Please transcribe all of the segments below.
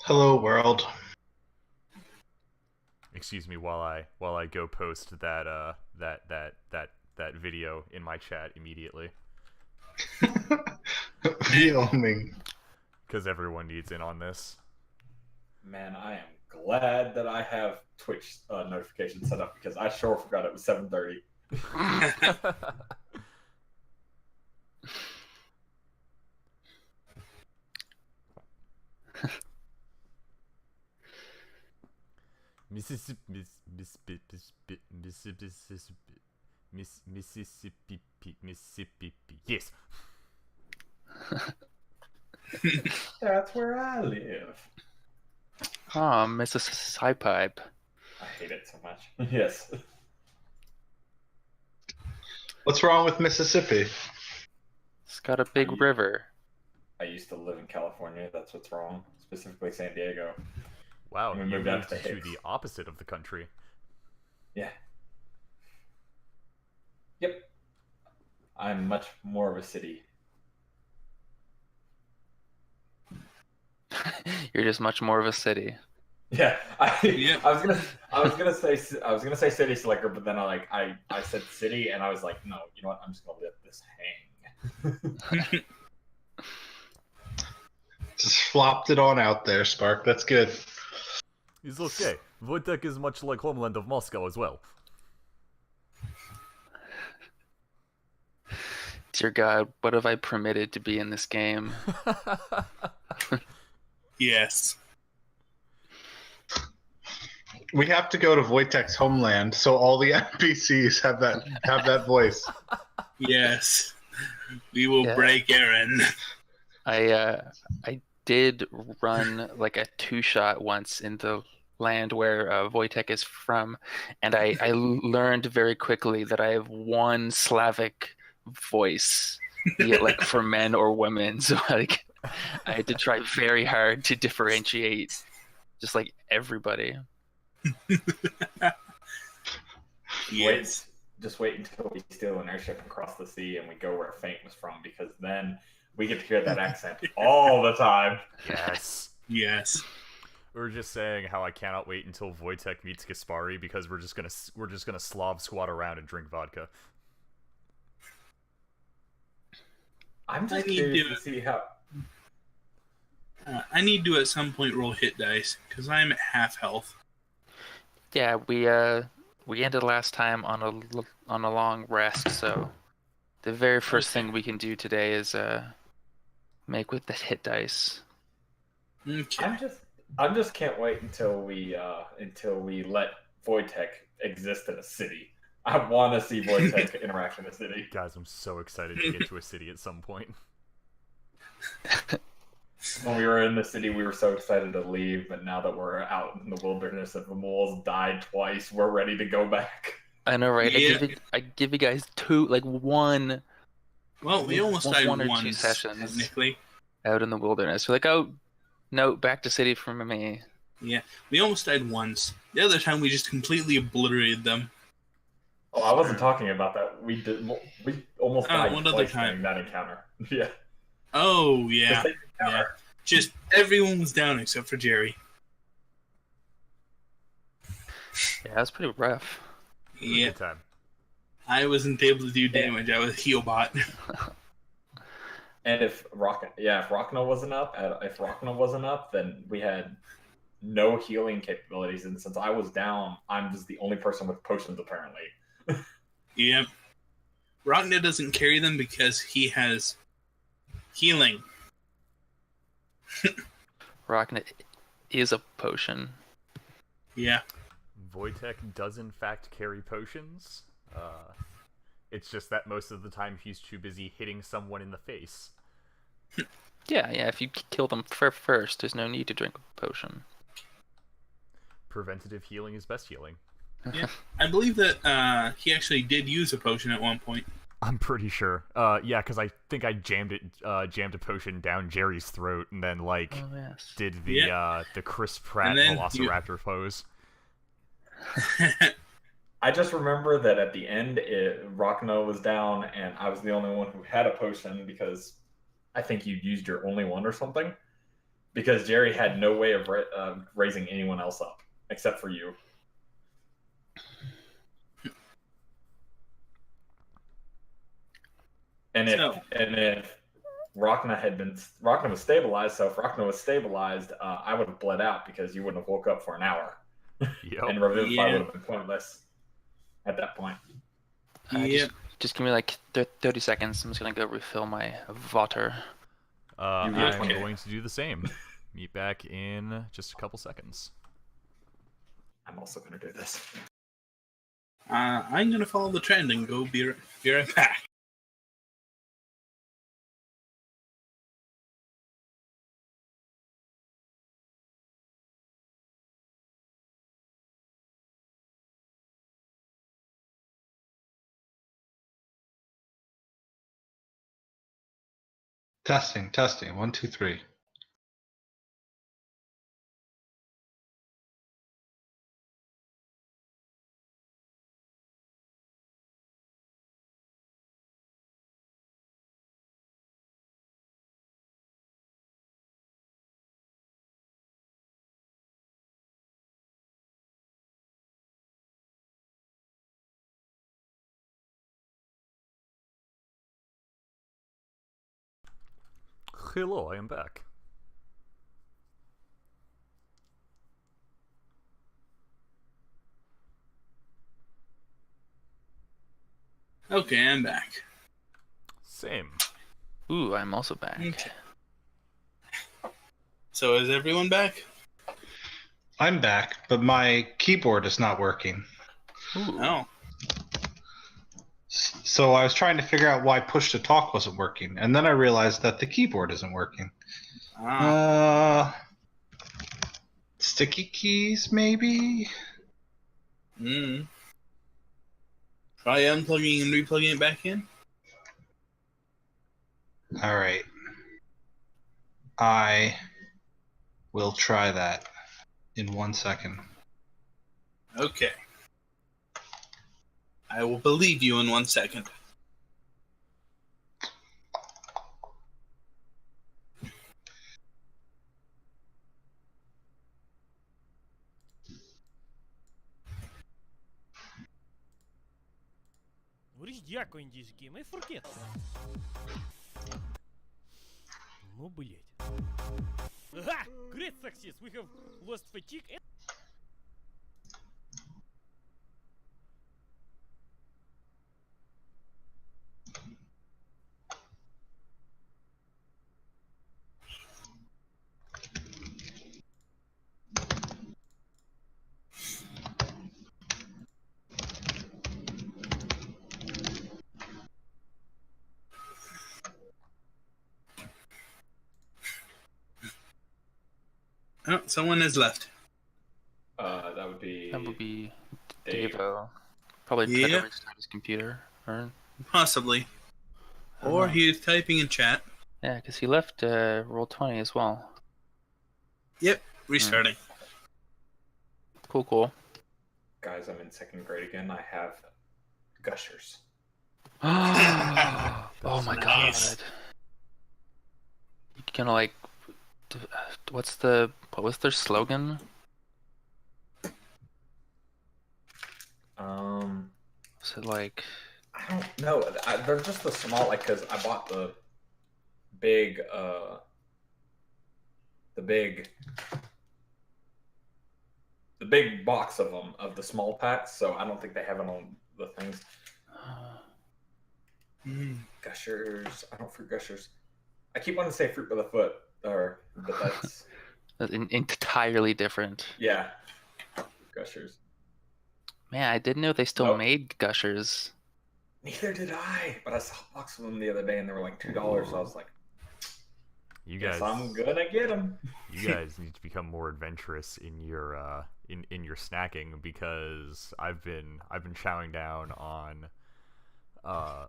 Hello, world. Excuse me while I go post that video in my chat immediately Filming. because everyone needs in on this. Man, I am glad that I have Twitch notifications set up because I sure forgot it was 7:30. Mississippi, Mississippi. Yes. That's where I live. Oh, Mississippi Pipe. I hate it so much. Yes. What's wrong with Mississippi? It's got a big river. I used to live in California. That's what's wrong. Specifically San Diego. Wow, We you moved out moved to to Hicks. the opposite of the country. Yeah. Yep. I'm much more of a city. You're just much more of a city. Yeah. I Yep. was gonna say city slicker, but then I said city and I was like, no, you know what? I'm just gonna let this hang. Just flopped it on out there, Spark. That's good. It's okay. Wojtek is much like homeland of Moscow as well. Dear God, what have I permitted to be in this game? Yes. We have to go to Wojtek's homeland, so all the NPCs have that voice. Yes. We will Yeah. break Aaron. I did run like a 2-shot once in the land where Wojtek is from, and I learned very quickly that I have one Slavic voice, be it like for men or women. So like I had to try very hard to differentiate just like everybody. Yes. Just wait until we steal an airship and cross the sea and we go where Faint was from, because then we get to hear that accent all the time. Yes. Yes. We were just saying how I cannot wait until Wojtek meets Gaspari because we're just gonna Slav squat around and drink vodka. I'm just I need curious to- to see how. I need to at some point roll hit dice because I'm at half health. Yeah, we ended last time on a long rest, so the very first Okay. thing we can do today is make with the hit dice. Okay. I'm just can't wait until we let Wojtek exist in a city. I want to see Wojtek interact in a city. Guys, I'm so excited to get to a city at some point. When we were in the city, we were so excited to leave, but now that we're out in the wilderness and the moles died twice, we're ready to go back. I know, right? Yeah. I give you guys one Well, we almost died one or two once, sessions. technically. out in the wilderness. You're like, oh no, back to city for me. Yeah, we almost died once. The other time we just completely obliterated them. Oh, I wasn't talking about that. We almost Oh, died one other twice time. during that encounter. Yeah. Oh, The yeah. same Yeah. encounter. Just everyone was down except for Jerry. Yeah, that's pretty rough. It was a Yeah, good time. I wasn't able to do damage. I was Healbot. And if Rockna wasn't up, then we had no healing capabilities. And since I was down, I'm just the only person with potions apparently. Yep. Ragnar doesn't carry them because he has healing. Rocknet is a potion. Yeah. Wojtek does in fact carry potions. It's just that most of the time he's too busy hitting someone in the face. Yeah, if you kill them first, there's no need to drink a potion. Preventative healing is best healing. Yeah. I believe that he actually did use a potion at one point. I'm pretty sure. Yeah, because I think I jammed a potion down Jerry's throat, and then Oh yes. did Yeah. the Chris Pratt And then Velociraptor pose. I just remember that at the end, Rockna was down, and I was the only one who had a potion because I think you used your only one or something. because Jerry had no way of raising anyone else up except for you. And if Rachna was stabilized, so if Rachna was stabilized, I would have bled out because you wouldn't have woke up for an hour. Yep. And Revivify would have been pointless at that point. Just give me like 30 seconds. I'm just gonna go refill my water. I'm Okay. going to do the same. Meet back in just a couple seconds. I'm also going to do this. I'm gonna follow the trend and go be right back. Testing, testing. 1, 2, 3. Hello, I am back. Okay, I'm back. Same. Ooh, I'm also back. Okay. So is everyone back? I'm back, but my keyboard is not working. Ooh. Oh. So I was trying to figure out why push to talk wasn't working, and then I realized that the keyboard isn't working. Sticky keys, maybe? Try unplugging and replugging it back in. All right. I will try that in 1 second. Okay. I will believe you in 1 second. Дякую, індійський. Ми фуркет. Ну, блять. Ага! Great success! We have lost fatigue and... Oh, someone has left. That would be Dave. Dave. Probably tried Yeah. to restart his computer. Or Possibly. I don't Or know. he is typing in chat. Yeah, because he left Roll20 as well. Yep, restarting. Cool. Guys, I'm in second grade again. I have gushers. Oh my Nice. god. You gonna like what was their slogan? Was it like I don't know. They're just the small, like, because I bought the big box of them, of the small packs, so I don't think they have it on the things. Gushers. I don't fruit gushers. I keep wanting to say fruit by the foot, but that's entirely different. yeah. Gushers. Man, I didn't know they still Nope. made gushers. Neither did I, but I saw a box of them the other day, and they were like $2. So I was like, You guess guys, I'm gonna get them. you guys need to become more adventurous in your in your snacking, because I've been chowing down on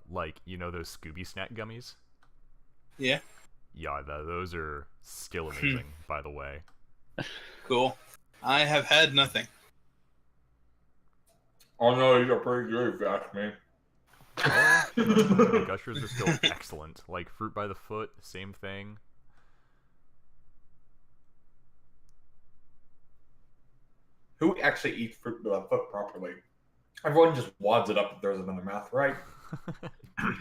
like, you know, those Scooby snack gummies. Yeah, Yeah, those are still amazing, by the way. cool. I have had nothing. Oh no, you're pretty good if you ask me. The gushers are still excellent. Like fruit by the foot, same thing. Who actually eats fruit properly? Everyone just wads it up and throws it in their mouth, right?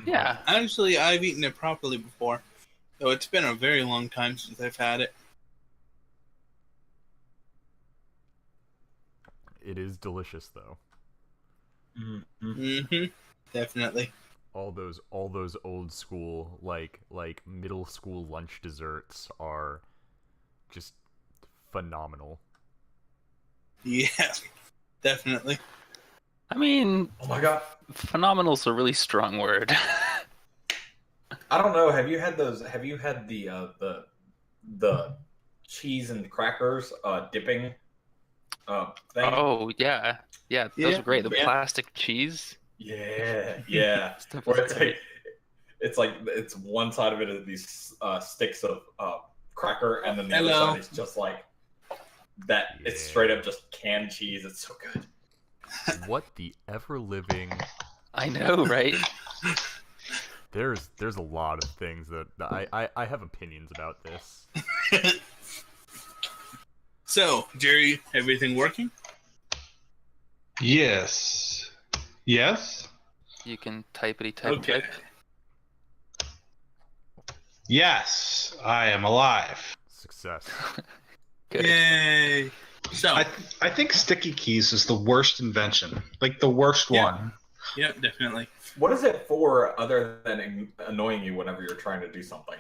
Yeah. Actually, I've eaten it properly before, though it's been a very long time since I've had it. It is delicious though. Mm-hmm. Definitely. All those old school like middle school lunch desserts are just phenomenal. Yeah, definitely. I mean, Oh my god. phenomenal's a really strong word. I don't know. Have you had those? Have you had the cheese and crackers dipping thing? Oh yeah, yeah, those Yeah, are great. The yeah. plastic cheese. Yeah. Stuff Where is great. it's one side of it is these sticks of cracker, and then the Hello. other side is just like that. It's Yeah. straight up just canned cheese. It's so good. What the ever living? I know, right? There's a lot of things that I have opinions about this. So, Jerry, everything working? Yes. Yes. You can typity type Okay. type. Yes. I am alive. Success. Good. Yay! So, I think sticky keys is the worst invention. Like the worst Yeah. one. yeah, definitely. What is it for other than annoying you whenever you're trying to do something?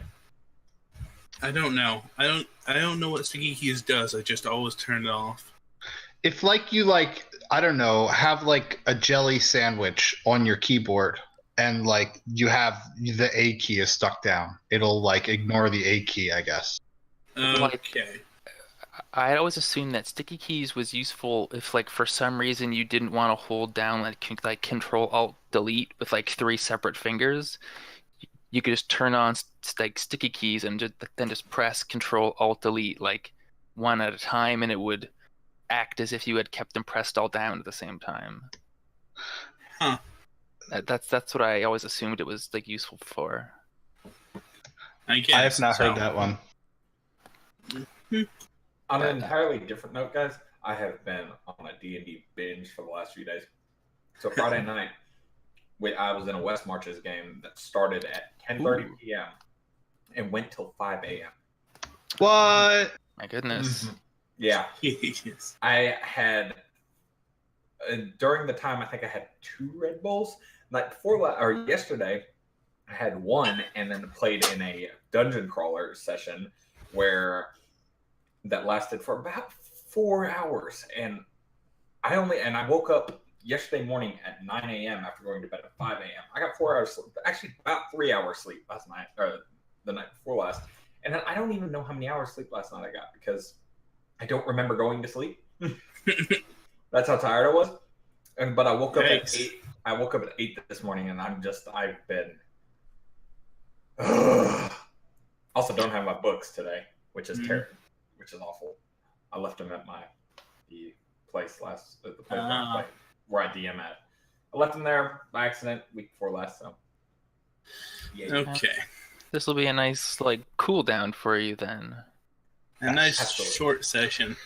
I don't know. I don't know what sticky keys does. I just always turn it off. If like you like I don't know, have like a jelly sandwich on your keyboard and like you have the A key is stuck down, it'll like ignore the A key, I guess. Like- Okay. I always assumed that sticky keys was useful if, like, for some reason you didn't want to hold down like Control Alt Delete with like 3 separate fingers. You could just turn on like sticky keys and then just press Control Alt Delete like one at a time, and it would act as if you had kept them pressed all down at the same time. Huh. That's what I always assumed it was like useful for. I guess. I have not so. heard that one. On an entirely different note, guys, I have been on a D&D binge for the last few days. So Friday night, I was in a West Marches game that started at 10:30 Ooh. p.m. and went till 5 a.m. What? My goodness. Yeah, Yes. I had during the time I think I had 2 Red Bulls. Like yesterday, I had 1, and then played in a dungeon crawler session where that lasted for about 4 hours, and I woke up yesterday morning at 9 a.m. after going to bed at 5 a.m. I got 4 hours sleep, actually about 3 hours sleep last night, or the night before last, and then I don't even know how many hours sleep last night I got because I don't remember going to sleep. That's how tired I was. But I woke up Yikes. at 8. I woke up at 8 this morning, and I've been. Also, don't have my books today, which is terrible, which is awful. I left them at the place where I DM at. I left them there by accident week before last, so. Yeah. Okay. This will be a nice like cool down for you then. A nice Absolutely. short session.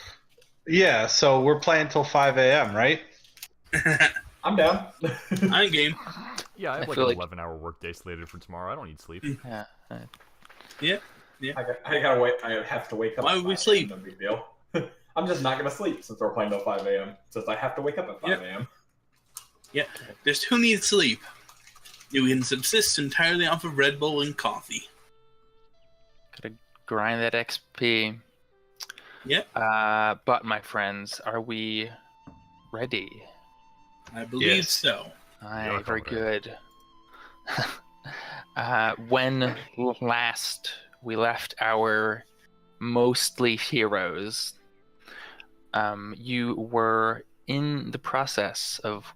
Yeah, so we're playing till 5 a.m., right? I'm down. I'm game. Yeah, I have I like feel an like- 11-hour workday slated for tomorrow. I don't need sleep. Yeah. I gotta wait. I have to wake up. Why at would we 5 sleep? a.m., No big deal. I'm just not gonna sleep since we're playing till 5 a.m. Since I have to wake up at 5 a.m. Just who needs sleep? You can subsist entirely off of Red Bull and coffee. Gotta grind that XP. Yep. But my friends, are we ready? I believe Yes. so. Aye, Yeah, very comrade. good. When last we left our mostly heroes, you were in the process of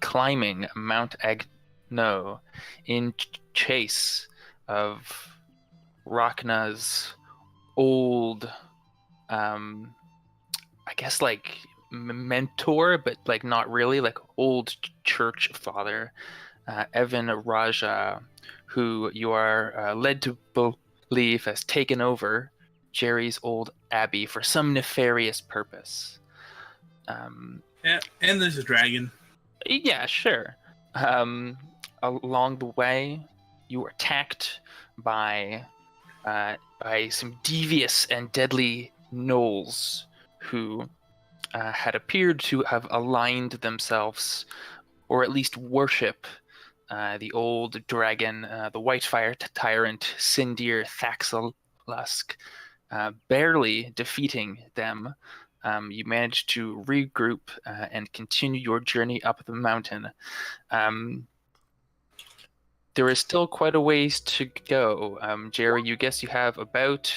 climbing Mount Agno in chase of Rachna's old, I guess like mentor, but like not really, like old church father, Evan Raja, who you are led to believe has taken over Jerry's old abbey for some nefarious purpose. Yeah, and there's a dragon. Yeah, sure. Along the way, you were attacked by some devious and deadly gnolls who had appeared to have aligned themselves, or at least worship, the old dragon, the Whitefire tyrant Sindir Thaxalusk. Barely defeating them, you managed to regroup and continue your journey up the mountain. There is still quite a ways to go. Jerry, you guess you have about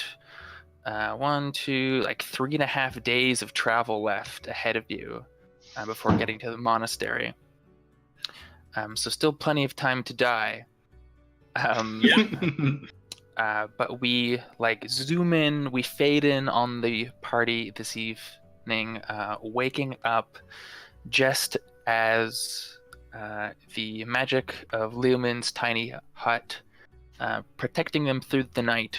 3.5 days of travel left ahead of you before getting to the monastery. So still plenty of time to die. But we zoom in, we fade in on the party this evening, waking up just as the magic of Leomin's tiny hut, protecting them through the night,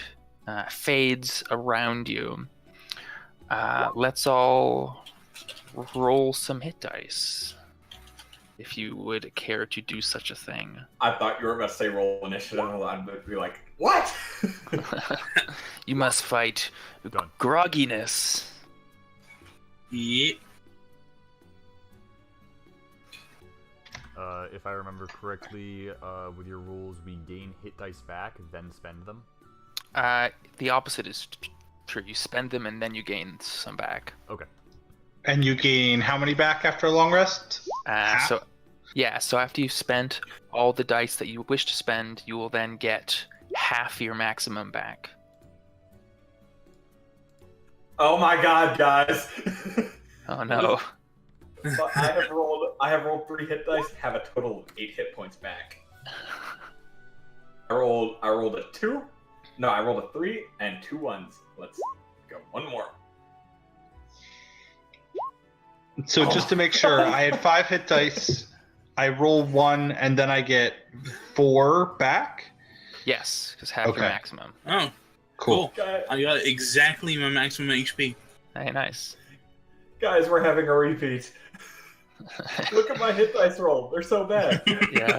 fades around you. Let's all roll some hit dice, if you would care to do such a thing. I thought you were about to say roll initiative. I'm going to be like, what? You must fight Done. grogginess. Yeah. If I remember correctly, with your rules, we gain hit dice back, then spend them. The opposite is true. You spend them and then you gain some back. Okay. And you gain how many back after a long rest? So after you've spent all the dice that you wish to spend, you will then get half your maximum back. Oh my god, guys. Oh no. So I have rolled 3 hit dice, have a total of 8 hit points back. I rolled a 2. No, I rolled a 3 and 2 1s. Let's go. One more. So just to make sure, I had 5 hit dice. I roll 1, and then I get 4 back. Yes, because half your maximum. Oh, Cool. I got exactly my maximum HP. Hey, nice. Guys, we're having a repeat. Look at my hit dice roll. They're so bad. Yeah.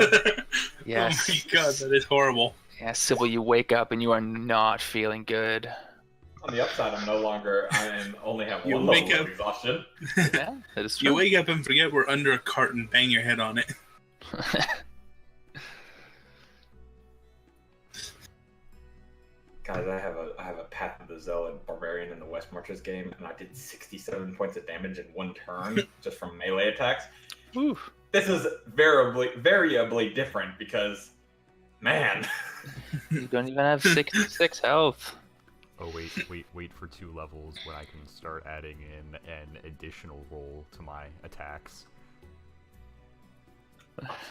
Yes. Oh my god, that is horrible. Yeah, Sybil, you wake up and you are not feeling good. On the upside, I only have You one wake level up- of exhaustion. Yeah, that is true. You wake up and forget we're under a cart and bang your head on it. Guys, I have a Path of the Zealot Barbarian in the West Marches game, and I did 67 points of damage in one turn just from melee attacks. Oof. This is variably different because, man. You don't even have 66 health. Oh wait for 2 levels when I can start adding in an additional roll to my attacks.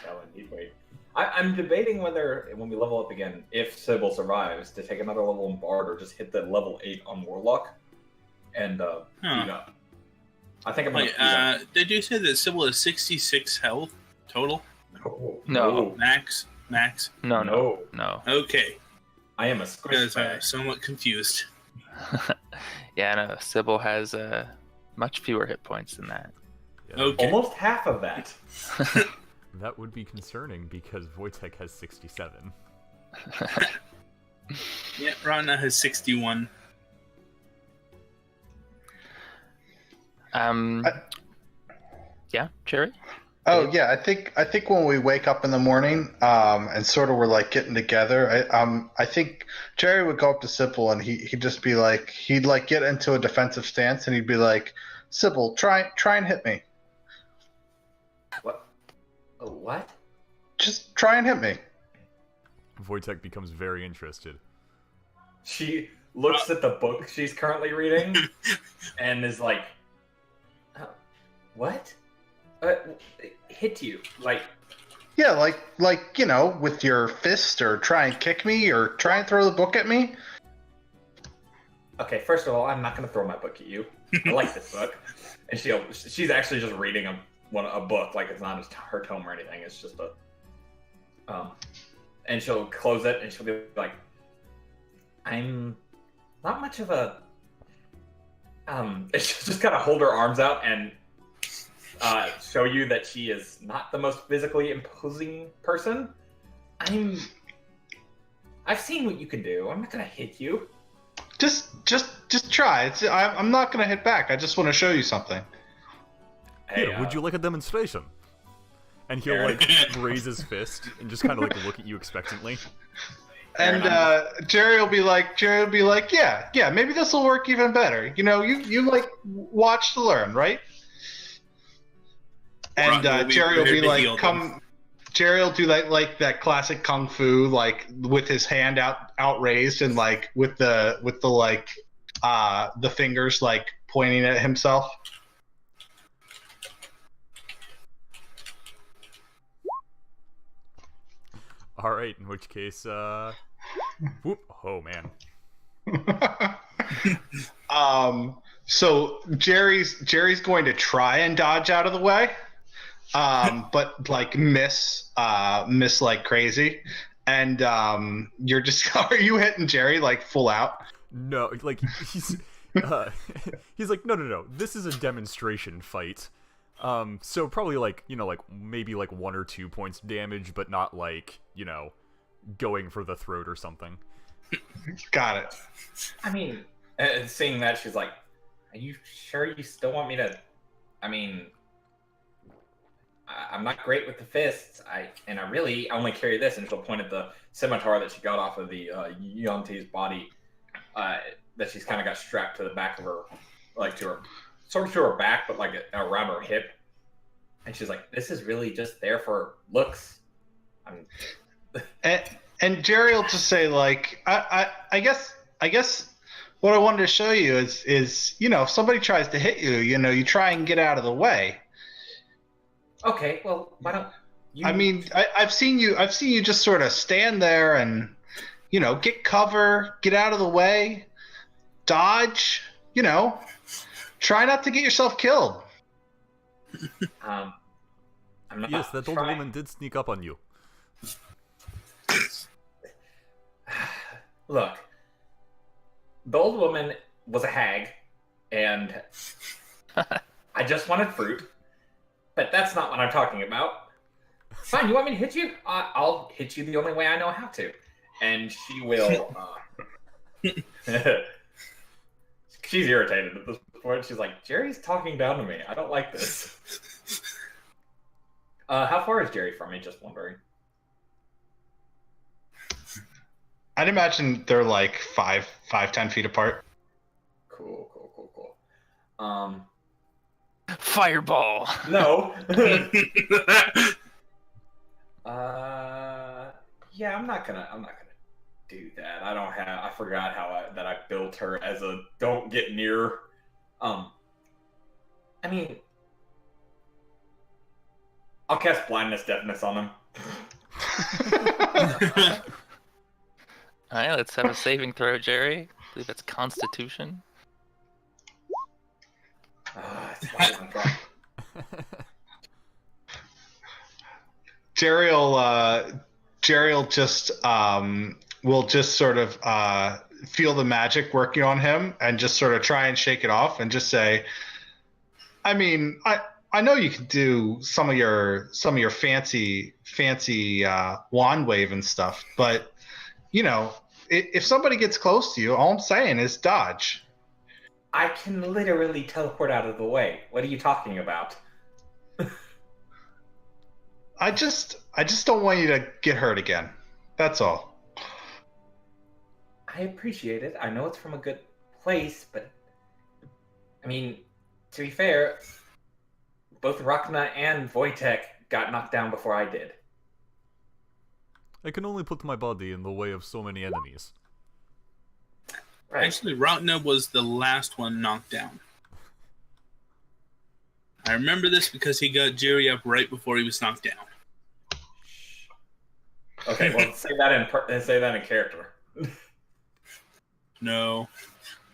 Shall indeed wait. I'm debating whether, when we level up again, if Sybil survives, to take another level in Bard or just hit the level 8 on Warlock and beat up. I think I'm gonna. Did you say that Sybil has 66 health total? No. Max? No. Okay. I am a squish Because I'm bag. somewhat confused. Yeah, no. Sybil has much fewer hit points than that. Yeah, Okay. Almost half of that. that would be concerning because Wojtek has 67. Yeah, Rana has 61. Yeah, Cherry? Oh yeah, I think when we wake up in the morning, and sort of we're like getting together, I think Jerry would go up to Sybil and he'd just be like, he'd like get into a defensive stance and he'd be like, Sybil, try and hit me. What? Oh, what? Just try and hit me. Wojtek becomes very interested. She looks at the book she's currently reading and is like, what? Hit you? Like, Yeah, like with your fist, or try and kick me, or try and throw the book at me. okay, first of all, I'm not going to throw my book at you. I like this book. And she's actually just reading a book, like it's not her tome or anything. It's just and she'll close it and she'll be like, I'm not much of a, she'll just kind of hold her arms out and show you that she is not the most physically imposing person. I've seen what you can do. I'm not gonna hit you. Just try. I'm not gonna hit back. I just want to show you something. Hey, Here, would you like a demonstration? And he'll like raise his fist and just kind of like look at you expectantly. And Jerry will be like, yeah, maybe this will work even better. You know, you like watch to learn, right? And Jerry will be like, come. Jerry will do like that classic kung fu, like with his hand out raised and like with the like the fingers like pointing at himself. All right, in which case, whoop, oh man. So Jerry's going to try and dodge out of the way. But like miss like crazy, and you're just are you hitting Jerry like full out? No, like he's like no, this is a demonstration fight, so probably like like maybe like 1 or 2 points damage, but not like going for the throat or something. Got it. I mean, seeing that, she's like, "Are you sure you still want me to?" I mean, I'm not great with the fists. I really only carry this, and she'll point at the scimitar that she got off of the Yuan-Ti's body, that she's kind of got strapped to the back of her, like to her back, but like around her hip. And she's like, "This is really just there for looks." And Jerry will just say like, I guess what I wanted to show you is if somebody tries to hit you, you try and get out of the way. Okay, well, why don't you... I mean, I've seen you just sort of stand there and, get cover, get out of the way, dodge, try not to get yourself killed. I'm not Yes, that old trying. woman did sneak up on you. Look, the old woman was a hag, and I just wanted fruit. But that's not what I'm talking about. Fine, you want me to hit you? I'll hit you the only way I know how to. And she will... She's irritated at this point. She's like, Jerry's talking down to me. I don't like this. How far is Jerry from me? Just wondering. I'd imagine they're like 10 feet apart. Cool. Fireball. No. Yeah, I'm not gonna do that. I forgot that I built her as a don't get near. I mean, I'll cast blindness deafness on him. All right, let's have a saving throw, Jerry. I believe it's Constitution. It's why I'm trying. Jerry will just sort of feel the magic working on him and just sort of try and shake it off and just say, I mean, I know you can do some of your fancy wand wave and stuff, but if somebody gets close to you, all I'm saying is dodge. I can literally teleport out of the way. What are you talking about? I just don't want you to get hurt again. That's all. I appreciate it. I know it's from a good place, but I mean, to be fair, both Rachna and Wojtek got knocked down before I did. I can only put my body in the way of so many enemies. Right. Actually, Rachna was the last one knocked down. I remember this because he got Jerry up right before he was knocked down. Okay, well, say that in character. No,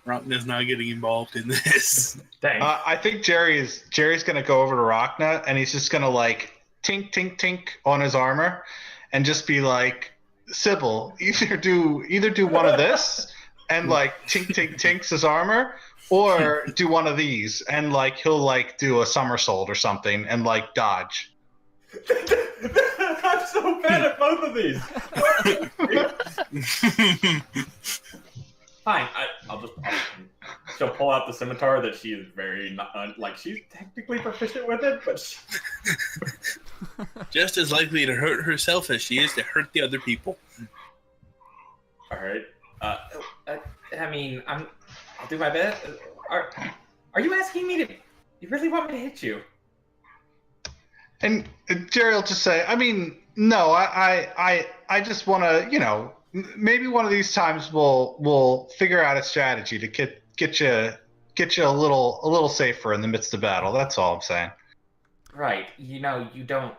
Rachna's not getting involved in this. Dang. I think Jerry's gonna go over to Rachna and he's just gonna like tink tink tink on his armor and just be like, Sybil, either do one of this and like tink tink tinks his armor, or do one of these and like he'll like do a somersault or something and like dodge. I'm so bad at both of these. Fine, she'll pull out the scimitar that she is very like she's technically proficient with it, but Just as likely to hurt herself as she is to hurt the other people. all right. I mean, I'll do my best. Are you asking me to? You really want me to hit you? And Jerry will just say, I mean, no, I just want to, you know, maybe one of these times we'll figure out a strategy to get you a little safer in the midst of battle. That's all I'm saying. Right. You know, you don't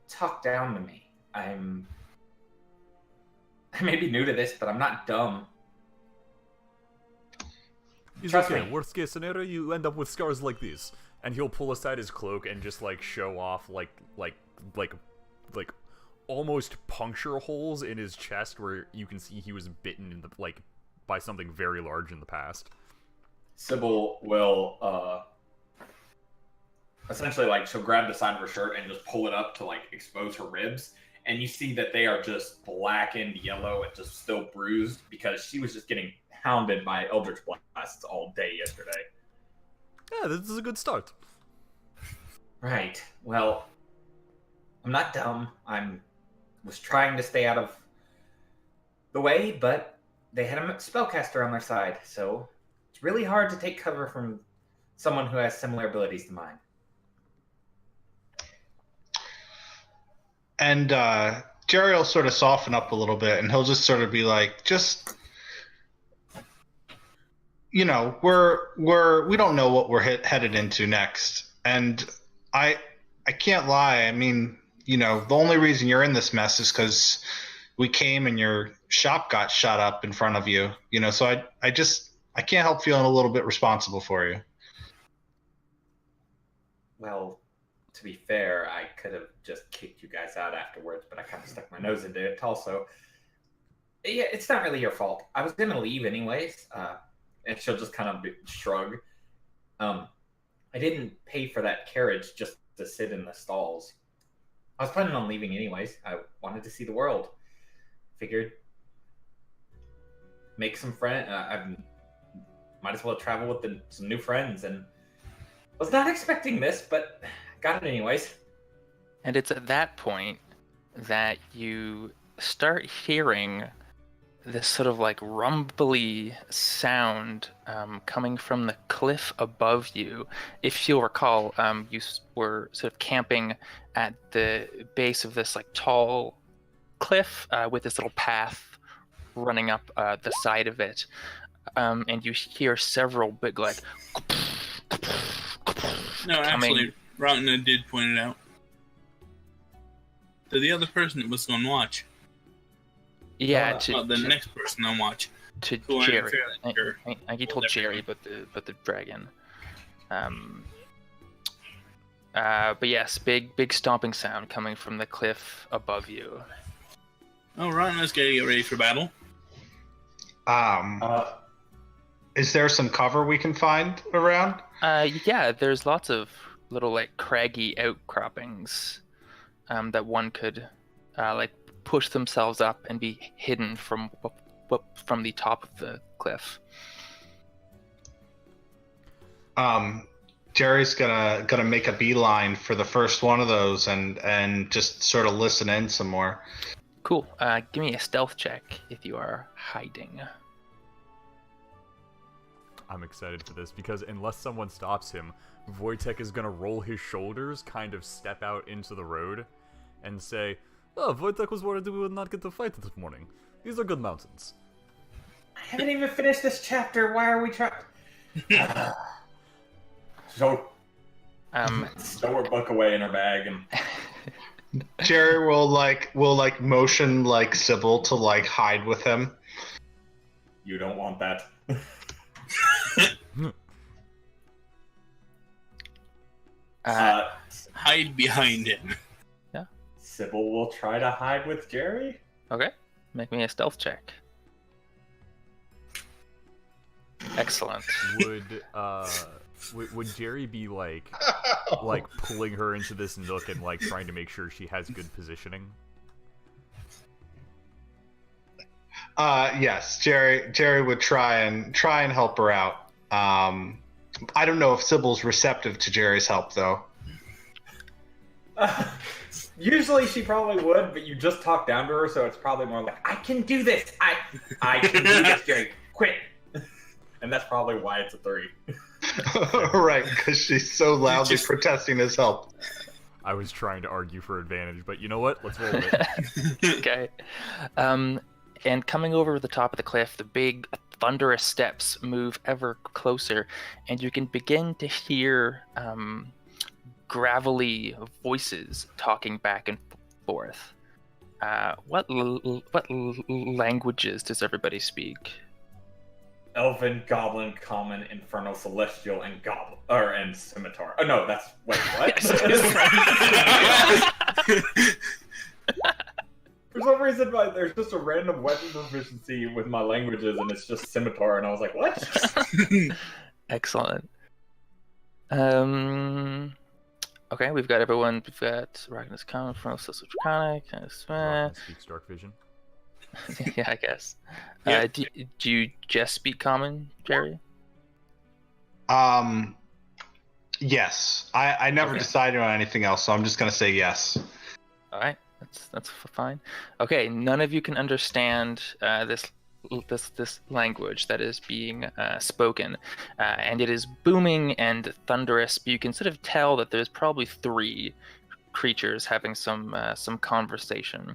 talk down to me. I may be new to this, but I'm not dumb. He's Trust okay. me. Worst case scenario, you end up with scars like these, and he'll pull aside his cloak and just like show off like almost puncture holes in his chest where you can see he was bitten in the by something very large in the past. Sybil will essentially like she'll grab the side of her shirt and just pull it up to like expose her ribs, and you see that they are just blackened yellow and just still bruised because she was just getting hounded by Eldritch Blasts all day yesterday. Yeah, this is a good start. Right. Well, I'm not dumb. Was trying to stay out of the way, but they had a spellcaster on their side, so it's really hard to take cover from someone who has similar abilities to mine. And Jerry will sort of soften up a little bit, and he'll just sort of be like, just, you know, we don't know what we're headed into next, and I can't lie. I mean, you know, the only reason you're in this mess is because we came and your shop got shot up in front of you. You know, so I can't help feeling a little bit responsible for you. Well, to be fair, I could have just kicked you guys out afterwards, but I kind of stuck my nose into it also. Yeah, it's not really your fault. I was gonna leave anyways, and she'll just kind of shrug. I didn't pay for that carriage just to sit in the stalls. I was planning on leaving anyways. I wanted to see the world. Figured make some friends. I might as well travel with some new friends, and was not expecting this, but got it anyways. And it's at that point that you start hearing this sort of like rumbly sound coming from the cliff above you. If you'll recall, you were sort of camping at the base of this like tall cliff with this little path running up the side of it, and you hear several big like. No, actually, Rotna did point it out. To the other person that was on watch. Yeah, The next person on watch. To Who I'm Jerry. fairly sure He told Jerry, but the dragon. But yes, big stomping sound coming from the cliff above you. Oh, Rotna's getting ready for battle. Is there some cover we can find around? Yeah, there's lots of little like craggy outcroppings that one could like push themselves up and be hidden from the top of the cliff. Jerry's gonna make a beeline for the first one of those and just sort of listen in some more. Cool. Give me a stealth check if you are hiding. I'm excited for this because unless someone stops him, Wojtek is gonna roll his shoulders, kind of step out into the road, and say, "Oh, Wojtek was worried we would not get to fight this morning. These are good mountains." I haven't even finished this chapter. Why are we trying? So stow her book away in her bag, and Jerry will motion like Sybil to like hide with him. you don't want that. Hide behind him. Sybil will try to hide with Jerry. Okay. Make me a stealth check. Excellent. Would Jerry be like pulling her into this nook and like trying to make sure she has good positioning? Yes, Jerry would try and help her out. I don't know if Sybil's receptive to Jerry's help though. Usually she probably would, but you just talk down to her, so it's probably more like, I can do this. I can do this, Jerry. Quit. And that's probably why it's a 3. Right, because she's so loudly protesting his help. I was trying to argue for advantage, but you know what? Let's roll with it. Okay. And coming over the top of the cliff, the big thunderous steps move ever closer, and you can begin to hear gravelly voices talking back and forth. What languages does everybody speak? Elven, Goblin, Common, Infernal, Celestial, and Goblin, and Scimitar. Oh no, that's wait, what? For some reason, there's just a random weapon proficiency with my languages, and it's just Scimitar, and I was like, what? Excellent. Okay, we've got everyone. We've got Ragnas Common, Infernal, Celestial, Draconic, Speaks Dark Vision. yeah, I guess. Yeah. Do you just speak Common, Jerry? Yes. I never decided on anything else, so I'm just gonna say yes. All right, that's fine. Okay, none of you can understand this language that is being spoken, and it is booming and thunderous. But you can sort of tell that there's probably 3 creatures having some conversation.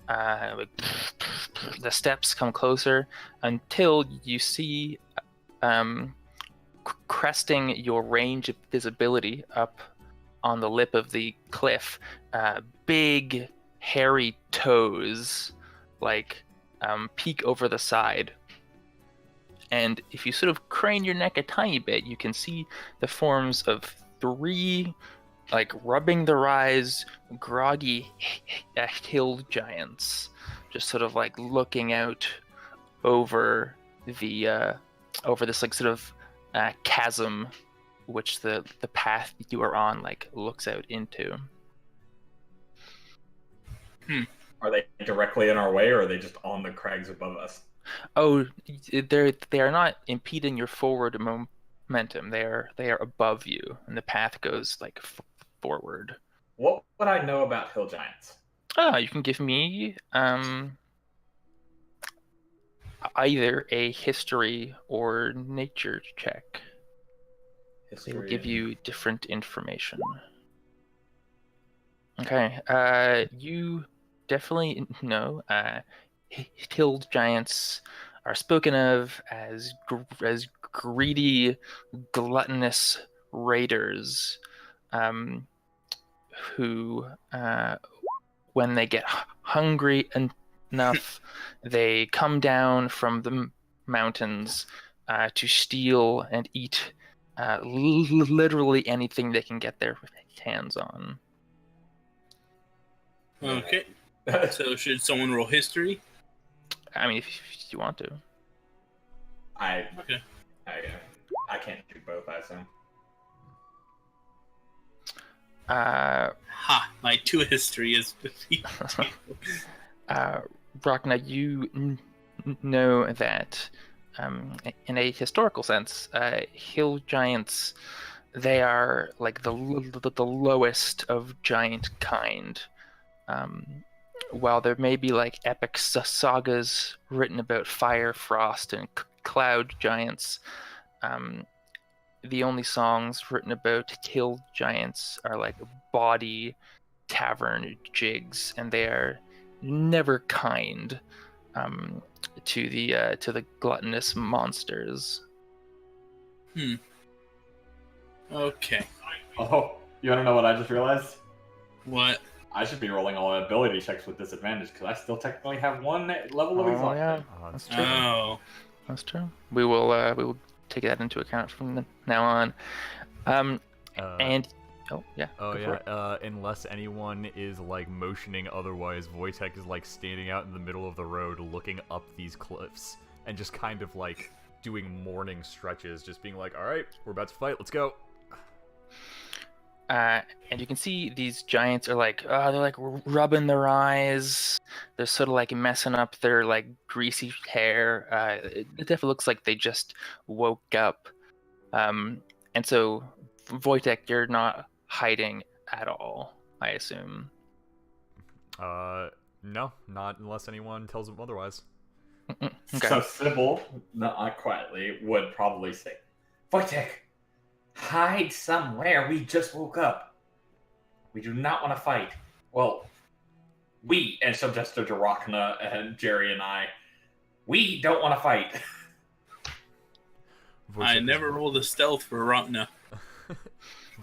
The steps come closer until you see, cresting your range of visibility up on the lip of the cliff, big hairy toes peek over the side. And if you sort of crane your neck a tiny bit, you can see the forms of 3 rubbing their eyes, groggy hill giants, just sort of looking out over the this chasm, which the path you are on looks out into. Are they directly in our way, or are they just on the crags above us? Oh, they are not impeding your forward momentum. They are above you, and the path goes forward. What would I know about hill giants? You can give me either a history or nature check. They will give you different information. Okay, you definitely know hill giants are spoken of as greedy, gluttonous raiders who, when they get hungry enough, they come down from the mountains to steal and eat literally anything they can get their hands on. Okay. So should someone roll history? I mean, if you want to. I can't do both, I assume. My 2 history is 50. Ragnar, you know that in a historical sense, hill giants, they are the lowest of giant kind. While there may be epic sagas written about fire, frost, and cloud giants, the only songs written about hill giants are bawdy tavern jigs, and they are never kind to the gluttonous monsters. Okay. Oh, you want to know what I just realized? What? I should be rolling all ability checks with disadvantage because I still technically have 1 level of exhaustion. Yeah, that's true. Oh. That's true. We will take that into account from now on. And Oh yeah. Oh go for it. yeah. Unless anyone is like motioning otherwise, Wojtek is like standing out in the middle of the road, looking up these cliffs, and just kind of like doing morning stretches, just being like, "All right, we're about to fight. Let's go." And you can see these giants are like, they're like rubbing their eyes. They're sort of like messing up their like greasy hair. It definitely looks like they just woke up. And so, Wojtek, you're not hiding at all, I assume. No, not unless anyone tells them otherwise. Okay. So Sybil, not quietly, would probably say, Wojtek, hide somewhere. We just woke up. We do not want to fight. Well, and she'll gesture to Rachna and Jerry and I, we don't want to fight. I Wojtek never rolled a stealth for Rotna.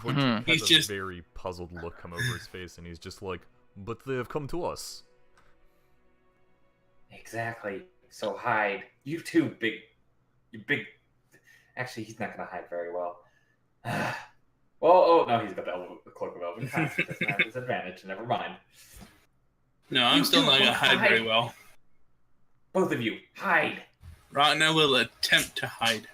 Wojtek He's has just- a very puzzled look come over his face, and he's just like, "But they have come to us." Exactly. So hide. You too, you big. Actually, he's not going to hide very well. No, he's got the cloak of elven kind. He doesn't have his advantage. Never mind. No, I'm You still two not gonna will hide very hide. well. Both of you, hide. Rotna will attempt to hide.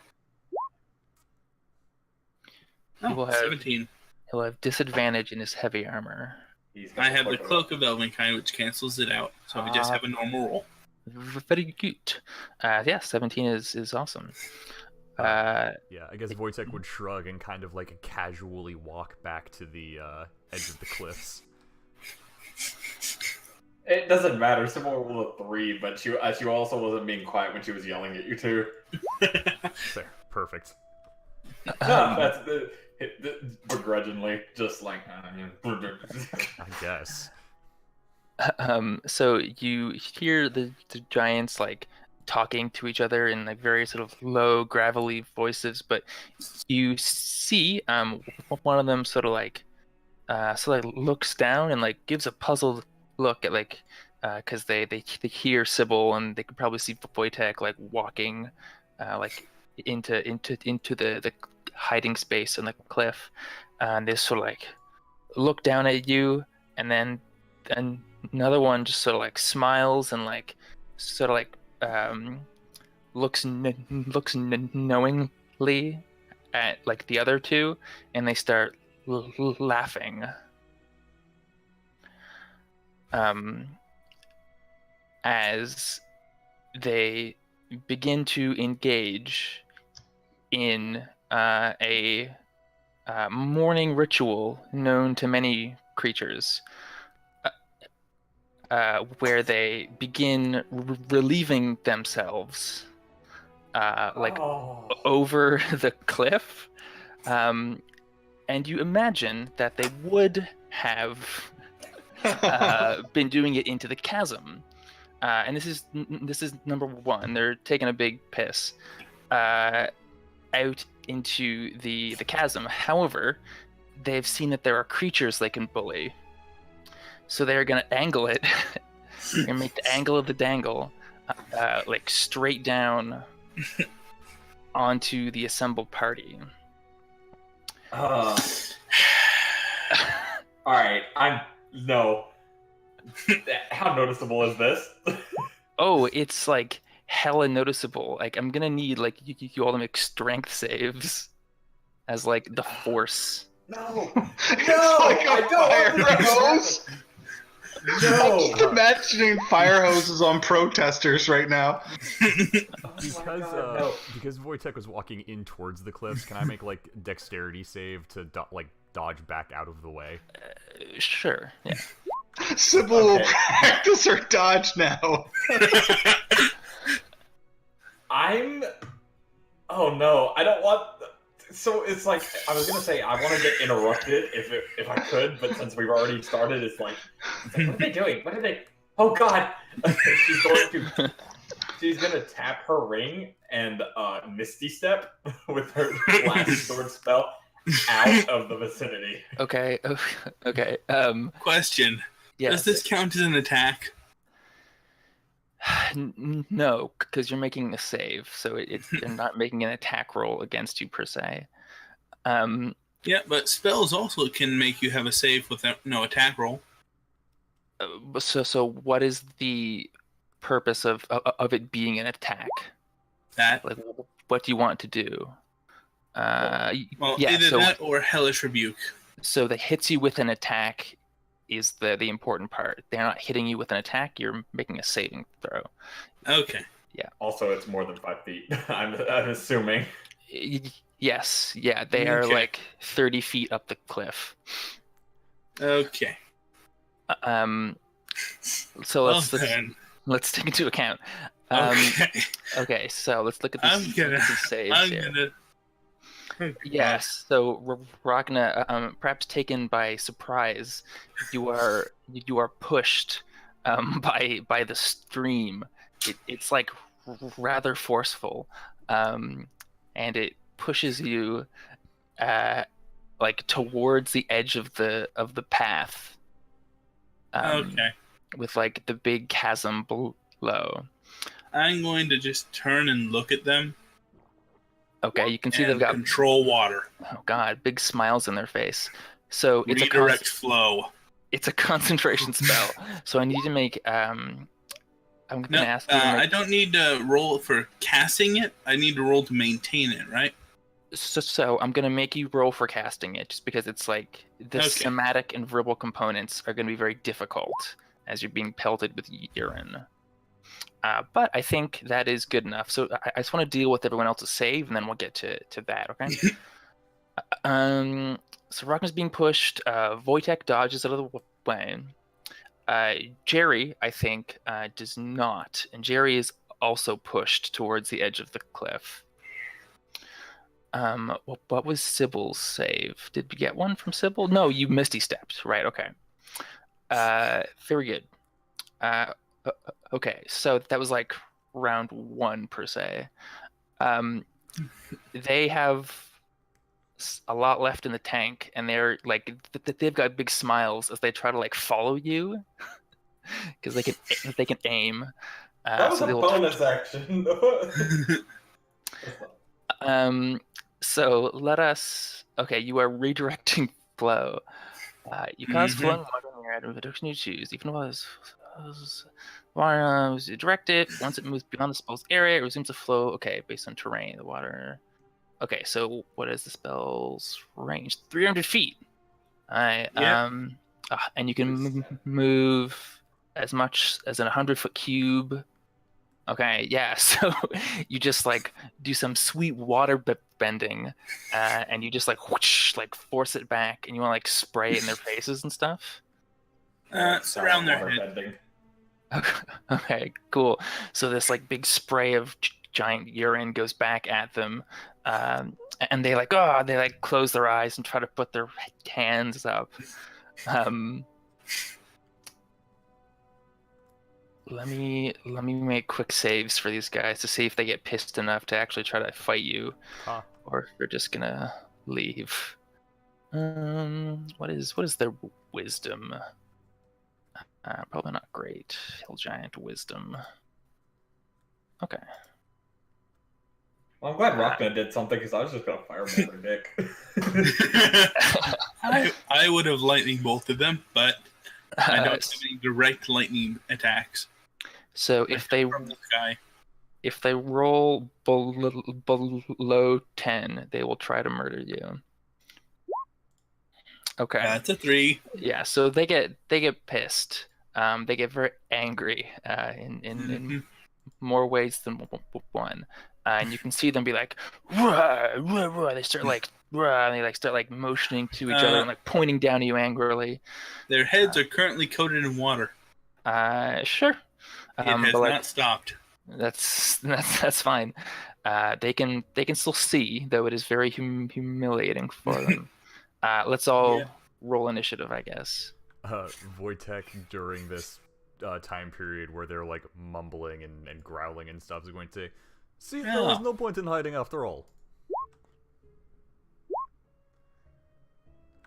He will have- 17. He'll have disadvantage in his heavy armor. He's got I have the of Cloak of Elvenkind, which cancels it out, so I just have a normal roll. Very good. Yeah, 17 is awesome. Yeah, I guess Wojtek would shrug and kind of like casually walk back to the edge of the cliffs. It doesn't matter. Sybil rolled a 3, but she also wasn't being quiet when she was yelling at you too. There, perfect. No, that's the begrudgingly, just like. I guess. So you hear the giants like talking to each other in like very sort of low, gravelly voices, but you see one of them sort of like looks down and like gives a puzzled look at like because they hear Sybil and they could probably see Wojtek like walking like into the hiding space on the cliff, and they sort of like look down at you, and then another one just sort of like smiles and like sort of like looks knowingly at like the other two, and they start laughing. As they begin to engage in a morning ritual known to many creatures, where they begin relieving themselves over the cliff, and you imagine that they would have been doing it into the chasm, and this is number one. They're taking a big piss out into the chasm. However, they've seen that there are creatures they can bully, so they're gonna angle it. They're gonna make the angle of the dangle like straight down onto the assembled party. All right, no. How noticeable is this? Oh, it's like hella noticeable. Like I'm gonna need like you all to make strength saves as like the force. No, It's no, like I a don't fire want this to hose. I'm just No. imagining fire hoses on protesters right now. Because Wojtek was walking in towards the cliffs, can I make like dexterity save to dodge back out of the way? Sure. Yeah. Sybil will Okay. practice her dodge now. Oh no, I don't want. So it's like I was gonna say I want to get interrupted if I could, but since we've already started, it's like what are they doing? What are they? Oh god, she's gonna tap her ring and Misty Step with her last sword spell out of the vicinity. Okay. Okay. Question. Yes. Does this count as an attack? No, because you're making a save, so they're not making an attack roll against you per se. Yeah, but spells also can make you have a save without no attack roll. So what is the purpose of it being an attack? That Like, what do you want to do? well, yeah. either So that or hellish rebuke. so that hits you with an attack is the important part. They're not hitting you with an attack. You're making a saving throw. Okay. Also, it's more than 5 feet. I'm assuming. Yes. Yeah. They are Okay. like 30 feet up the cliff. Okay. So then. let's take into account. Okay. Okay. So let's look at I'm these, gonna. saves I'm here. gonna. Yes. So Ragna, perhaps taken by surprise, you are pushed by the stream. It's like rather forceful, and it pushes you like towards the edge of the path. Okay. With like the big chasm below. I'm going to just turn and look at them. Okay, you can see and they've got control water. oh god, big smiles in their face. So it's Redirect flow. it's a concentration spell. So I need to make I'm gonna No, ask you to I make, don't need to roll for casting it. I need to roll to maintain it, right? so I'm gonna make you roll for casting it, just because it's like the Okay. somatic and verbal components are gonna be very difficult as you're being pelted with urine. But I think that is good enough. So I just want to deal with everyone else's save, and then we'll get to that. Okay. So Ragna's being pushed. Wojtek dodges out of the way. Jerry, I think, does not, and Jerry is also pushed towards the edge of the cliff. What was Sybil's save? Did we get one from Sybil? No, you misty stepped. Right. Okay. Very good. Okay, so that was like round 1 per se. They have a lot left in the tank, and they're like they've got big smiles as they try to like follow you because they can aim. That was so a they will bonus action. So let us. Okay, you are redirecting flow. You cause flowing water in your item, the direction you choose, even though you direct it. Once it moves beyond the spell's area, it resumes to flow. Okay, based on terrain, the water. Okay, so what is the spell's range? 300 feet. And you can move as much as a 100-foot cube. Okay, yeah. So you just like do some sweet water bending, and you just like whoosh, like force it back, and you want to like spray it in their faces and stuff. Surround their head. Bending. Okay, cool. So this like big spray of giant urine goes back at them, and they like they like close their eyes and try to put their hands up. Let me make quick saves for these guys to see if they get pissed enough to actually try to fight you, or if they're just gonna leave. What is their wisdom? Probably not great. Hill giant wisdom. Okay. Well, I'm glad Ragna did something because I was just gonna fireball their dick. I would have lightning bolted them, but I don't have any direct lightning attacks. So if they from the sky. if they roll below 10, they will try to murder you. Okay. That's a 3. Yeah. So they get pissed. They get very angry in more ways than one. And you can see them be like, "Rah, rah, rah." They start like, rah, and they like start like motioning to each other and like pointing down at you angrily. Their heads are currently coated in water. Sure. It has but, not stopped. That's fine. They can still see, though it is very humiliating for them. Let's all roll initiative, I guess. Wojtek, during this time period where they're like mumbling and growling and stuff, is going to see there was no point in hiding after all.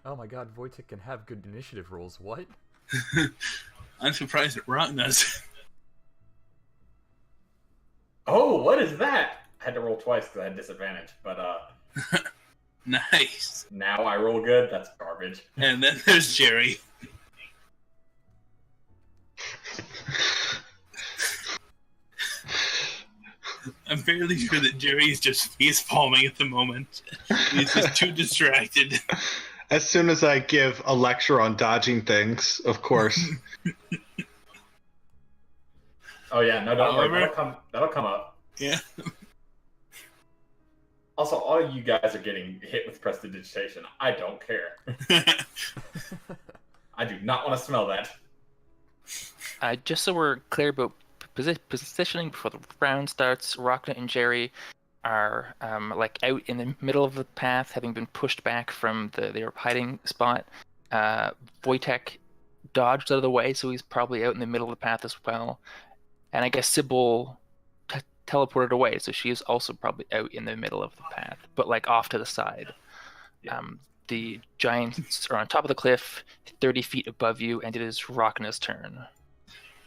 Oh my god, Wojtek can have good initiative rolls. What? I'm surprised that Ragna's. Oh, what is that? I had to roll twice because I had disadvantage, but Nice. Now I roll good. That's garbage. And then there's Jerry. I'm fairly sure that Jerry is just face palming at the moment. He's just too distracted. As soon as I give a lecture on dodging things, of course. Oh yeah, no, don't worry. However- That'll come up. Yeah. Also, all of you guys are getting hit with prestidigitation. I don't care. I do not want to smell that. Just so we're clear about positioning before the round starts, Rocknet and Jerry are like out in the middle of the path, having been pushed back from their hiding spot. Wojtek dodged out of the way, so he's probably out in the middle of the path as well. And I guess Sybil teleported away, so she is also probably out in the middle of the path, but like off to the side. Yeah. The giants are on top of the cliff, 30 feet above you, and it is Rocknet's turn.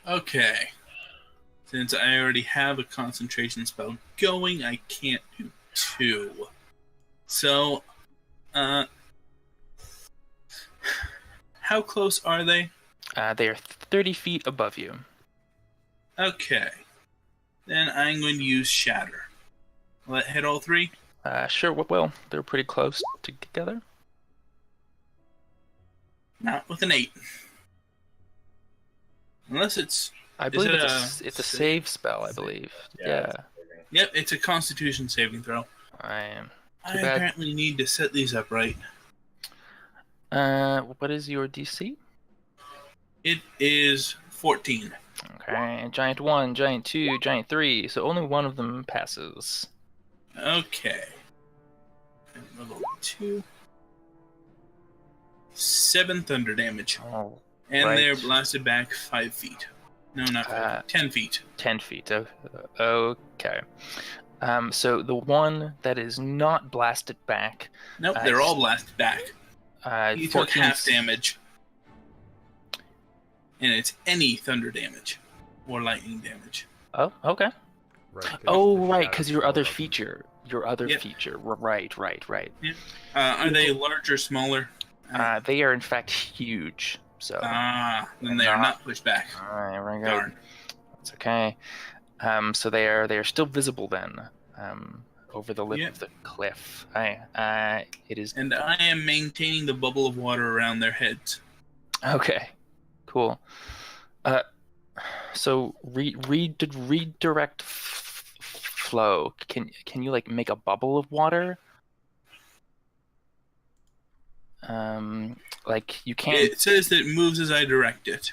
Okay. Since I already have a concentration spell going, I can't do 2. So, how close are they? They are 30 feet above you. Okay. Then I'm going to use Shatter. Will that hit all 3? Sure, well, they're pretty close together. Not with an 8. Unless it's... I believe it it's a save spell, I believe. Yeah. it's- Yep, it's a Constitution saving throw. I I bad. apparently need to set these up right. What is your DC? It is 14. Okay, Giant 1, Giant 2, Giant 3, so only one of them passes. Okay. And level 2. 7 thunder damage. Oh, And right. they're blasted back 5 feet. No, not 5 feet. 10 feet. 10 feet. Okay. So the one that is not blasted back, Nope, I they're all see. blasted back. He took 14 half damage. And it's any thunder damage. Or lightning damage. Oh, okay. Right. 'cause Oh, the right, shadow because your spell other doesn't- feature. Yep. Right. Are they large or smaller? They are in fact huge. So Then they are not pushed back. Alright, very good. Darn. That's okay. So they are still visible then. Over the lip Yep. of the cliff. It is And I am maintaining the bubble of water around their heads. okay. Cool. So redirect flow. Can you like make a bubble of water? Like you can't. It says that it moves as I direct it.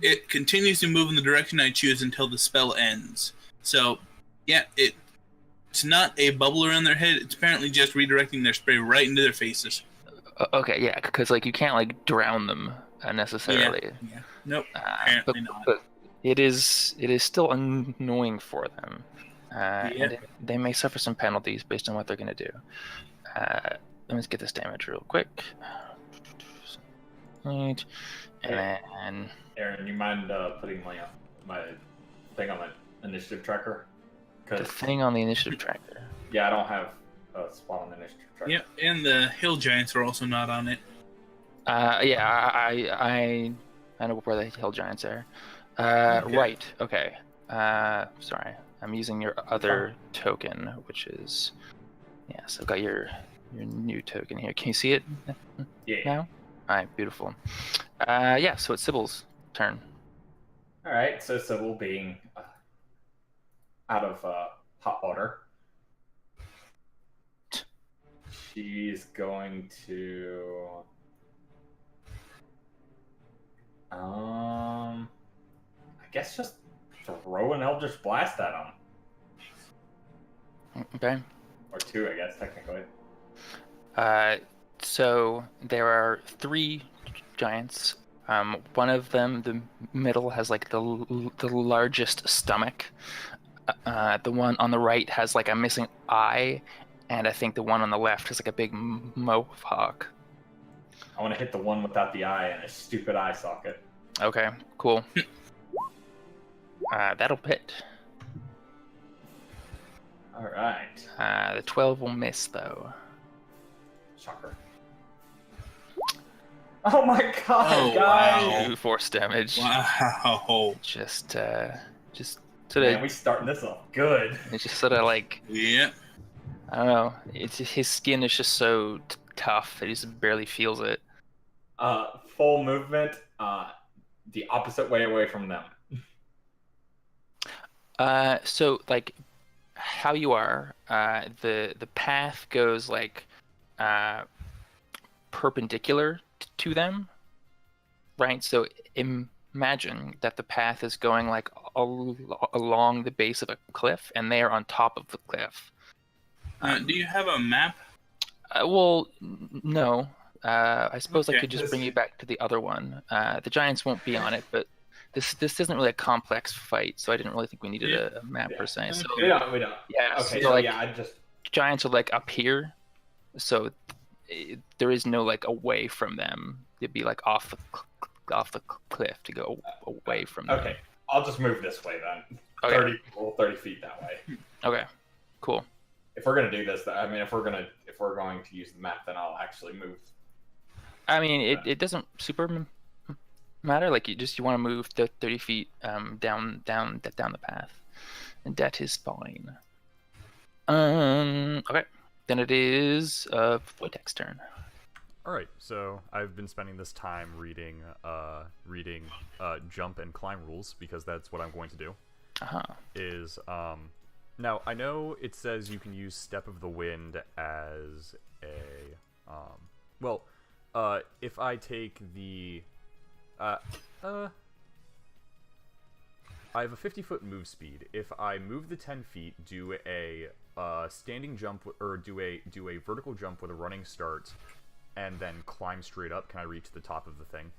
It continues to move in the direction I choose until the spell ends. So, yeah, it's not a bubble around their head. It's apparently just redirecting their spray right into their faces. Okay, yeah, because like you can't like drown them necessarily. Yeah. Nope. But, Apparently not. but it is still annoying for them. And they may suffer some penalties based on what they're going to do. Let me just get this damage real quick. And then Aaron, you mind putting my thing on my initiative tracker? the 'Cause, thing on the initiative tracker. yeah, I don't have a spot on the initiative tracker. Yep, and the hill giants are also not on it. Yeah, I know where the hill giants are. Okay. Right. Okay. Sorry, I'm using your other token, which is So I've got your new token here. Can you see it Yeah. now? All right, beautiful. So it's Sybil's turn. All right. So Sybil being out of hot water, she's going to I guess just throw an Eldritch Blast at him. Okay. Or 2, I guess, technically. So there are 3 giants. One of them, the middle, has like the largest stomach. The one on the right has like a missing eye, and I think the one on the left has like a big mohawk. I want to hit the one without the eye and a stupid eye socket. Okay, cool. That'll hit. All right. The 12 will miss though. Shocker. Oh my god, Oh, guys! wow. 2 force damage. Wow. Just sort Man, of, we starting this off good. it's just sort of like, Yeah. I don't know. It's his skin is just so tough that he just barely feels it. Full movement, the opposite way away from them. So like how you are, the path goes like perpendicular to them, right? So imagine that the path is going like along the base of a cliff, and they are on top of the cliff. Do you have a map? Well, no. I suppose I Okay. could just bring you back to the other one. The giants won't be on it, but this isn't really a complex fight, so I didn't really think we needed a map per se. So We don't. yeah, Okay, so so like yeah, I just. giants are like up here, so there is no like away from them. They'd be like off the cliff to go away from them. Okay, I'll just move this way then. Okay. 30 feet that way. Okay. Cool. If we're gonna do this, I mean, if we're going to use the map, then I'll actually move. I mean, it doesn't super matter. Like you want to move the 30 feet down the path, and that is fine. Okay. Then it is Wojtek's turn. All right, so I've been spending this time reading jump and climb rules because that's what I'm going to do. Uh-huh. Now I know it says you can use Step of the Wind as a if I take the I have a 50-foot move speed. If I move the 10 feet, do a standing jump or do a vertical jump with a running start, and then climb straight up, can I reach the top of the thing?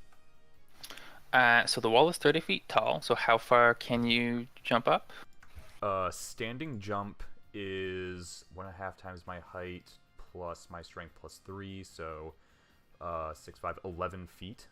So the wall is 30 feet tall. So how far can you jump up? Standing jump is 1.5 times my height plus my strength plus 3, so 6, 5, 11 feet.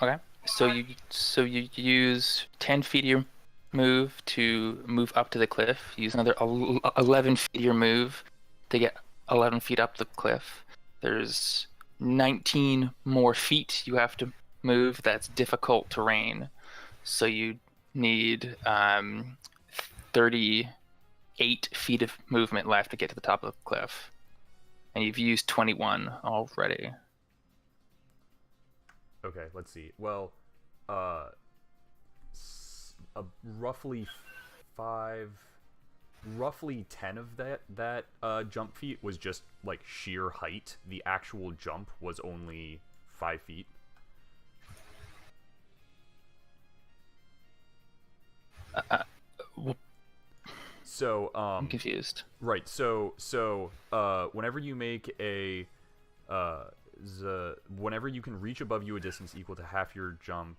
Okay. So you use 10 feet of your move to move up to the cliff. Use another 11 feet of your move to get 11 feet up the cliff. There's 19 more feet you have to move. That's difficult terrain. So you need 38 feet of movement left to get to the top of the cliff. And you've used 21 already. Okay, let's see. Well, roughly 10 of that jump feet was just like sheer height. The actual jump was only 5 feet. So I'm confused. Right. So whenever you make a whenever you can reach above you a distance equal to half your jump,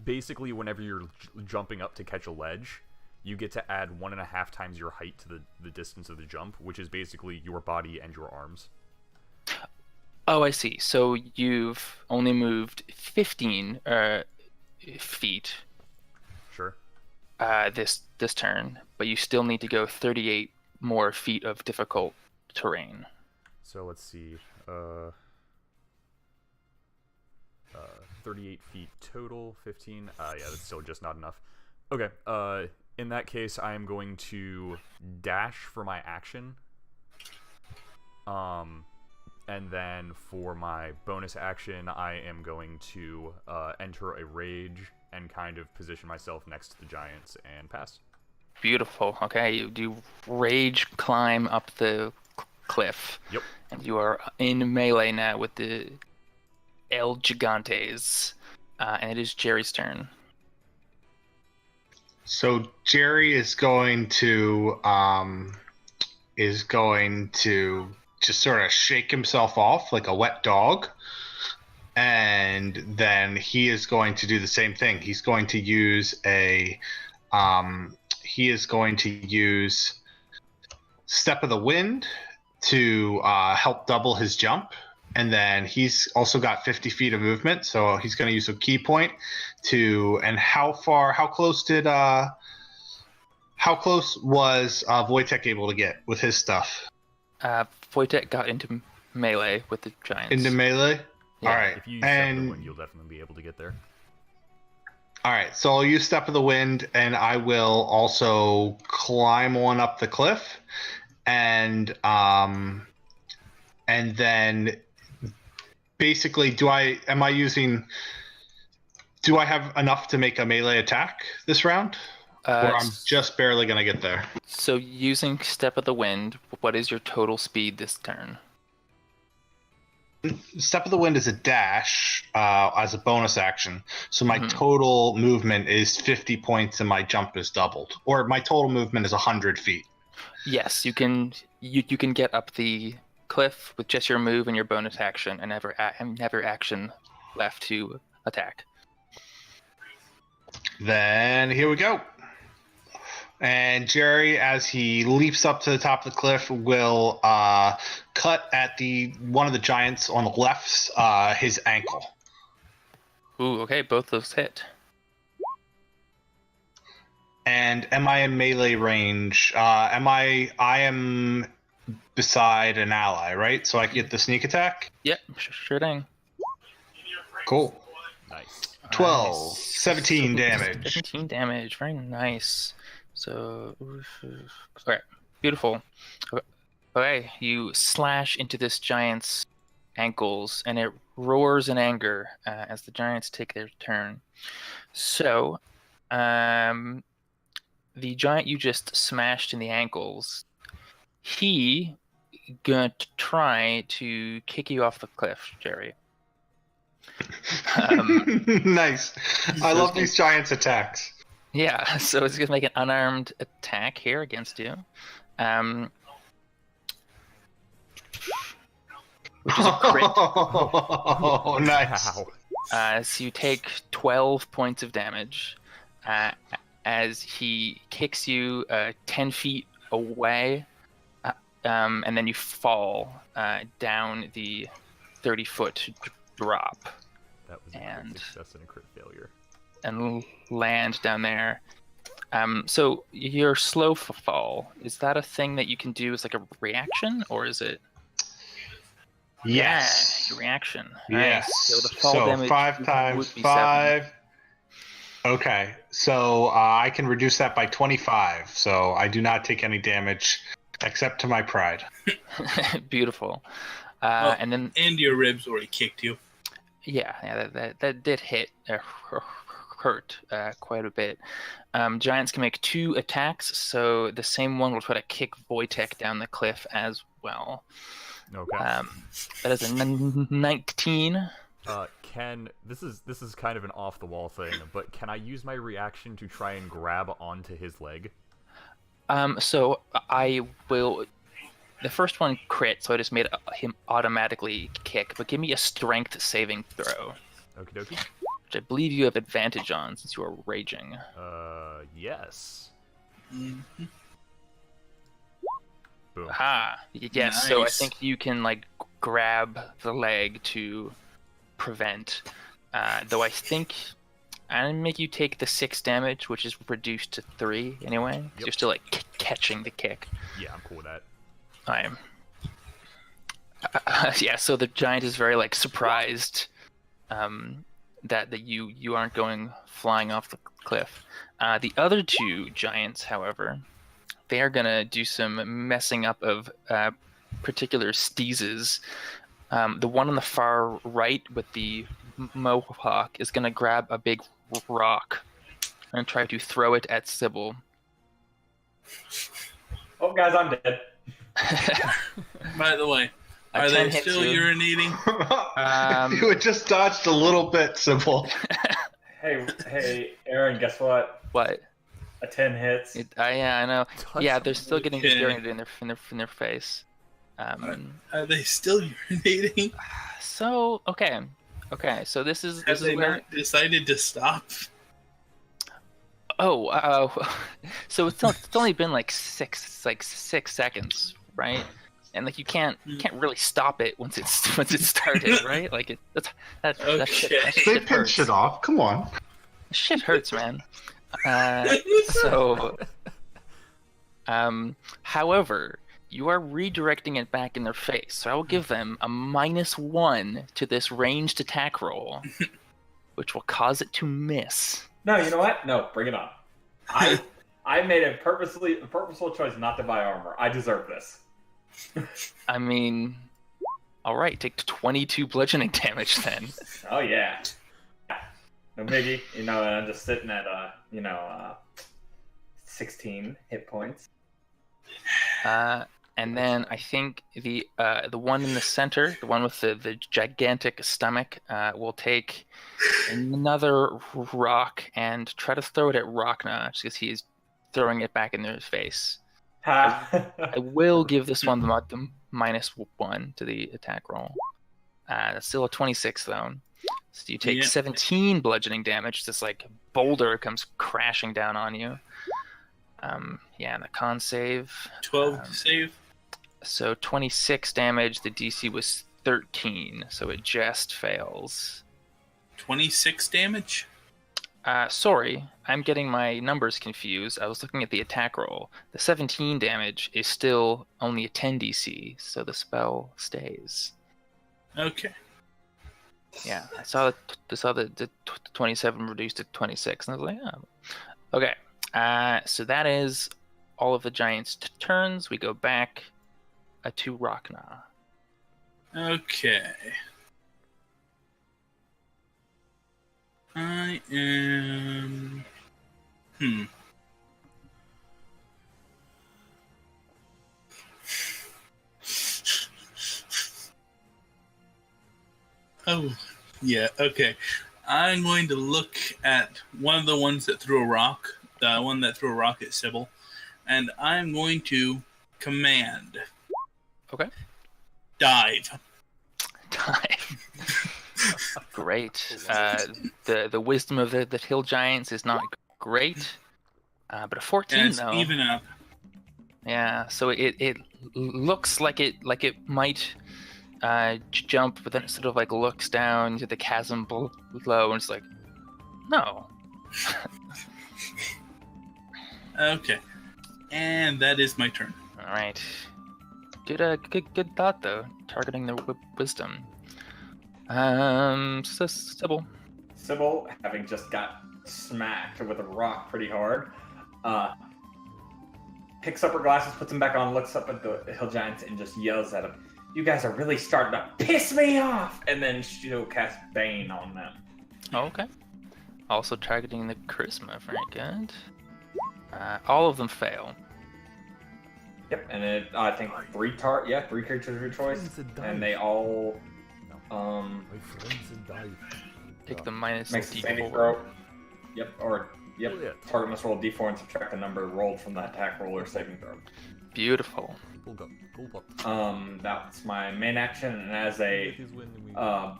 basically whenever you're jumping up to catch a ledge, you get to add 1.5 times your height to the distance of the jump, which is basically your body and your arms. Oh, I see. So you've only moved 15 feet Sure. this turn, but you still need to go 38 more feet of difficult terrain. So let's see. 38 feet total, 15. Yeah, that's still just not enough. Okay. In that case, I am going to dash for my action. And then for my bonus action, I am going to enter a rage and kind of position myself next to the giants and pass. Beautiful. Okay, you do rage climb up the cliff. Yep. And you are in melee now with the El Gigantes. And it is Jerry's turn. So Jerry is going to just sort of shake himself off like a wet dog, and then he is going to do the same thing. He's going to use Step of the Wind to help double his jump, and then he's also got 50 feet of movement, so he's going to use a key point to. And how How close was Wojtek able to get with his stuff? Wojtek got into melee with the giants. Into melee? Yeah, All right. If you use Step of the Wind, you'll definitely be able to get there. All right, so I'll use Step of the Wind, and I will also climb on up the cliff, and then basically, do I have enough to make a melee attack this round, or I'm just barely gonna get there? So using Step of the Wind, what is your total speed this turn? Step of the Wind is a dash as a bonus action, so my total movement is 50 points and my jump is doubled, or my total movement is 100 feet. Yes, you can get up the cliff with just your move and your bonus action, and never action left to attack. Then here we go. And Jerry, as he leaps up to the top of the cliff, will cut at one of the giants on the left's his ankle. Ooh, okay, both those hit. And am I in melee range? I am beside an ally, right? So I can get the sneak attack? Yep, sure thing. Cool. Nice. 12, 17 damage. 17 damage, very nice. So, okay, beautiful. Okay, you slash into this giant's ankles, and it roars in anger as the giants take their turn. So, the giant you just smashed in the ankles, he gonna try to kick you off the cliff, Jerry. Nice. I love these giants' attacks. Yeah, so it's going to make an unarmed attack here against you. Which is a crit. Oh, nice. Wow. So you take 12 points of damage as he kicks you 10 feet away, and then you fall down the 30-foot drop. That was a crit success and a crit failure. And land down there. So your slow fall, is that a thing that you can do as like a reaction, or is it? Yes. Yeah, reaction. Yes. Nice. So the fall damage 5 times would be 5. 7. Okay, so I can reduce that by 25. So I do not take any damage, except to my pride. Beautiful. Well, and then your ribs where he kicked you. Yeah, that did hit hurt quite a bit. Giants can make 2 attacks, so the same one will try to kick Wojtek down the cliff as well. Okay. That is a 19. This is kind of an off the wall thing, but can I use my reaction to try and grab onto his leg? So I will. The first one crit, so I just made him automatically kick. But give me a strength saving throw. Okie dokie. Which I believe you have advantage on since you are raging. Yes. Mm-hmm. Boom. Aha! Yes. Nice. So I think you can like grab the leg to prevent. Though I think I make you take the 6 damage, which is reduced to 3 anyway. Yep. You're still like catching the kick. Yeah, I'm cool with that. I'm. Yeah. So the giant is very like surprised that you aren't going flying off the cliff. The other 2 giants, however, they are gonna do some messing up of particular steezes. The one on the far right with the mohawk is gonna grab a big rock and try to throw it at Sybil. Oh, guys, I'm dead. By the way, A are 10 they hits still you. urinating? You had just dodged a little bit, Sybil. Hey, Aaron, guess what? What? A 10 hits. Yeah, I know. Touch Yeah, they're still getting Okay. urinated in their face. Are they still urinating? So okay. So this is Have they where. not decided to stop? Oh, so it's only been like six seconds, right? And like you can't really stop it once it's started, right? Like that Okay. They shit pinch hurts. it off. Come on. Shit hurts, man. So However, you are redirecting it back in their face, so I will give them a -1 to this ranged attack roll, which will cause it to miss. No, you know what? No, bring it on. I made a purposeful choice not to buy armor. I deserve this. I mean, all right, take 22 bludgeoning damage then. Oh yeah. No biggie. And I'm just sitting at 16 hit points. And then I think the one in the center, the one with the gigantic stomach, will take another rock and try to throw it at Rachna, just because he's throwing it back in his face. I will give this one the -1 to the attack roll. That's still a 26 though. So you take 17 bludgeoning damage. This boulder comes crashing down on you. And the con save. 12 save. So 26 damage. The DC was 13, so it just fails. 26 damage? Sorry, I'm getting my numbers confused. I was looking at the attack roll. The 17 damage is still only a 10 DC, so the spell stays. Okay. Yeah, I saw the 27 reduced to 26, and I was like, oh. Okay. So that is all of the giants' turns. We go back to Rachna. Okay. I am... Oh, yeah, okay. I'm going to look at one of the ones that threw a rock, the one that threw a rock at Sybil, and I'm going to command. Okay. Dive. Great. The wisdom of the hill giants is not great, but a 14 And it's though. even up. Yeah, so it looks like it might jump, but then it sort of looks down to the chasm below, and it's like, no. Okay, and that is my turn. All right. Good thought though. Targeting the wisdom. Sybil. Sybil, having just got smacked with a rock pretty hard, picks up her glasses, puts them back on, looks up at the hill giants, and just yells at them, "You guys are really starting to piss me off!" And then she'll cast Bane on them. Oh, okay. Also targeting the charisma. Very good. All of them fail. Yep, and I think three creatures of your choice, and they all Take the minus makes a saving D4. throw. Yep, Oh, yeah. target must roll D4 and subtract the number rolled from that attack roll or saving throw. Beautiful. That's my main action, and as a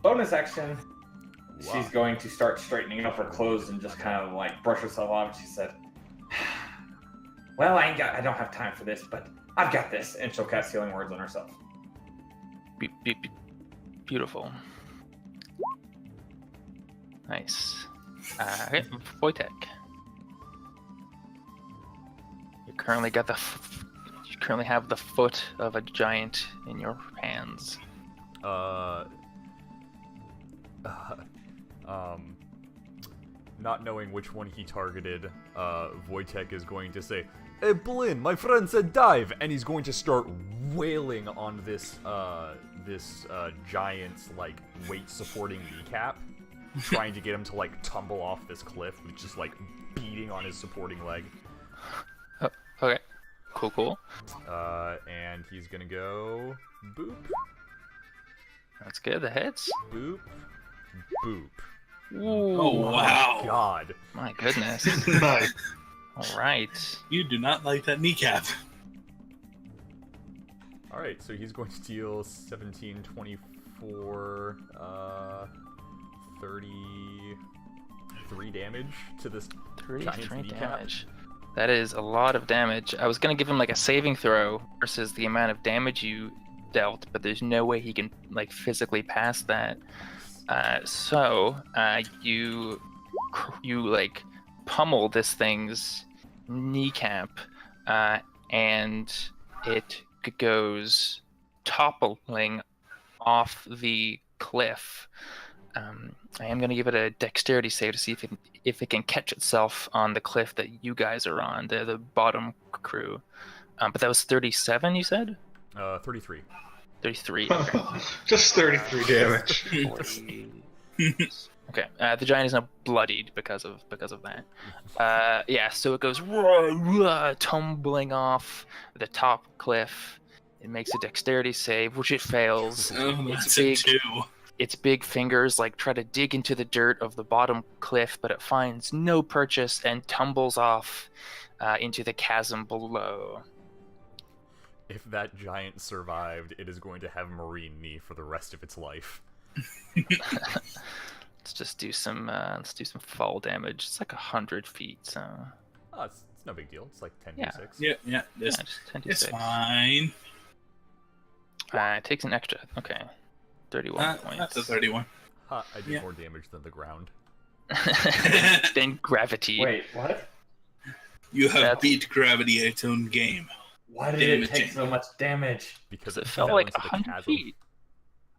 bonus action, she's going to start straightening up her clothes and just kind of brush herself off. She said, "Well, I don't have time for this, but I've got this," and she'll cast Healing Words on herself. Beautiful. Nice. Okay, Wojtek. You currently have the foot of a giant in your hands. Not knowing which one he targeted, Wojtek is going to say, "Hey, Blin, my friend said dive!" And he's going to start wailing on this giant's, weight-supporting kneecap, trying to get him to, tumble off this cliff, with just, beating on his supporting leg. Oh, okay. Cool. And he's gonna go boop, That's good. The hits. boop, boop. Ooh, Oh, wow. God. my goodness. Nice. All right. You do not like that kneecap. Alright, so he's going to deal 17, 24, 33 damage to this 33 giant's kneecap. damage. That is a lot of damage. I was gonna give him a saving throw versus the amount of damage you dealt, but there's no way he can physically pass that. So you pummel this thing's kneecap, and it goes toppling off the cliff. I am going to give it a dexterity save to see if it can catch itself on the cliff that you guys are on, the bottom crew. But that was 37, you said? 33. 33. Okay. Just 33 damage. 40. Okay. The giant is now bloodied because of that. Yeah. So it goes tumbling off the top cliff. It makes a dexterity save, which it fails. Oh, that's a 2. Its big fingers try to dig into the dirt of the bottom cliff, but it finds no purchase and tumbles off into the chasm below. If that giant survived, it is going to have marine knee for the rest of its life. Let's just do some fall damage. It's like 100 feet, so. Oh, it's no big deal. It's like 10 Yeah. d6. Yeah. Just 10d6. It's fine. It takes an extra. Okay. 31 points. That's a 31. Ha, I did Yeah. more damage than the ground. Then gravity. Wait, what? You have That's- beat gravity at its own game. Why did it take Damaging. so much damage? Because It felt like into the 100 chasm. feet.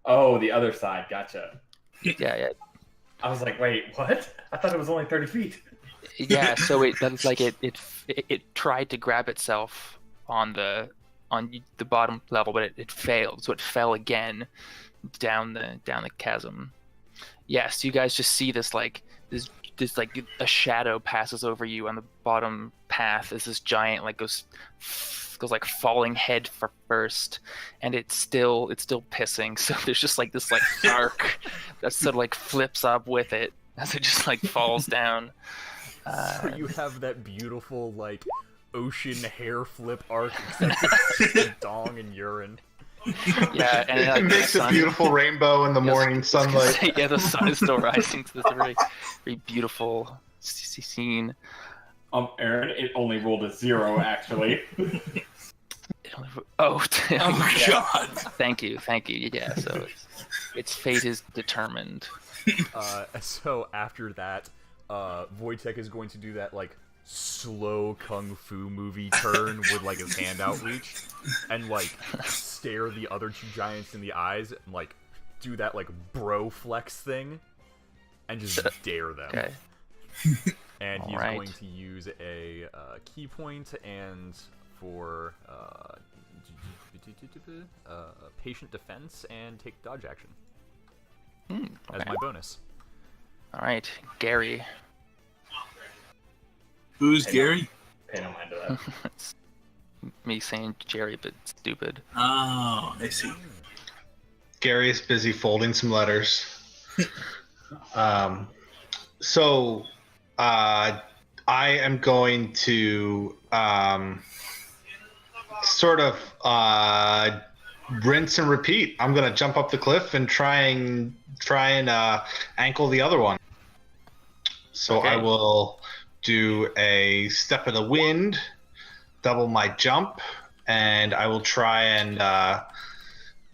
Oh, the other side. Gotcha. Yeah. I was like, wait, what? I thought it was only 30 feet. Yeah, so it tried to grab itself on the bottom level, but it failed. So it fell again down the chasm. Yeah, so you guys just see this a shadow passes over you on the bottom path as this giant goes falling head first, and it's still pissing. So there's just this arc that sort of flips up with it as it just falls down. So you have that beautiful ocean hair flip arc, except it's dong and urine. Yeah, and It makes a beautiful rainbow in the morning sunlight. Yeah, the sun is still rising, so it's a very, very beautiful scene. Aaron, it only rolled a 0, actually. Oh, Oh god. thank you. Yeah, so its fate is determined. So after that, Wojtek is going to do that slow kung fu movie turn with his hand outreach and stare the other two giants in the eyes and do that bro flex thing and just dare them. Okay. And he's Alright. going to use a key point and for patient defense and take dodge action as Okay. my bonus. All right, Gary. Who's Hey, Gary? Pay no mind to that. It's me saying Jerry, but stupid. Oh, I see. Gary is busy folding some letters. So I am going to sort of rinse and repeat. I'm going to jump up the cliff and try and ankle the other one. So Okay. I will do a step of the wind, double my jump, and I will try and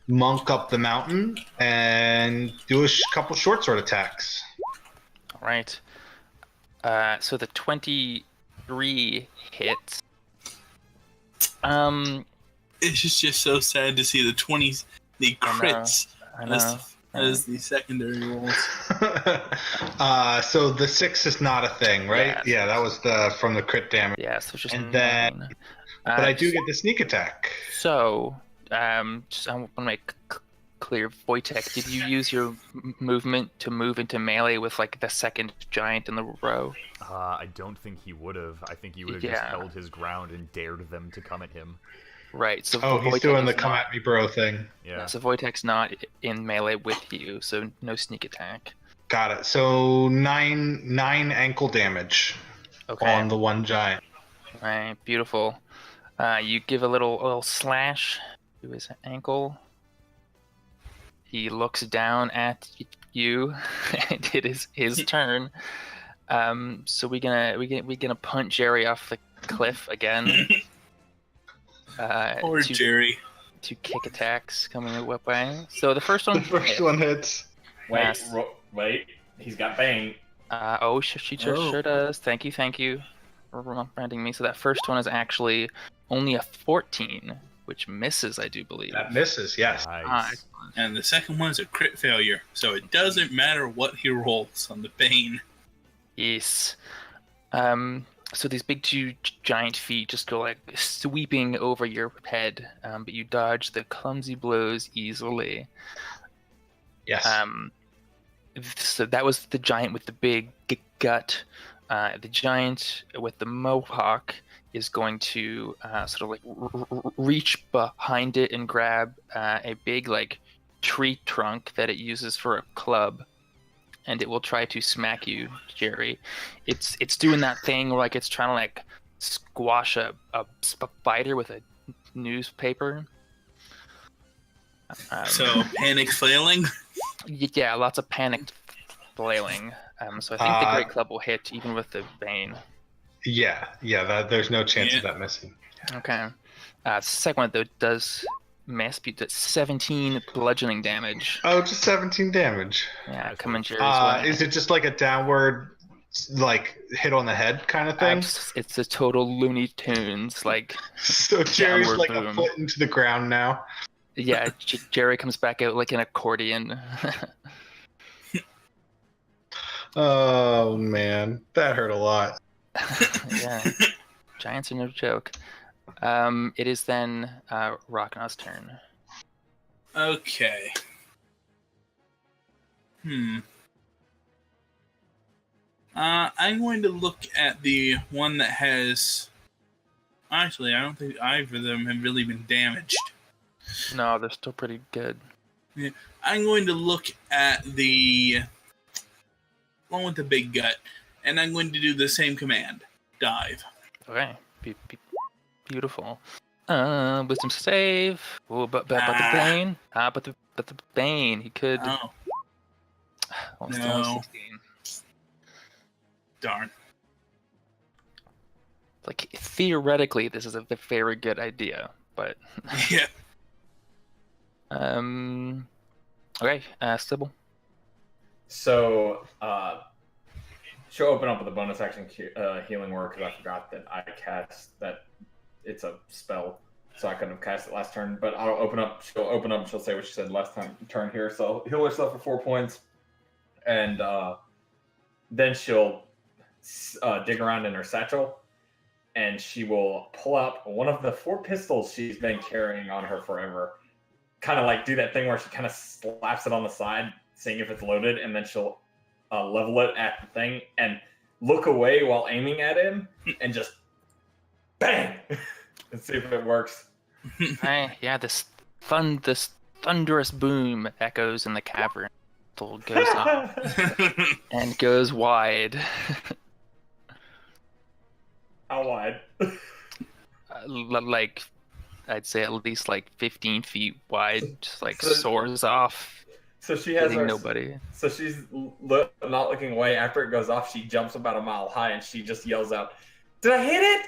monk up the mountain and do a couple short sword attacks. All right. So the 23 hits. It's just so sad to see the 20s, the I know, crits, I know. as the secondary rolls. So the 6 is not a thing, right? Yeah. Yeah, that was from the crit damage. Yeah, so it's just And then- 9. But I do get the sneak attack. So, I want to make clear, Wojtek, did you use your movement to move into melee with the second giant in the row? I don't think he would have. I think he would have just Yeah. held his ground and dared them to come at him. Right. So Oh, he's Wojtek doing the is come not- at me bro thing. Yeah. So Wojtek's not in melee with you, so no sneak attack. Got it. So nine ankle damage Okay. on the one giant. Right. Beautiful. You give a little slash to his ankle. He looks down at you, and it is his turn. So we're gonna punt Jerry off the cliff again. Poor to, Jerry. to kick attacks coming your way. So the first one. The first one hits. Wait, Yes. wait. He's got bang. She sure does. Thank you. rounding me. So that first one is actually only a 14, which misses, I do believe. That misses, yes. Nice. And the second one is a crit failure, so it doesn't matter what he rolls on the Bane. Yes. So these big two giant feet just go like sweeping over your head, but you dodge the clumsy blows easily. Yes. So that was the giant with the big gut. The giant with the mohawk is going to sort of like reach behind it and grab a big like tree trunk that it uses for a club, and it will try to smack you, Jerry. It's doing that thing where like it's trying to like squash a spider with a newspaper. So panic flailing. Yeah, lots of panicked flailing. So I think the Great Club will hit even with the Bane. Yeah. There's no chance of that missing. Okay. Second one though does miss, but it's 17 bludgeoning damage. Oh, just 17 damage. Yeah, coming Jerry's way. Is it just like a downward, like hit on the head kind of thing? It's a total Looney Tunes like. So Jerry's downward like boom. a foot into the ground now. Yeah, Jerry comes back out like an accordion. Oh man, that hurt a lot. Yeah, giants are no joke. It is then Ragna's turn. Okay. I'm going to look at the one that has. Actually, I don't think either of them have really been damaged. No, they're still pretty good. Yeah. I'm going to look at the one with the big gut, and I'm going to do the same command. Dive. Okay, beautiful. Wisdom save. Oh, but the Bane. But the Bane. He could. Oh, Only no. 16. Darn. Like theoretically, this is a very good idea, but. Yeah. Okay, Sybil. So, she'll open up with a bonus action healing word because I forgot that I cast that. It's a spell, so I couldn't have cast it last turn. But I'll open up. She'll open up. And she'll say what she said last turn here. So heal herself for 4 points, and then she'll dig around in her satchel, and she will pull out one of the 4 pistols she's been carrying on her forever. Kind of like do that thing where she kind of slaps it on the side, seeing if it's loaded, and then she'll level it at the thing and look away while aiming at him, and just bang, and see if it works. Yeah, this thunderous boom echoes in the cavern. It goes off and goes wide. How wide? Like, I'd say at least like 15 feet wide, just like soars off. So she has hitting nobody. So she's not looking away. After it goes off, she jumps about a mile high and she just yells out, "Did I hit it?"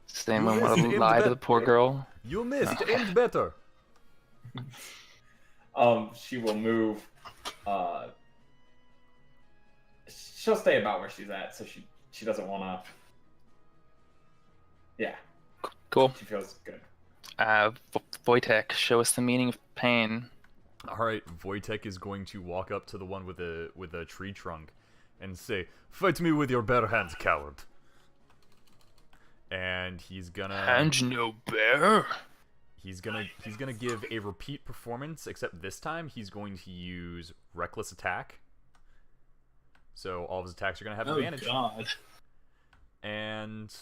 Does anyone want to lie to the poor girl? You missed. Aimed better. She will move. She'll stay about where she's at, so she doesn't want to. Yeah. Cool. She feels good. Wojtek, show us the meaning of pain. All right, Wojtek is going to walk up to the one with a tree trunk, and say, "Fight me with your bare hands, coward." And he's gonna. And no bear. He's gonna give a repeat performance, except this time he's going to use reckless attack. So all of his attacks are gonna have advantage. Oh God. And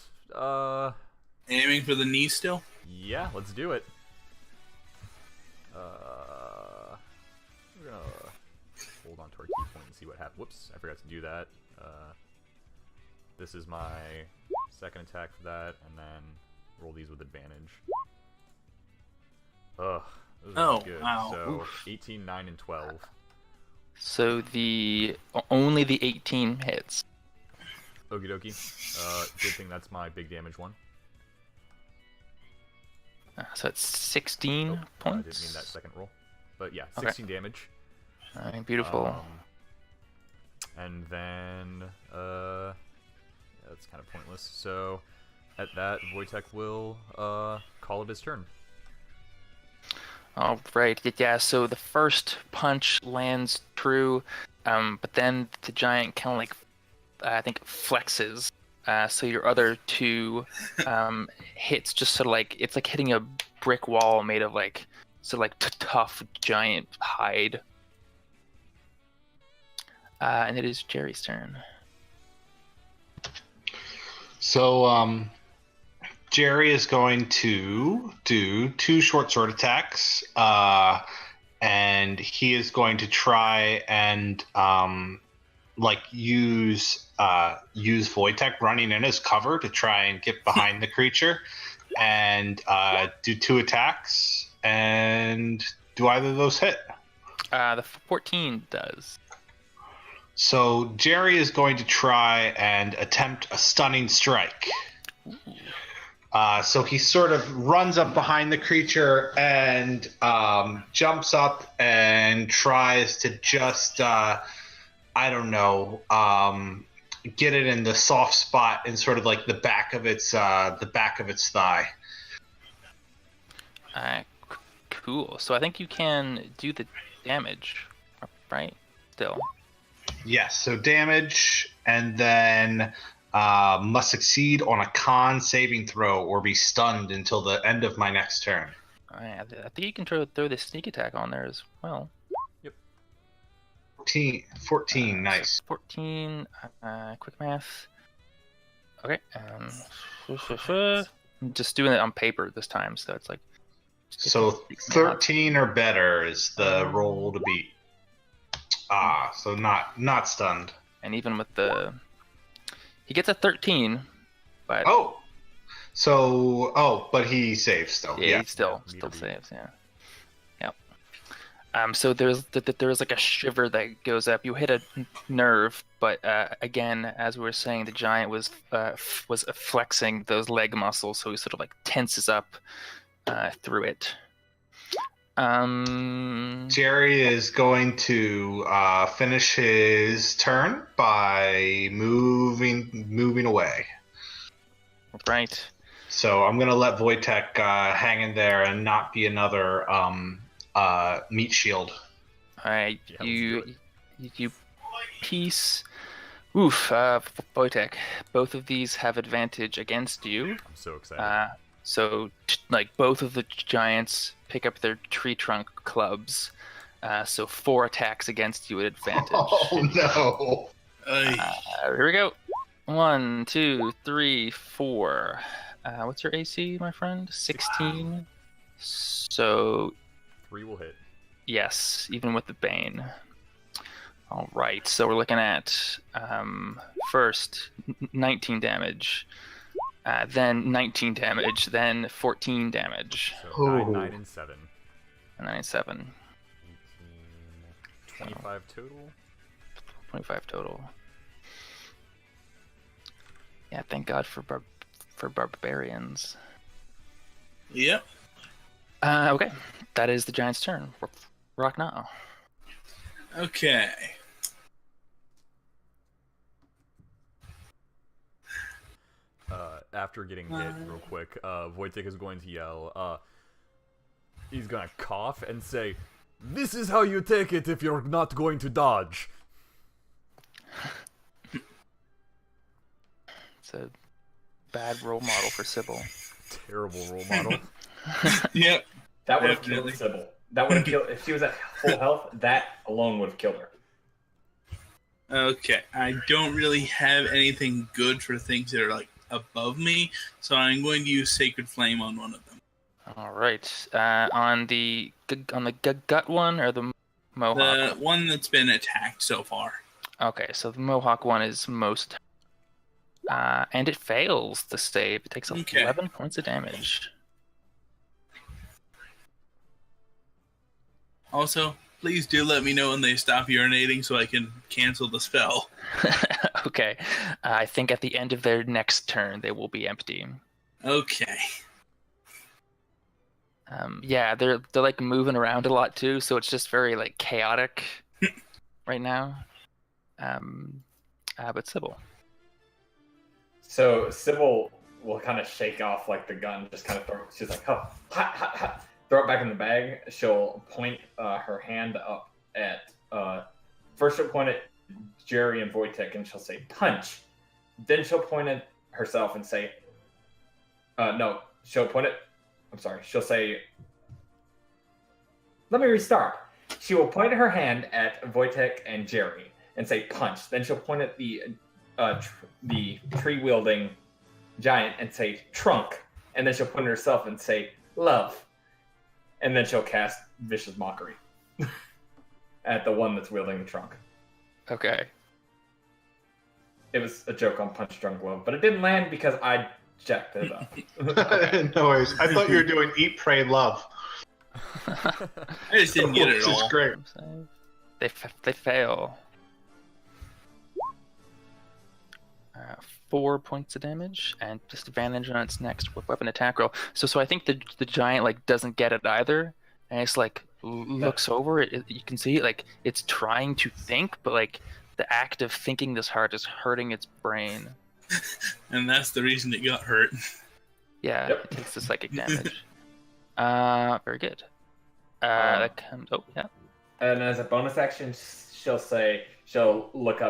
aiming for the knee still. yeah, let's do it. We're gonna hold on to our key point and see what happens. Whoops, I forgot to do that. This is my second attack for that, and then roll these with advantage. Ugh, those are good. Wow. So Oof. 18, 9, and 12. So only the 18 hits. Okie dokie. Good thing that's my big damage one. So it's 16 I points. didn't mean that second roll. But yeah, Okay. 16 damage. Alright, beautiful. And then, that's kind of pointless. So, at that, Wojtek will call it his turn. All right. Yeah. So the first punch lands true, but then the giant kind of like, I think, flexes. So your other two hits just sort of like it's like hitting a brick wall made of like sort of like tough giant hide. And it is Jerry's turn. So, Jerry is going to do 2 short sword attacks, and he is going to try and use Wojtek running in as cover to try and get behind the creature, and do 2 attacks. And do either of those hit? The 14 does. So Jerry is going to try and attempt a stunning strike. So he sort of runs up behind the creature and jumps up and tries to just, get it in the soft spot in sort of like the back of its thigh. Cool. So I think you can do the damage, right? Still. Yes. So damage, and then must succeed on a con saving throw or be stunned until the end of my next turn. I think you can throw the sneak attack on there as well. 14, nice. So 14, quick math. Okay. Just doing it on paper this time, so it's like. So 13 or better is the roll to beat. So not stunned. And even with he gets a 13, but but he saves still. yeah. He still saves. Yeah. Yep. So there's like a shiver that goes up. You hit a nerve, but again, as we were saying, the giant was flexing those leg muscles, so he sort of like tenses up through it. Jerry is going to finish his turn by moving away. Right. So I'm gonna let Wojtek hang in there and not be another meat shield. All right. You piece. Oof. Wojtek. Both of these have advantage against you. I'm so excited. So both of the giants pick up their tree trunk clubs. So 4 attacks against you at advantage. Oh no! Here we go. 1, 2, 3, 4. What's your AC, my friend? 16. So 3 will hit. yes, even with the Bane. All right. So we're looking at first 19 damage. Then 19 damage, then 14 damage. So 9 and 7. 9 and 7. 25 total? 25 total. Yeah, thank God for barbarians. Yep. Okay, that is the giant's turn. Rock now. Okay. After getting hit real quick, Wojtek is going to yell, he's gonna cough and say, "This is how you take it if you're not going to dodge." It's a bad role model for Sybil. Terrible role model. Yep. That would have Definitely. killed Sybil. That would have killed if she was at full health. That alone would have killed her. Okay. I don't really have anything good for things that are like above me, so I'm going to use Sacred Flame on one of them. All right. On the gut one or the Mohawk? The one that's been attacked so far. Okay, so the Mohawk one is most. And it fails the save. It takes 11 points of damage. Also, please do let me know when they stop urinating so I can cancel the spell. Okay. I think at the end of their next turn, they will be empty. Okay. Yeah, they're like moving around a lot too, so it's just very like chaotic right now. But Sybil. So Sybil will kind of shake off like the gun, just kind of throw. She's like, "Oh, hot, hot, hot!" Throw it back in the bag. She'll point her hand up at. First, she'll point at Jerry and Wojtek, and she'll say, "Punch." Then she'll point at herself and say, "No." She'll point it. I'm sorry. She'll say, "Let me restart." She will point her hand at Wojtek and Jerry and say, "Punch." Then she'll point at the tree-wielding giant and say, "Trunk." And then she'll point at herself and say, "Love." And then she'll cast Vicious Mockery at the one that's wielding the trunk. Okay. It was a joke on Punch Drunk Love, but it didn't land because I jacked it up. No worries. I thought you were doing Eat, Pray, Love. I just didn't get it Which at is all. great. They fail. 4 points of damage and disadvantage on its next weapon attack roll. So I think the giant like doesn't get it either, and it's like looks over it. You can see it like it's trying to think, but like the act of thinking this hard is hurting its brain. And that's the reason it got hurt. Yeah, Yep. it takes the psychic damage. Very good. That comes. Oh yeah. And as a bonus action, she'll look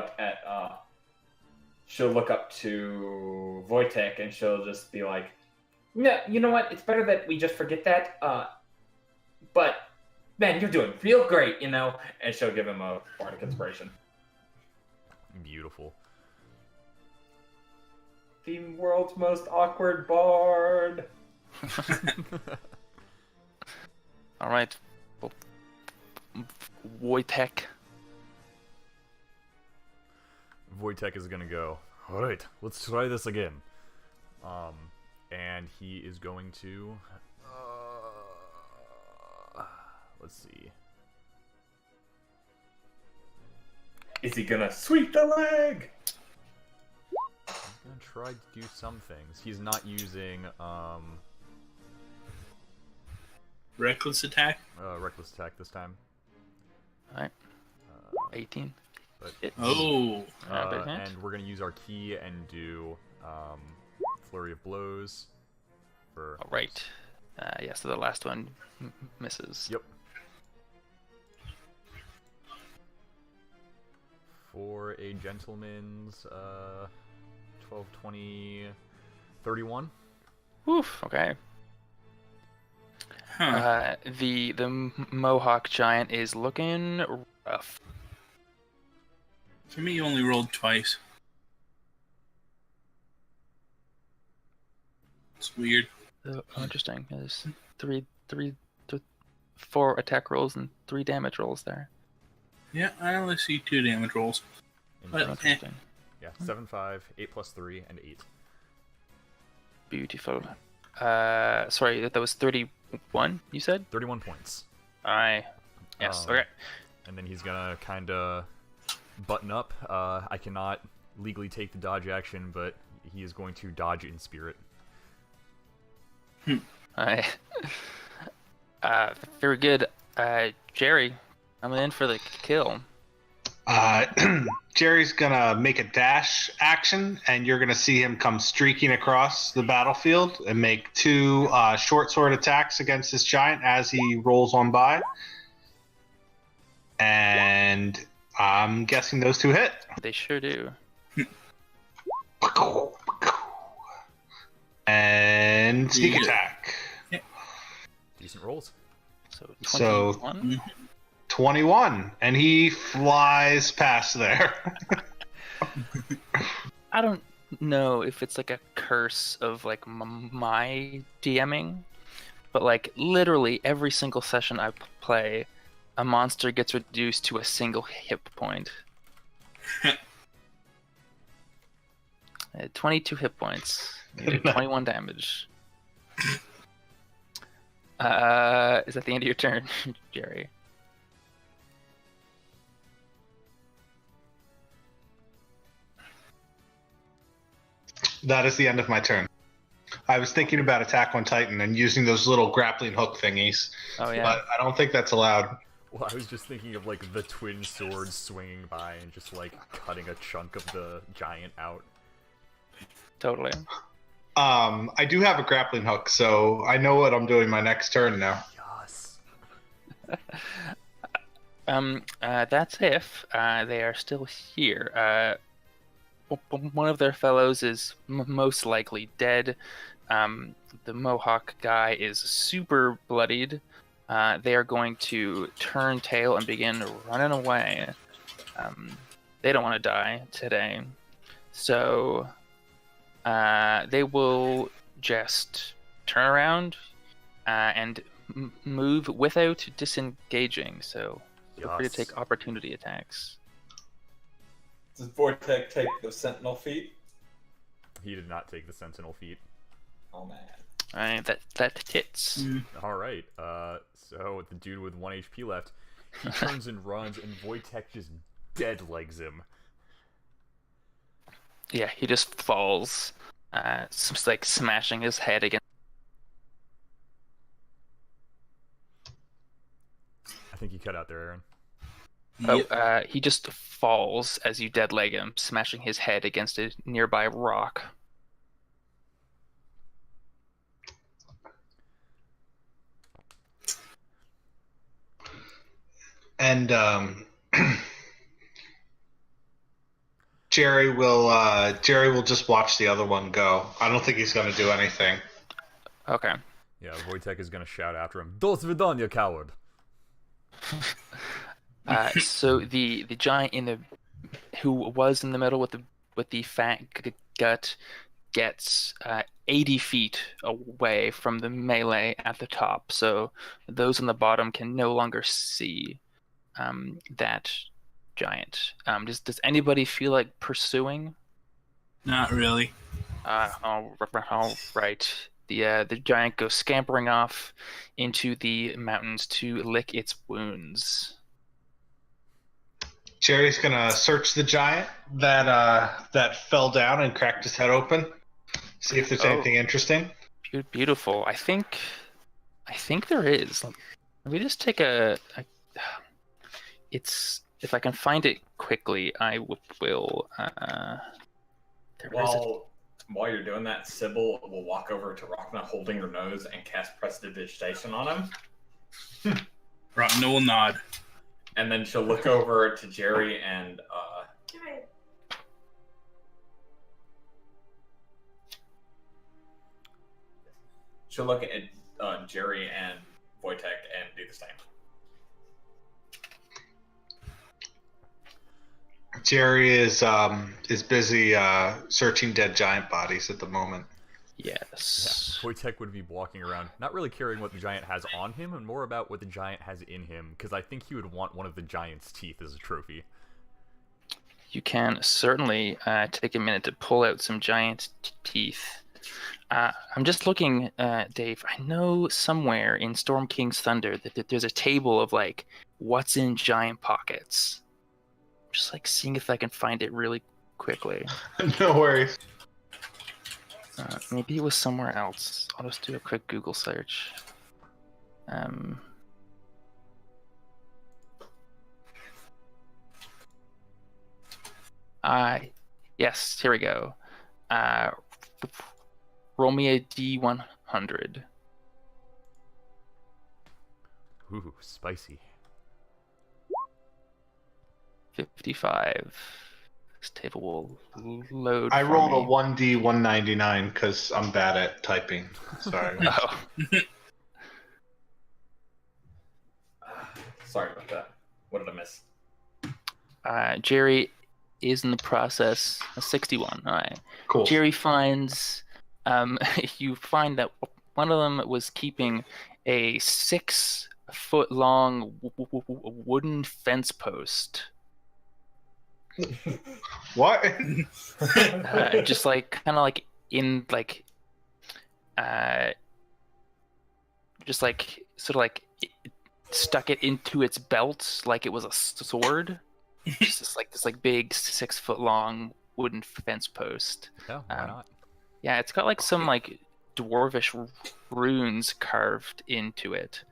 up to Wojtek and she'll just be like, "No, you know what? It's better that we just forget that. But man, you're doing real great, you know." And she'll give him a bardic inspiration. Beautiful. The world's most awkward bard. All right. Wojtek. Wojtek is gonna go, "Alright, let's try this again." And he is going to let's see. Is he gonna sweep the leg? He's gonna try to do some things. He's not using Reckless attack. reckless attack this time. All right. 18. But Hits. Oh, Big hit. and we're gonna use our key and do flurry of blows for All right. Yeah. So the last one misses. Yep. For a gentleman's 12, 20, 31. Oof. Okay. huh. The Mohawk giant is looking rough. For me, you only rolled twice. It's weird. Oh, interesting. There's 4 attack rolls and 3 damage rolls there. Yeah, I only see 2 damage rolls. But, Interesting. Yeah, 7, 5, 8 plus 3, and 8. Beautiful. Sorry, that was 31. You said? 31 points. Yes. Um, Okay. And then he's gonna kind of button up. I cannot legally take the dodge action, but he is going to dodge in spirit. Alright. Very good. Jerry, I'm in for the kill. Jerry's gonna make a dash action, and you're gonna see him come streaking across the battlefield and make 2 short sword attacks against this giant as he rolls on by. And I'm guessing those 2 hit. They sure do. And sneak Yeah. attack. Decent rolls. So So- 21. 21, and he flies past there. I don't know if it's like a curse of like my DMing, but like literally every single session I play, a monster gets reduced to a single hit point. 22 hit points, 21 damage. Is that the end of your turn, Jerry? That is the end of my turn. I was thinking about Attack on Titan and using those little grappling hook thingies, Oh yeah. but I don't think that's allowed. Well, I was just thinking of like the twin swords swinging by and just like cutting a chunk of the giant out. Totally. I do have a grappling hook, so I know what I'm doing my next turn now. Yes. That's if they are still here. One of their fellows is most likely dead. The Mohawk guy is super bloodied. They are going to turn tail and begin running away. They don't want to die today. So they will just turn around and move without disengaging. So feel free to Yes. take opportunity attacks. Does Vortek take the Sentinel feat? He did not take the Sentinel feat. Oh man. Alright, that hits. Alright, so the dude with 1 HP left, he turns and runs, and Wojtek just dead legs him. Yeah, he just falls, like smashing his head against. I think you cut out there, Aaron. Oh, he just falls as you dead leg him, smashing his head against a nearby rock. And Jerry will just watch the other one go. I don't think he's going to do anything. Okay. Yeah, Wojtek is gonna shout after him, "Do svidanya, coward!" So the giant who was in the middle with the fat gut gets 80 feet away from the melee at the top. So those on the bottom can no longer see that giant. Does anybody feel like pursuing? Not really. All right. The giant goes scampering off into the mountains to lick its wounds. Jerry's going to search the giant that fell down and cracked his head open. See if there's anything interesting. Beautiful. I think there is. Let me just take it's if I can find it quickly, I will. While you're doing that, Sybil will walk over to Rockna holding her nose and cast Prestidigitation on him. Rotten will nod. And then she'll look over to Jerry and she'll look at Jerry and Wojtek and do the same. Jerry is busy searching dead giant bodies at the moment. Yes. Yeah, Wojtek would be walking around, not really caring what the giant has on him, and more about what the giant has in him, because I think he would want one of the giant's teeth as a trophy. You can certainly take a minute to pull out some giant teeth. I'm just looking, Dave. I know somewhere in Storm King's Thunder that there's a table of like what's in giant pockets. Just like seeing if I can find it really quickly. No worries. Maybe it was somewhere else. I'll just do a quick Google search. Yes, here we go. Roll me a D100. Ooh, spicy. 55. This table will load. I for rolled me. a 1D 199 because I'm bad at typing. Sorry. Oh, Sorry about that. What did I miss? Jerry is in the process. 61. All right. Cool. Jerry finds. You find that one of them was keeping a 6-foot-long wooden fence post. What? Just like kind of like in like just like sort of like stuck it into its belt like it was a sword. Just this big 6-foot-long wooden fence post. Yeah, why not? Yeah, it's got like some like dwarvish runes carved into it.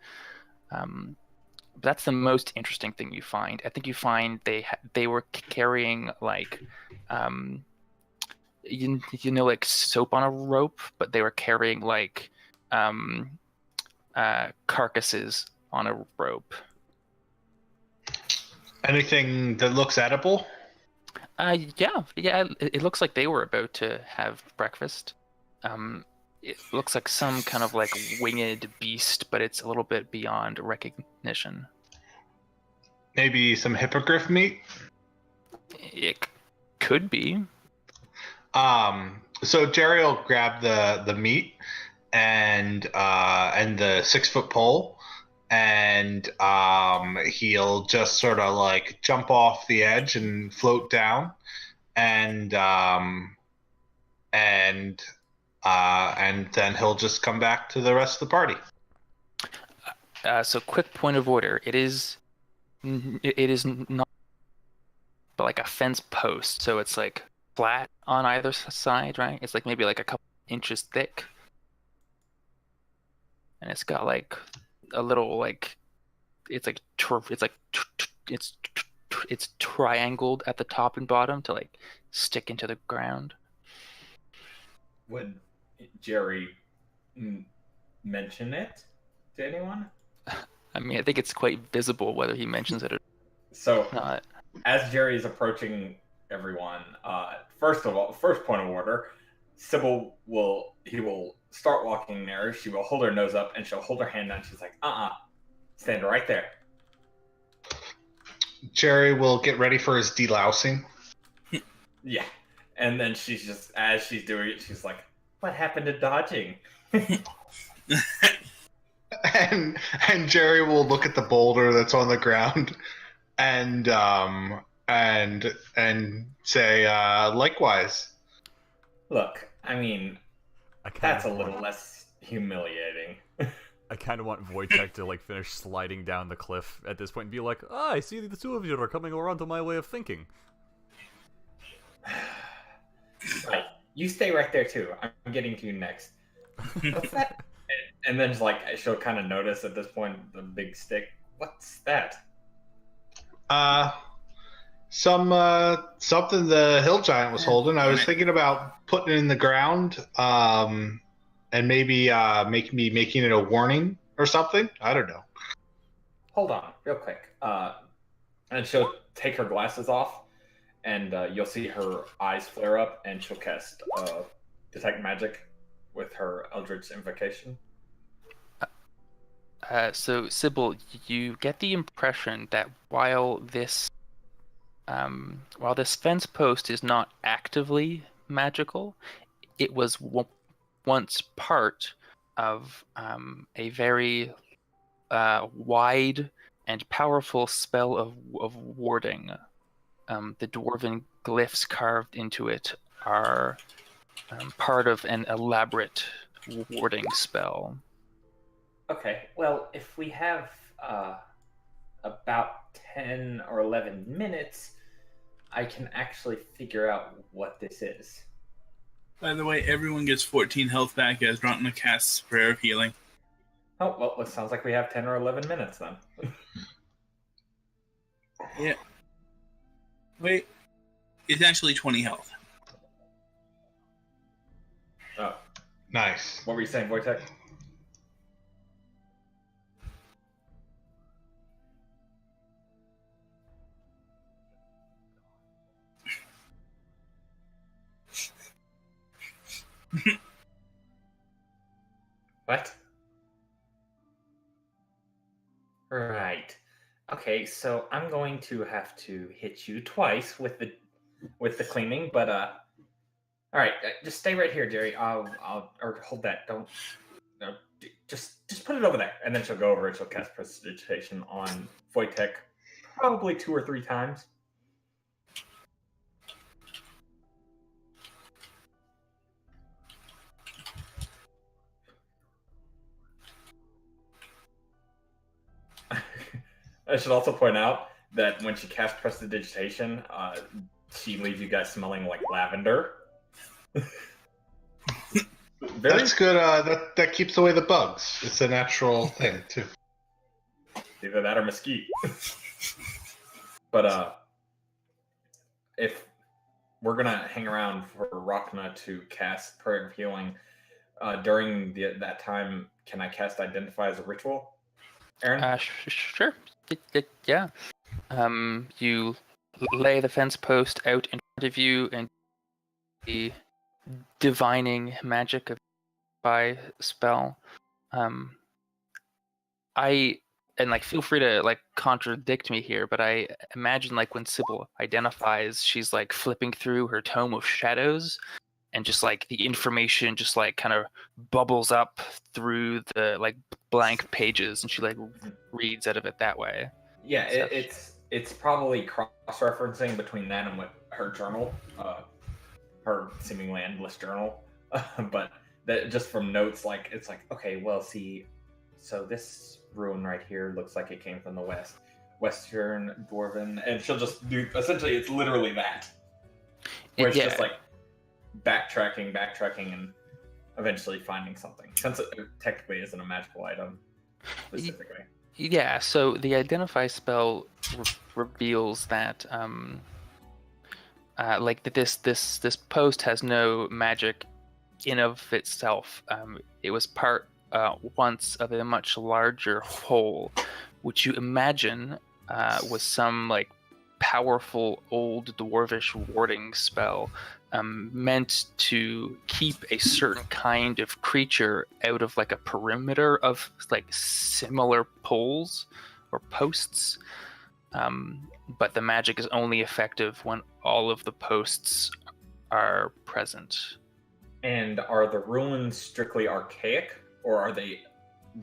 That's the most interesting thing you find. I think you find they were carrying like, like soap on a rope, but they were carrying like carcasses on a rope. Anything that looks edible? Yeah. It looks like they were about to have breakfast. It looks like some kind of like winged beast, but it's a little bit beyond recognition. Maybe some hippogriff meat? It could be. So Jerry will grab the meat and the 6-foot pole, and he'll just sort of like jump off the edge and float down, and then he'll just come back to the rest of the party. So quick point of order. It is not like a fence post, so it's like flat on either side, right? It's like maybe like a couple inches thick, and it's got like a little like it's triangled at the top and bottom to like stick into the ground. Would Jerry mention it to anyone? I mean, I think it's quite visible whether he mentions it or So, not. as Jerry is approaching everyone, first point of order, Sybil will start walking there. She will hold her nose up and she'll hold her hand down. She's like, stand right there. Jerry will get ready for his delousing. Yeah. And then she's just, as she's doing it, she's like, what happened to dodging? And Jerry will look at the boulder that's on the ground and say likewise. Look, I mean, I kind that's a of little want, less humiliating. I kind of want Wojtek to like finish sliding down the cliff at this point and be like, I see the two of you are coming around to my way of thinking. Right. You stay right there too. I'm getting to you next. What's that? And then like she'll kind of notice at this point the big stick. What's that? Something the hill giant was holding. I was thinking about putting it in the ground, and maybe making it a warning or something. I don't know. Hold on, real quick. And she'll take her glasses off, and you'll see her eyes flare up, and she'll cast detect magic with her Eldritch invocation. So Sybil, you get the impression that while this fence post is not actively magical, it was once part of a very wide and powerful spell of warding. The dwarven glyphs carved into it are part of an elaborate warding spell. Okay, well, if we have about 10 or 11 minutes, I can actually figure out what this is. By the way, everyone gets 14 health back as Rantna casts Prayer of Healing. Oh, well, it sounds like we have 10 or 11 minutes then. Yeah. Wait. It's actually 20 health. Oh, Nice. what were you saying, Wojtek? What? Right. Okay, so I'm going to have to hit you twice with the cleaning, but all right, just stay right here, Jerry. I'll or hold that. Don't no, just put it over there, and then she'll go over and she'll cast prestidigitation on Wojtek, probably 2 or 3 times. I should also point out that when she casts prestidigitation, she leaves you guys smelling like lavender. That's good. That keeps away the bugs. It's a natural thing too. Either that or mesquite. But if we're gonna hang around for Rachna to cast Prayer of Healing, during that time, can I cast Identify as a ritual? Aaron? Sure. Yeah. You lay the fence post out in front of you, and the divining magic of by spell. Feel free to contradict me here, but I imagine when Sybil identifies, she's flipping through her tome of shadows, and just the information just kind of bubbles up through the blank pages, and she reads out of it that way. Yeah, it's probably cross-referencing between that and what her journal, her seemingly endless journal, but that just from notes, okay, well, see, so this ruin right here looks like it came from the western dwarven, and she'll just do, essentially, it's literally that, where it's just backtracking, and eventually finding something, since it technically isn't a magical item specifically. Yeah, so the Identify spell reveals that this post has no magic in of itself. It was part once of a much larger whole, which you imagine was some powerful old dwarvish warding spell meant to keep a certain kind of creature out of a perimeter of similar poles or posts. But the magic is only effective when all of the posts are present. And are the ruins strictly archaic, or are they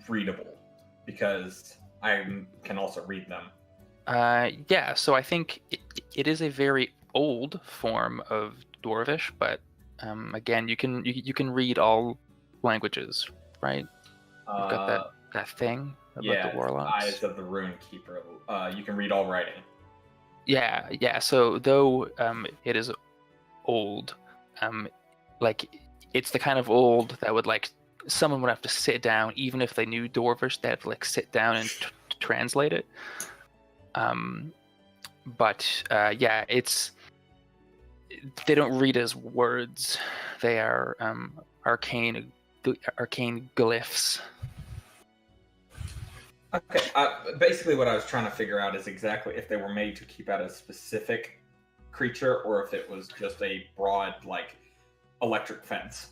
readable? Because I can also read them. Yeah, so I think it is a very old form of Dwarvish, but again, you can read all languages, right? You've got that thing about the warlocks. Eyes of the Rune Keeper. You can read all writing. Yeah. So though it is old, it's the kind of old that would someone would have to sit down, even if they knew Dwarvish, they have to sit down and translate it. But it's they don't read as words; they are arcane glyphs. Okay. Basically, what I was trying to figure out is exactly if they were made to keep out a specific creature, or if it was just a broad electric fence.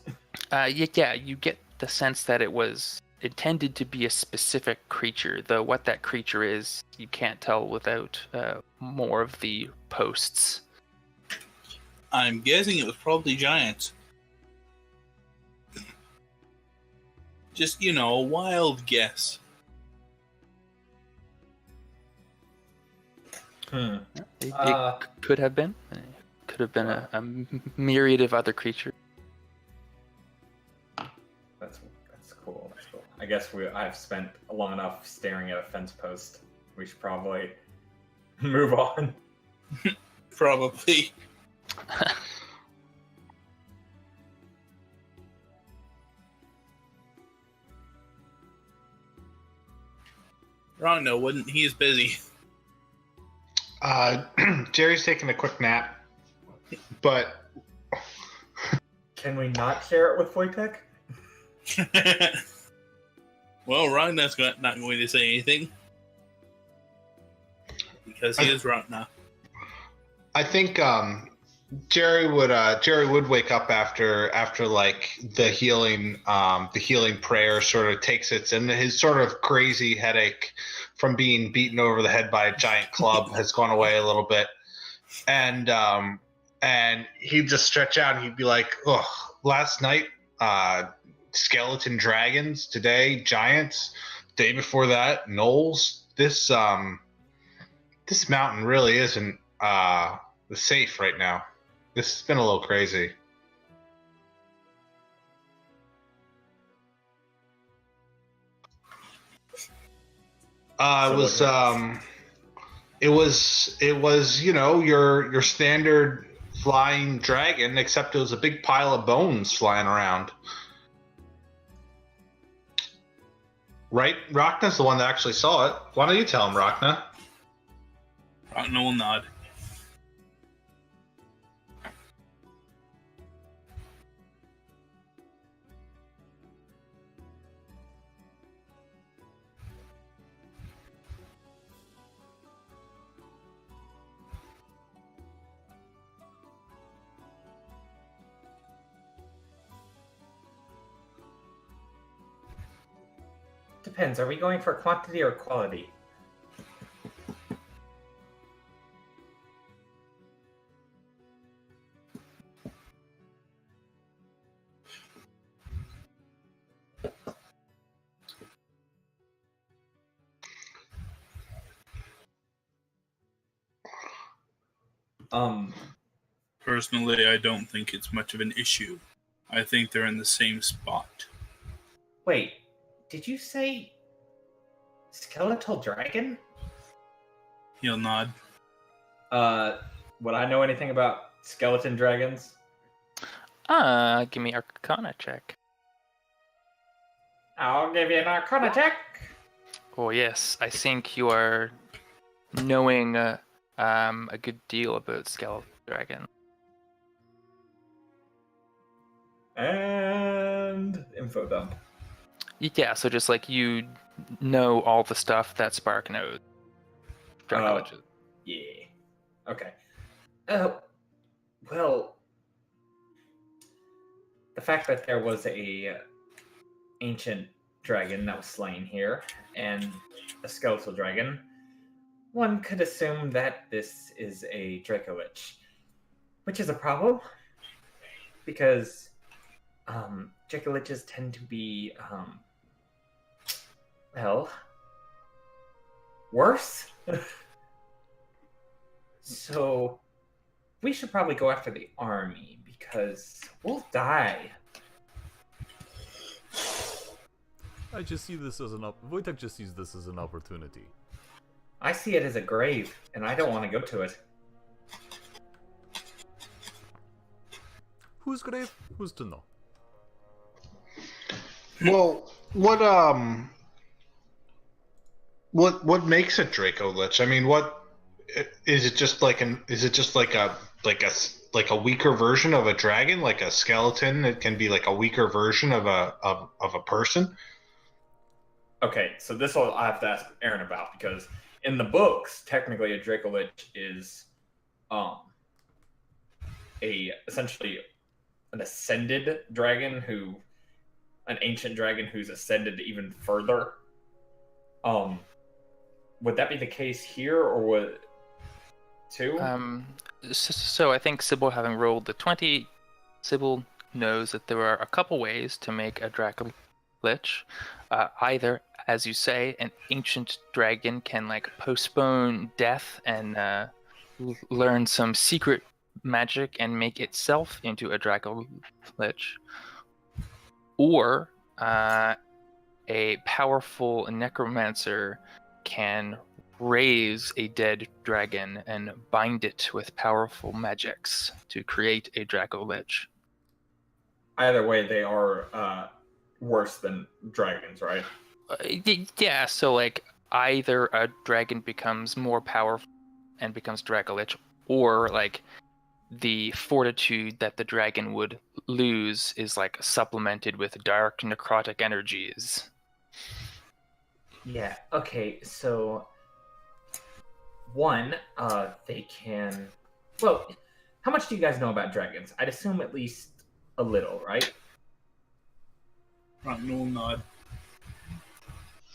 Yeah, you get the sense that it was intended to be a specific creature, though what that creature is, you can't tell without more of the posts. I'm guessing it was probably giants. Just, a wild guess. It could have been. It could have been a myriad of other creatures. That's cool. That's cool. I guess I've spent long enough staring at a fence post. We should probably move on. Probably. Rhonda, wouldn't he is busy? Jerry's taking a quick nap, but can we not share it with Wojtek? Well, Ragnar's not going to say anything because he is Ragnar. I think Jerry would wake up after the healing prayer sort of takes its, and his sort of crazy headache from being beaten over the head by a giant club has gone away a little bit, and he'd just stretch out and he'd be like, "Oh, last night, skeleton dragons. Today, giants. Day before that, gnolls. This mountain really isn't safe right now. This has been a little crazy." It was your standard flying dragon, except it was a big pile of bones flying around. Right? Rachna's the one that actually saw it. Why don't you tell him, Rachna? Rachna will nod. Depends. Are we going for quantity or quality? Personally, I don't think it's much of an issue. I think they're in the same spot. Wait, did you say skeletal dragon? He'll nod. Would I know anything about skeleton dragons? Give me Arcana check. I'll give you an Arcana check. Oh yes, I think you are knowing a good deal about skeletal dragon. And info dump. Yeah, so just like you know all the stuff that Spark knows. Dracolich. Yeah. Okay. Well, the fact that there was a ancient dragon that was slain here and a skeletal dragon, one could assume that this is a Dracolich, which is a problem because Dracoliches tend to be well, worse. So we should probably go after the army because we'll die. I just see this as Wojtek just sees this as an opportunity. I see it as a grave, and I don't want to go to it. Whose grave? Who's to know? Well, what makes a Draco Lich? I mean, what is it? Just like a weaker version of a dragon, like a skeleton? It can be like a weaker version of a person. Okay, so this I have to ask Aaron about because in the books, technically, a Dracolich is essentially an ascended dragon an ancient dragon who's ascended even further. Would that be the case here, or would too? So I think Sybil, having rolled the 20, Sybil knows that there are a couple ways to make a Dracolich. Either, as you say, an ancient dragon can like postpone death and learn some secret magic and make itself into a Dracolich, or a powerful necromancer can raise a dead dragon and bind it with powerful magics to create a Dracolich. Either way, they are worse than dragons, right? Yeah, so like either a dragon becomes more powerful and becomes Dracolich, or like the fortitude that the dragon would lose is like supplemented with dark necrotic energies. Yeah, okay, so one, they can... Well, how much do you guys know about dragons? I'd assume at least a little, right? Rachna will nod.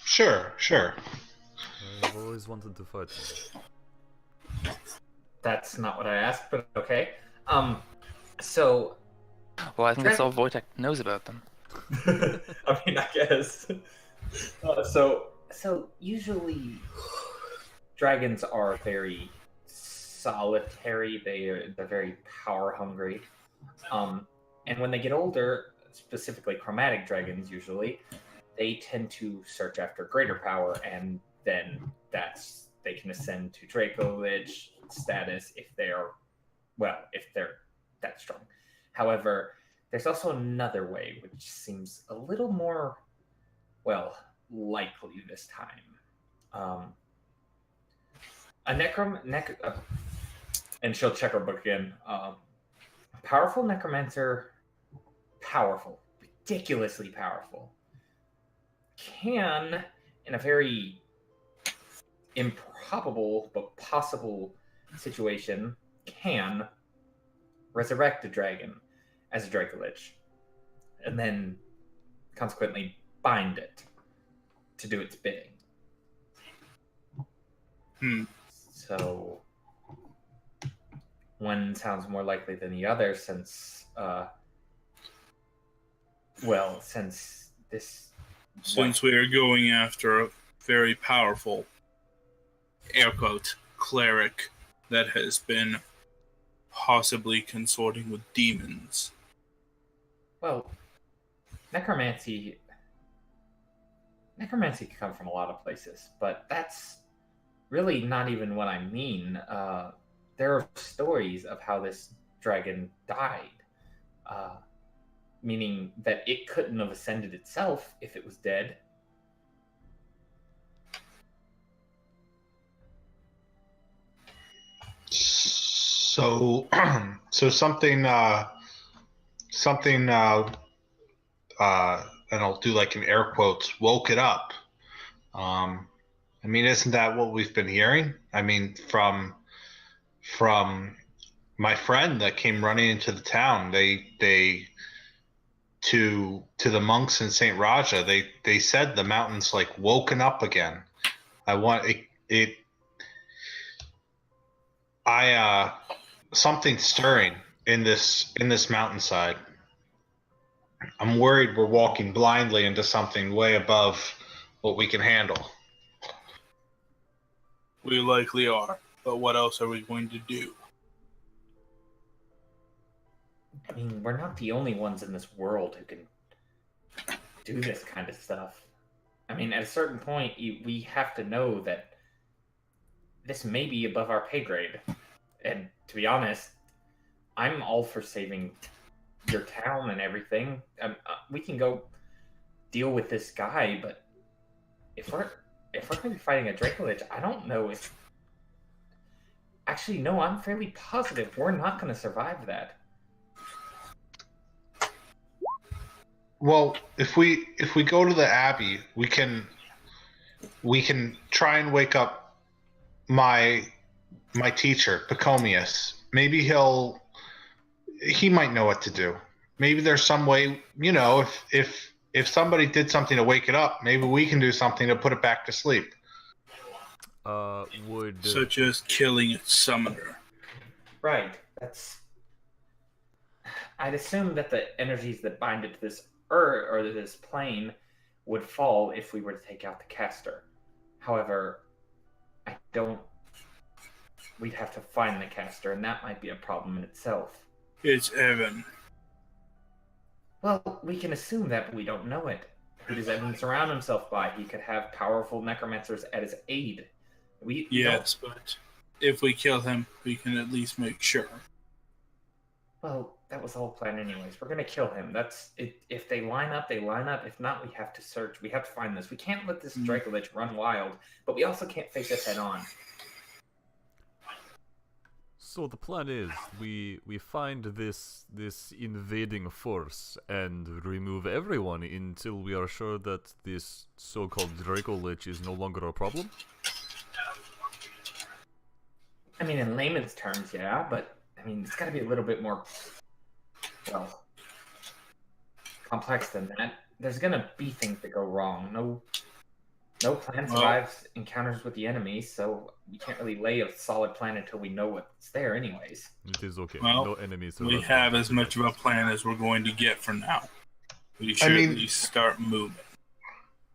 Sure. I've always wanted to fight them. That's not what I asked, but okay. So... Well, I think that's all Wojtek knows about them. I mean, I guess. So usually dragons are very solitary. They're very power hungry. And when they get older, specifically chromatic dragons usually, they tend to search after greater power, and then they can ascend to Dracolich status if they're that strong. However, there's also another way which seems a little more, likely this time. And she'll check her book again. Powerful necromancer, powerful, ridiculously powerful, can, in a very improbable but possible situation, can resurrect a dragon as a Dracolich, and then consequently bind it to do its bidding. So one sounds more likely than the other, since Since we are going after a very powerful, air quote, cleric that has been possibly consorting with demons. Well, necromancy can come from a lot of places, but that's really not even what I mean. There are stories of how this dragon died, meaning that it couldn't have ascended itself if it was dead. So, something, and I'll do like an air quotes, woke it up. I mean, isn't that what we've been hearing? I mean, from my friend that came running into the town, they to the monks in Saint Raja, they said the mountain's like woken up again. Something stirring in this mountainside. I'm worried we're walking blindly into something way above what we can handle. We likely are, but what else are we going to do? I mean, we're not the only ones in this world who can do this kind of stuff. I mean, at a certain point, we have to know that this may be above our pay grade. And to be honest, I'm all for saving your town and everything. We can go deal with this guy, but if we're going to be fighting a Dracolich, I don't know if... Actually, no, I'm fairly positive we're not going to survive that. Well, if we go to the Abbey, we can try and wake up my teacher, Pacomius. Maybe he might know what to do. Maybe there's some way, if somebody did something to wake it up, maybe we can do something to put it back to sleep. Such as killing its summoner. Right. I'd assume that the energies that bind it to this earth or this plane would fall if we were to take out the caster. However, we'd have to find the caster, and that might be a problem in itself. It's Evan. Well, we can assume that, but we don't know it. Who does Evan surround himself by? He could have powerful necromancers at his aid. Yes, but if we kill him, we can at least make sure. Well, that was the whole plan anyways. We're going to kill him. That's it. If they line up, they line up. If not, we have to search. We have to find this. We can't let this Dracolich run wild, but we also can't face it head on. So the plan is we find this invading force and remove everyone until we are sure that this so-called Dracolich is no longer a problem? I mean, in layman's terms, yeah, but I mean, it's got to be a little bit more, complex than that. There's gonna be things that go wrong. No plan survives encounters with the enemy, so we can't really lay a solid plan until we know what's there anyways. It is okay. Well, no enemies. We have as much of a plan as we're going to get for now. We should at least start moving.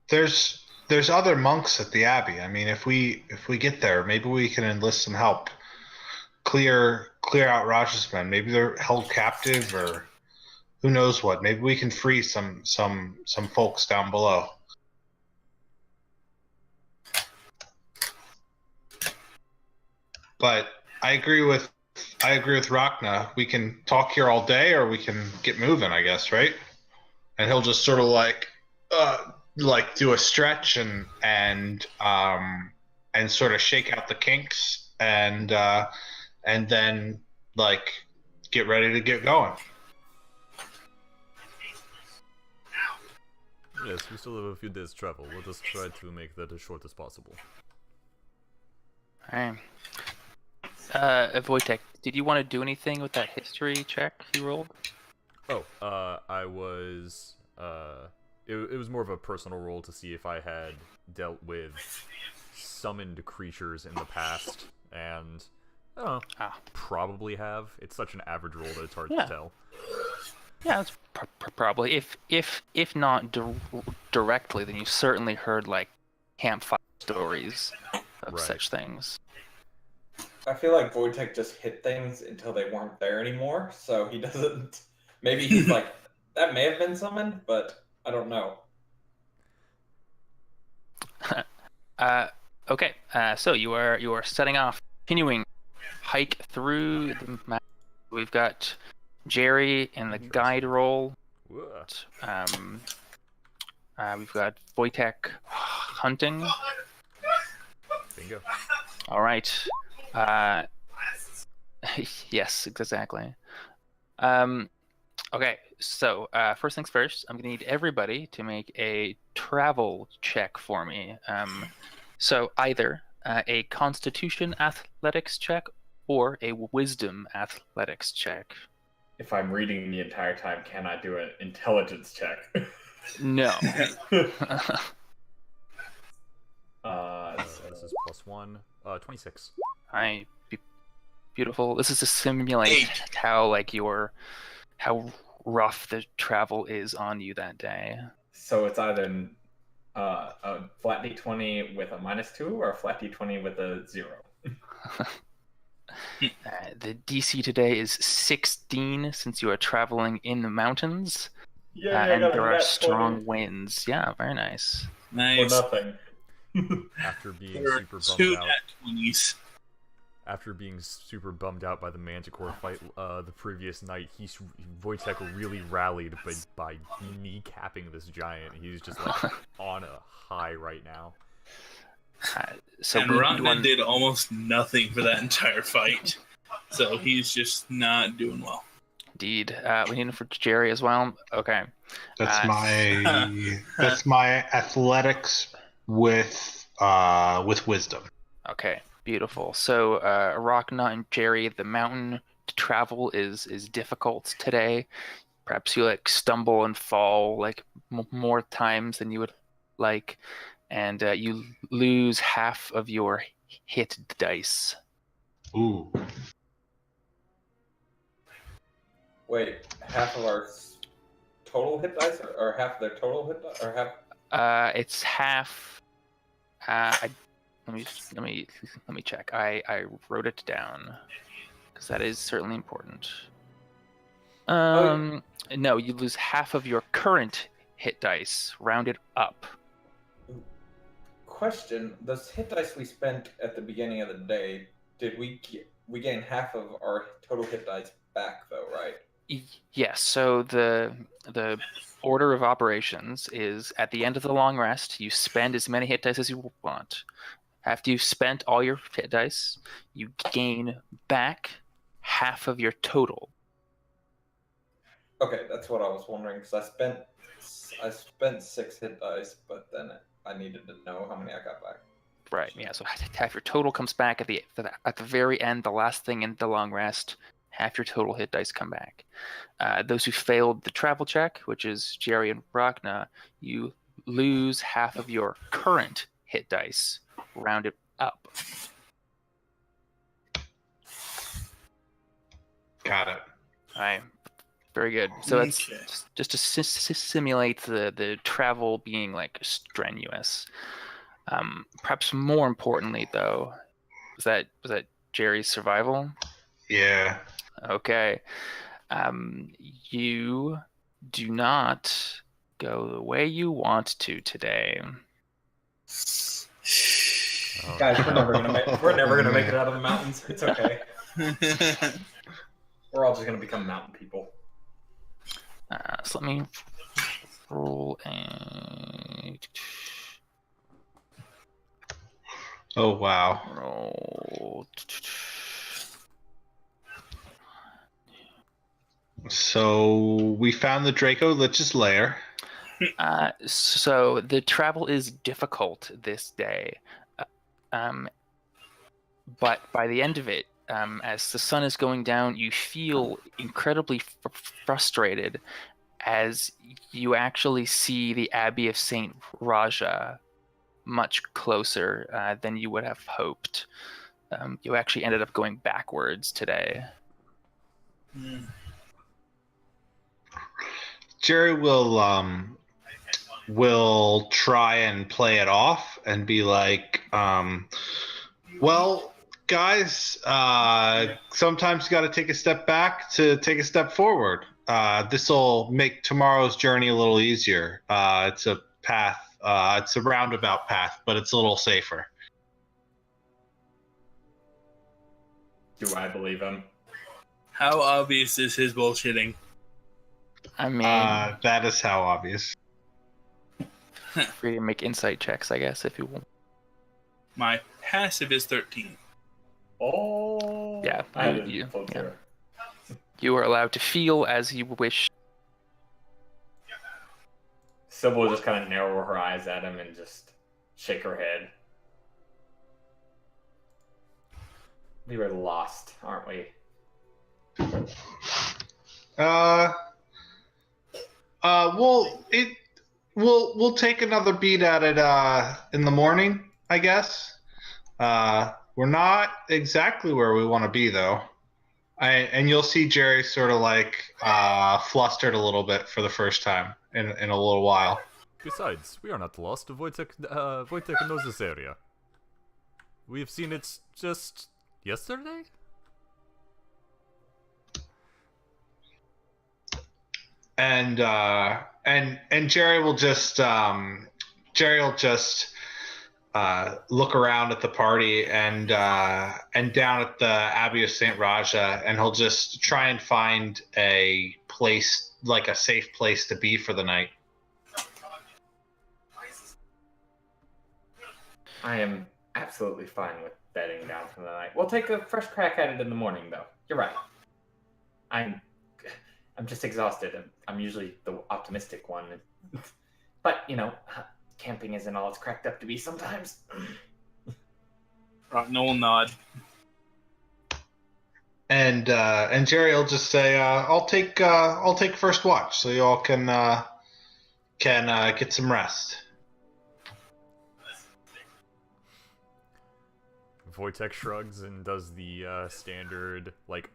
There's other monks at the Abbey. I mean, if we get there, maybe we can enlist some help. Clear out Raja's men. Maybe they're held captive, or who knows what. Maybe we can free some folks down below. But I agree with Rachna. We can talk here all day, or we can get moving, I guess, right? And he'll just sort of like like do a stretch and sort of shake out the kinks and then like get ready to get going. Yes, we still have a few days travel. Let us try to make that as short as possible. Alright. Wojtek, did you want to do anything with that history check you rolled? Oh, I was, it was more of a personal roll to see if I had dealt with summoned creatures in the past, and, I don't know, probably have. It's such an average roll that it's hard to tell. Yeah, it's probably. If not directly, then you certainly heard, like, campfire stories of such things. I feel like Wojtek just hit things until they weren't there anymore, so he doesn't... Maybe he's like, that may have been summoned, but I don't know. Okay, so you are setting off, continuing hike through the map. We've got Jerry in the guide role. We've got Wojtek hunting. Bingo. All right. Yes, exactly. Okay, so first things first, I'm gonna need everybody to make a travel check for me. So either a Constitution athletics check or a Wisdom athletics check. If I'm reading the entire time, can I do an intelligence check? No. This is +1. 26. Alright, beautiful. This is to simulate how rough the travel is on you that day. So it's either a flat d20 with a -2 or a flat d20 with a 0. The DC today is 16 since you are traveling in the mountains. Yeah, and there are strong winds. Yeah, very nice. Nice. Or nothing. After being There are super two bummed out. nat 20s. After being super bummed out by the Manticore fight the previous night, Wojtek really rallied by kneecapping this giant. He's just like on a high right now. So And Ratna did almost nothing for that entire fight. So he's just not doing well. Indeed. We need him for Jerry as well. Okay. That's my athletics with wisdom. Okay, beautiful. So Rachna and Jerry, the mountain to travel is difficult today. Perhaps you like stumble and fall like more times than you would like, and you lose half of your hit dice. Ooh. Wait, half of our total hit dice, or half their total hit dice, or half? It's half. Let me check. I wrote it down because that is certainly important. No, you lose half of your current hit dice, rounded up. Question: those hit dice we spent at the beginning of the day, did we gain half of our total hit dice back though, right? Yes. So the order of operations is at the end of the long rest, you spend as many hit dice as you want. After you've spent all your hit dice, you gain back half of your total. Okay, that's what I was wondering because I spent 6 hit dice, but then I needed to know how many I got back. Right. Yeah. So half your total comes back at the very end, the last thing in the long rest. Half your total hit dice come back. Those who failed the travel check, which is Jerry and Rachna, you lose half of your current hit dice, rounded up. Got it. All right. Very good. So it's just to simulate the travel being like strenuous. Perhaps more importantly, though, was that Jerry's survival? Yeah. Okay. You do not go the way you want to today. Oh, Guys, we're never gonna make it out of the mountains. It's okay. We're all just gonna become mountain people. So let me roll a Oh wow. roll. So we found the Draco Lich's lair. So the travel is difficult this day, but by the end of it, as the sun is going down, you feel incredibly frustrated as you actually see the Abbey of Saint Raja much closer than you would have hoped. You actually ended up going backwards today. Jerry will try and play it off and be like, well, guys, sometimes you got to take a step back to take a step forward. This will make tomorrow's journey a little easier. It's a path. It's a roundabout path, but it's a little safer. Do I believe him? How obvious is his bullshitting? I mean, That is how obvious. free to make insight checks, I guess, if you want. My passive is 13. Oh. Yeah, I you- didn't you- pull yeah. through. You are allowed to feel as you wish. Sybil will just kind of narrow her eyes at him and just shake her head. We were lost, aren't we? We'll take another beat at it in the morning, I guess. We're not exactly where we want to be though. And you'll see Jerry sort of like flustered a little bit for the first time in a little while. Besides, we are not lost. Wojtek knows this area. We have seen it just yesterday? And Jerry will just look around at the party and down at the Abbey of Saint Raja, and he'll just try and find a place, like a safe place to be for the night. I am absolutely fine with bedding down for the night. We'll take a fresh crack at it in the morning, though. You're right. I'm just exhausted. I'm usually the optimistic one, but you know, camping isn't all it's cracked up to be sometimes. Noel nod. And Jerry will just say, "I'll take first watch, so you all can get some rest." Wojtek shrugs and does the standard, like,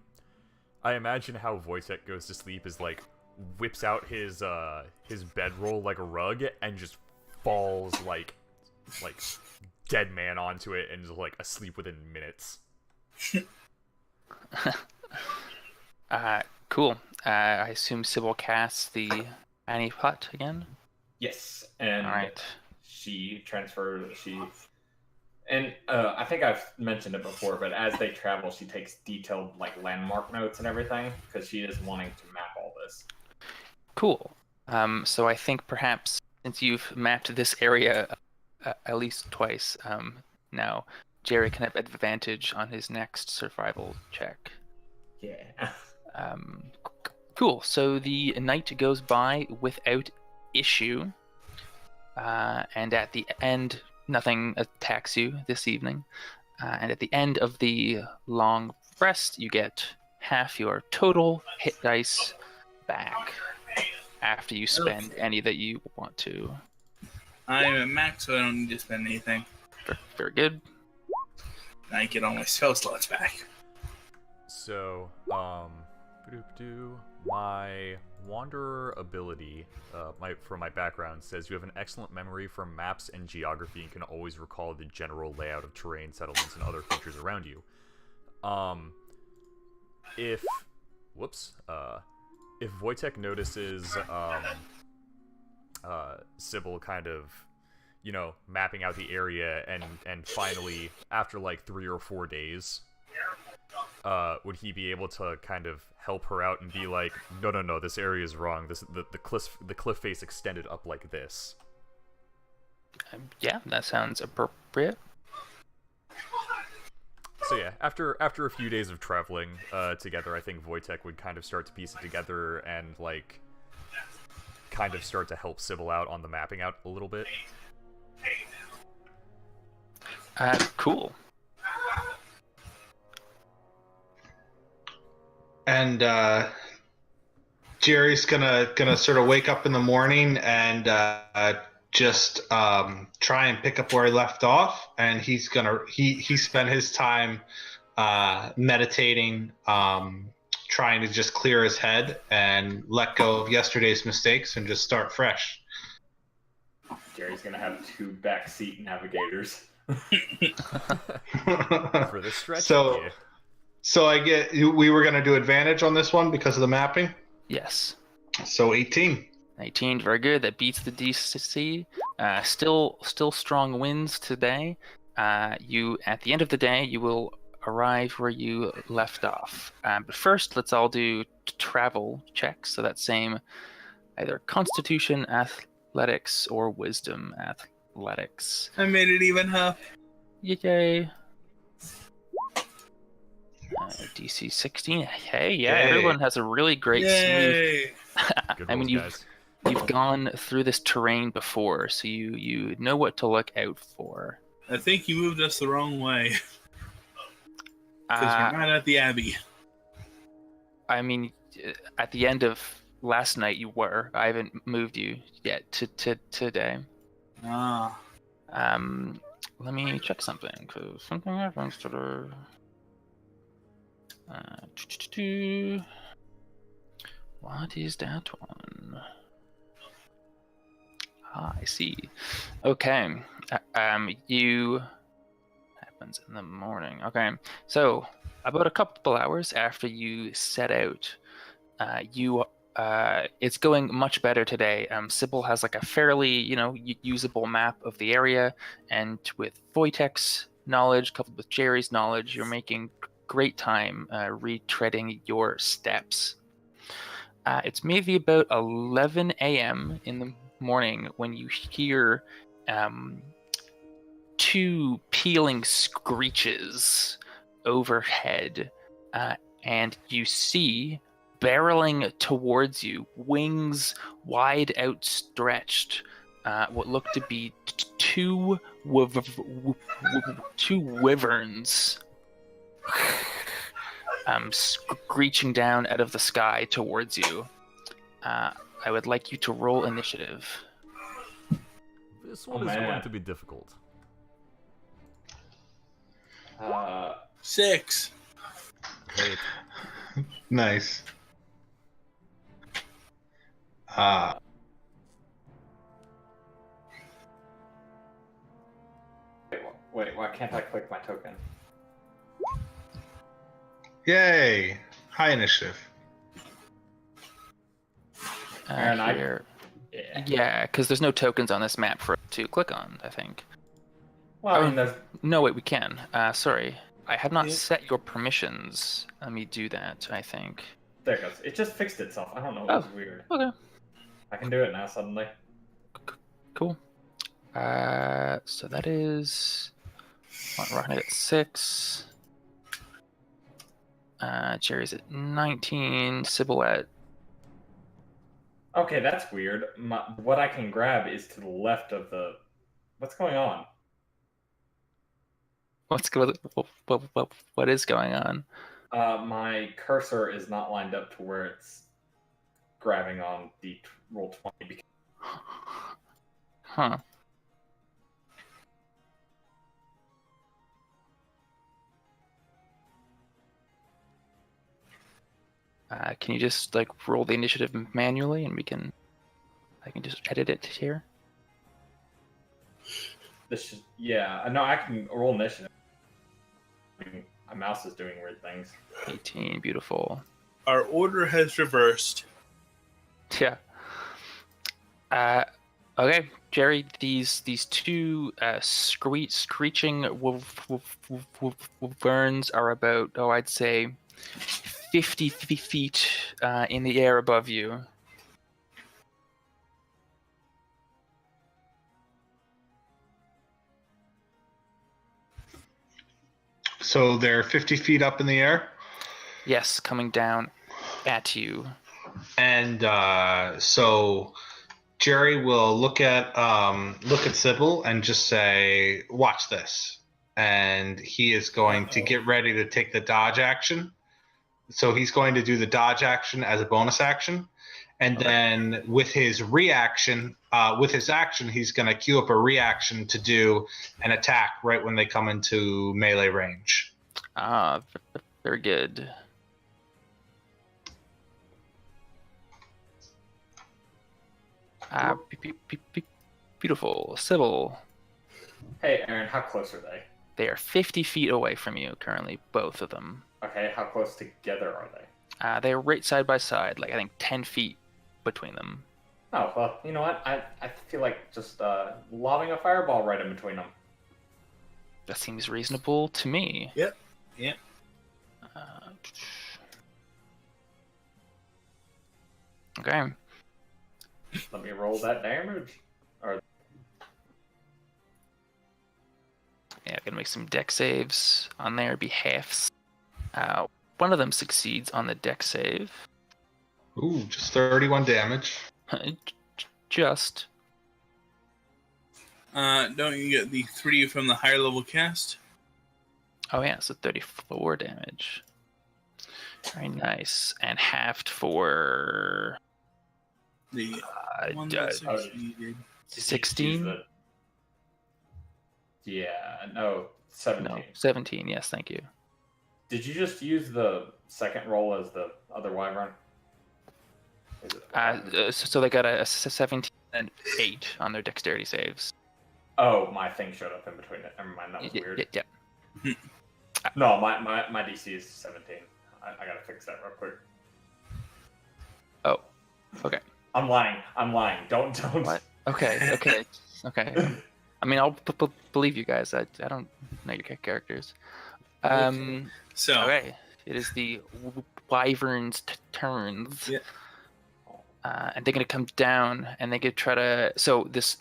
I imagine how Wojtek goes to sleep is like whips out his bedroll like a rug and just falls like dead man onto it and is like asleep within minutes. Cool. I assume Sybil casts the Annie Pot again. Yes, and All right. And I think I've mentioned it before, but as they travel, she takes detailed like landmark notes and everything because she is wanting to map all this. Cool. So I think perhaps since you've mapped this area at least twice now, Jerry can have advantage on his next survival check. Yeah. Cool. So the night goes by without issue, and at the end, nothing attacks you this evening. And at the end of the long rest, you get half your total hit dice back after you spend any that you want to. I'm at max, so I don't need to spend anything. Very good. I get all my spell slots back. So, my Wanderer ability, from my background, says you have an excellent memory for maps and geography and can always recall the general layout of terrain, settlements, and other features around you. If Wojtek notices Sybil kind of, mapping out the area and finally, after like 3 or 4 days, would he be able to kind of help her out and be like, no, this area is wrong. The cliff face extended up like this. Yeah, that sounds appropriate. So yeah, after a few days of traveling together, I think Wojtek would kind of start to piece it together and like kind of start to help Sybil out on the mapping out a little bit. Cool. And Jerry's gonna sort of wake up in the morning and just try and pick up where he left off, and he spent his time meditating, trying to just clear his head and let go of yesterday's mistakes and just start fresh. Jerry's gonna have 2 backseat navigators. For this stretch. So, yeah. so we were gonna do advantage on this one because of the mapping. Yes. So 18. 19, very good. That beats the DC. Still strong winds today. You at the end of the day, you will arrive where you left off. But first, let's all do travel checks. So that's same, either Constitution, Athletics, or Wisdom Athletics. I made it even up. Yay! DC 16. Hey, yeah, Yay. everyone has a really great smooth. Yay! Good I mean, rolls, guys. You've gone through this terrain before, so you know what to look out for. I think you moved us the wrong way. Because we're not at the Abbey. I mean, at the end of last night you were. I haven't moved you yet to today. Ah. Let me check something, because something happens to the... What is that one? Ah, I see. Okay. You happens in the morning. Okay. So about a couple hours after you set out, it's going much better today. Sybil has like a fairly, usable map of the area, and with Wojtek's knowledge coupled with Jerry's knowledge, you're making great time retreading your steps. It's maybe about 11 a.m. in the morning when you hear 2 pealing screeches overhead, and you see barreling towards you, wings wide outstretched, what look to be 2 wyverns screeching down out of the sky towards you. I would like you to roll initiative. This one is going to be difficult. 6. Great. Nice. Wait, why can't I click my token? Yay! High initiative. Aaron, Here. Yeah. Yeah, because there's no tokens on this map for it to click on, I think. Well, I mean, there's... No, wait, we can. Sorry. I have not Yeah. set your permissions. Let me do that, I think. There it goes. It just fixed itself. I don't know. It was weird. Okay. I can do it now suddenly. Cool. So that is... Rocking at 6. Jerry's at 19. Sybil at... Okay, that's weird. What I can grab is to the left of the... What's going on? What is going on? My cursor is not lined up to where it's grabbing on the roll 20. Huh. Can you just roll the initiative manually, and I can just edit it here? Yeah, no, I can roll initiative. I mean, my mouse is doing weird things. 18, beautiful. Our order has reversed. Yeah. Okay, Jerry, these two screeching wyverns are about, I'd say 50 feet in the air above you. So they're 50 feet up in the air? Yes, coming down at you. And so Jerry will look at Sybil and just say, "Watch this," and he is going to get ready to take the dodge action. So he's going to do the dodge action as a bonus action, and then with his reaction, with his action, he's going to queue up a reaction to do an attack right when they come into melee range. Ah, very good. Beautiful. Sybil. Hey, Aaron, how close are they? They are 50 feet away from you currently, both of them. Okay, how close together are they? They're right side by side, like I think 10 feet between them. Oh, well, you know what? I feel like just lobbing a fireball right in between them. That seems reasonable to me. Yep. Yep. Okay. Let me roll that damage. Yeah, gonna make some deck saves on their behalfs. One of them succeeds on the deck save. Ooh, just 31 damage. Just. Don't you get the 3 from the higher level cast? Oh yeah, so 34 damage. Very nice. And halved for The one that succeeded. 16? Yeah, no, 17. No, 17, yes, thank you. Did you just use the second roll as the other wyvern? So they got a 17 and 8 on their dexterity saves. Oh, my thing showed up in between it. Never mind, that was weird. Yeah. No, my DC is 17. I gotta fix that real quick. Oh, okay. I'm lying. Don't. What? Okay. I mean, I'll believe you guys. I don't know your characters. So okay, it is the wyvern's turns. Yeah. And they're gonna come down, and they could try to. So this